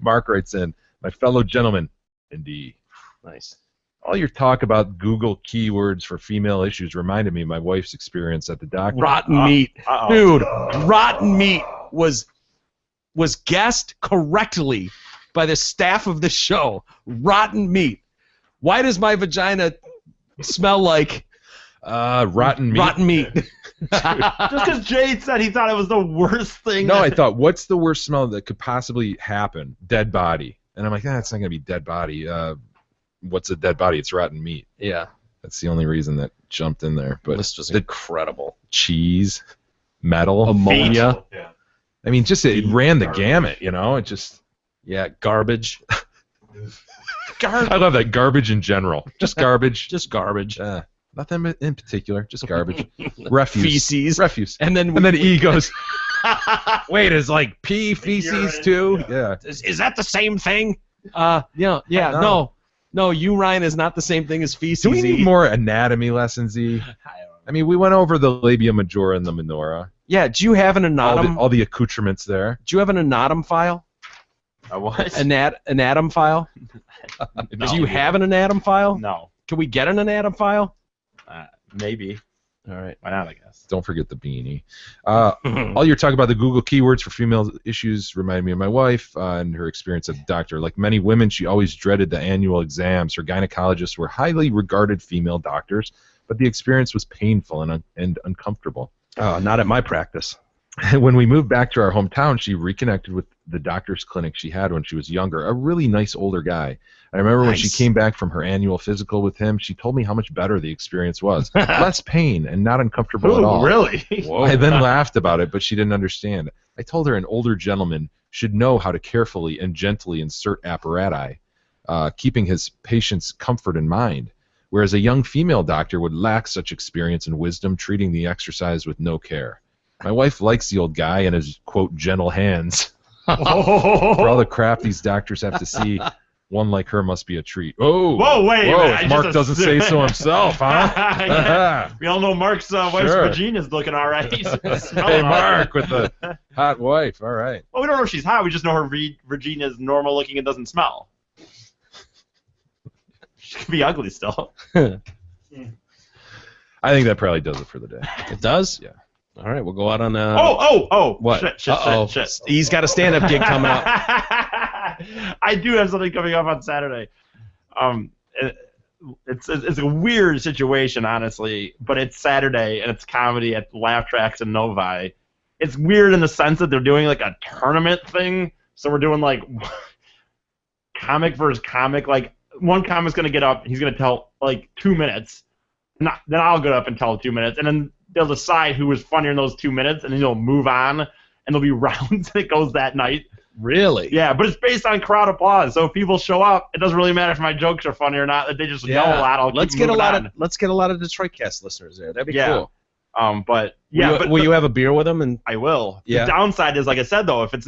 Mark writes in, my fellow gentlemen, indeed. Nice. All your talk about Google keywords for female issues reminded me of my wife's experience at the doctor. Rotten meat. Dude, rotten meat was guessed correctly by the staff of the show. Rotten meat. Why does my vagina smell like rotten meat? Rotten meat. Just because Jay said he thought it was the worst thing. No, I thought, what's the worst smell that could possibly happen? Dead body. And I'm like, it's not going to be dead body. What's a dead body? It's rotten meat. Yeah. That's the only reason that jumped in there. But this was incredible. Cheese, metal, ammonia. Yeah. I mean, just it ran the gamut, you know. It just garbage. I love that, garbage in general. Just garbage. Just garbage. Nothing in particular. Just garbage. Refuse. Feces. Refuse. And then E goes. Wait, is like pee feces too? Yeah. Is that the same thing? No, urine is not the same thing as feces. Do we need more anatomy lessons, E? I mean, we went over the labia majora and the minora. Yeah, do you have an anatom? All the accoutrements there. Do you have an anatom file? A what? Anatom file? No. Do you have an anatom file? No. Can we get an anatom file? Maybe. All right. Why not, I guess. Don't forget the beanie. All your talk about the Google keywords for female issues reminded me of my wife and her experience at the doctor. Like many women, she always dreaded the annual exams. Her gynecologists were highly regarded female doctors, but the experience was painful and uncomfortable. Oh, not at my practice. when we moved back to our hometown, she reconnected with the doctor's clinic she had when she was younger, a really nice older guy. I remember when she came back from her annual physical with him, she told me how much better the experience was. Less pain and not uncomfortable at all. Really? I then laughed about it, but she didn't understand. I told her an older gentleman should know how to carefully and gently insert apparatus, keeping his patient's comfort in mind, whereas a young female doctor would lack such experience and wisdom, treating the exercise with no care. My wife likes the old guy and his, quote, gentle hands. For all the crap these doctors have to see, one like her must be a treat. Oh, whoa, wait. Whoa, if Mark doesn't say so himself, huh? Yeah. We all know Mark's wife's Regina's looking all right. Hey, Mark with the hot wife. All right. Well, we don't know if she's hot. We just know her Regina's normal looking and doesn't smell. She could be ugly still. I think that probably does it for the day. It does? Yeah. All right, we'll go out on. What? Shit. He's got a stand-up gig coming up. I do have something coming up on Saturday. It's a weird situation, honestly, but it's Saturday and it's comedy at Laugh Tracks and Novi. It's weird in the sense that they're doing like a tournament thing. So we're doing like comic versus comic. Like one comic's gonna get up, he's gonna tell like 2 minutes. Then I'll get up and tell 2 minutes, and then they'll decide who was funnier in those 2 minutes, and then they'll move on, and there'll be rounds that goes that night. Really? Yeah, but it's based on crowd applause. So if people show up, it doesn't really matter if my jokes are funny or not. If they just yell a lot, let's get a lot of Detroit Cast listeners there. That'd be cool. Will you have a beer with them? And I will. Yeah. The downside is, like I said, though, if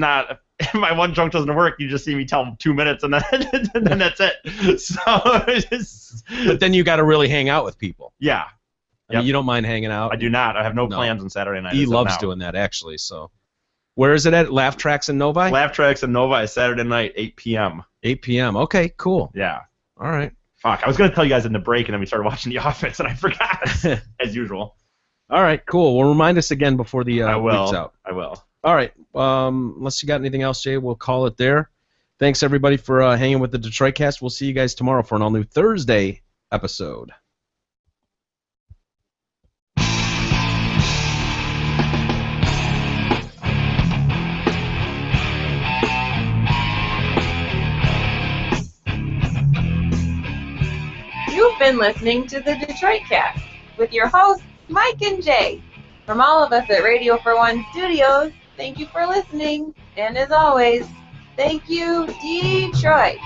my one joke doesn't work, you just see me tell 2 minutes, and then that's it. So, but then you got to really hang out with people. Yeah. I mean, you don't mind hanging out? I do not. I have no plans on Saturday night. He loves doing that, actually. So, where is it at? Laugh Tracks and Novi? Laugh Tracks and Novi is Saturday night, 8 p.m. 8 p.m. Okay, cool. Yeah. All right. Fuck, I was going to tell you guys in the break, and then we started watching The Office, and I forgot, as usual. All right, cool. Well, remind us again before the week's out. I will. All right. Unless you got anything else, Jay, we'll call it there. Thanks, everybody, for hanging with the Detroit Cast. We'll see you guys tomorrow for an all-new Thursday episode. You've been listening to the Detroit Cast with your hosts, Mike and Jay. From all of us at Radio for One Studios, thank you for listening. And as always, thank you, Detroit.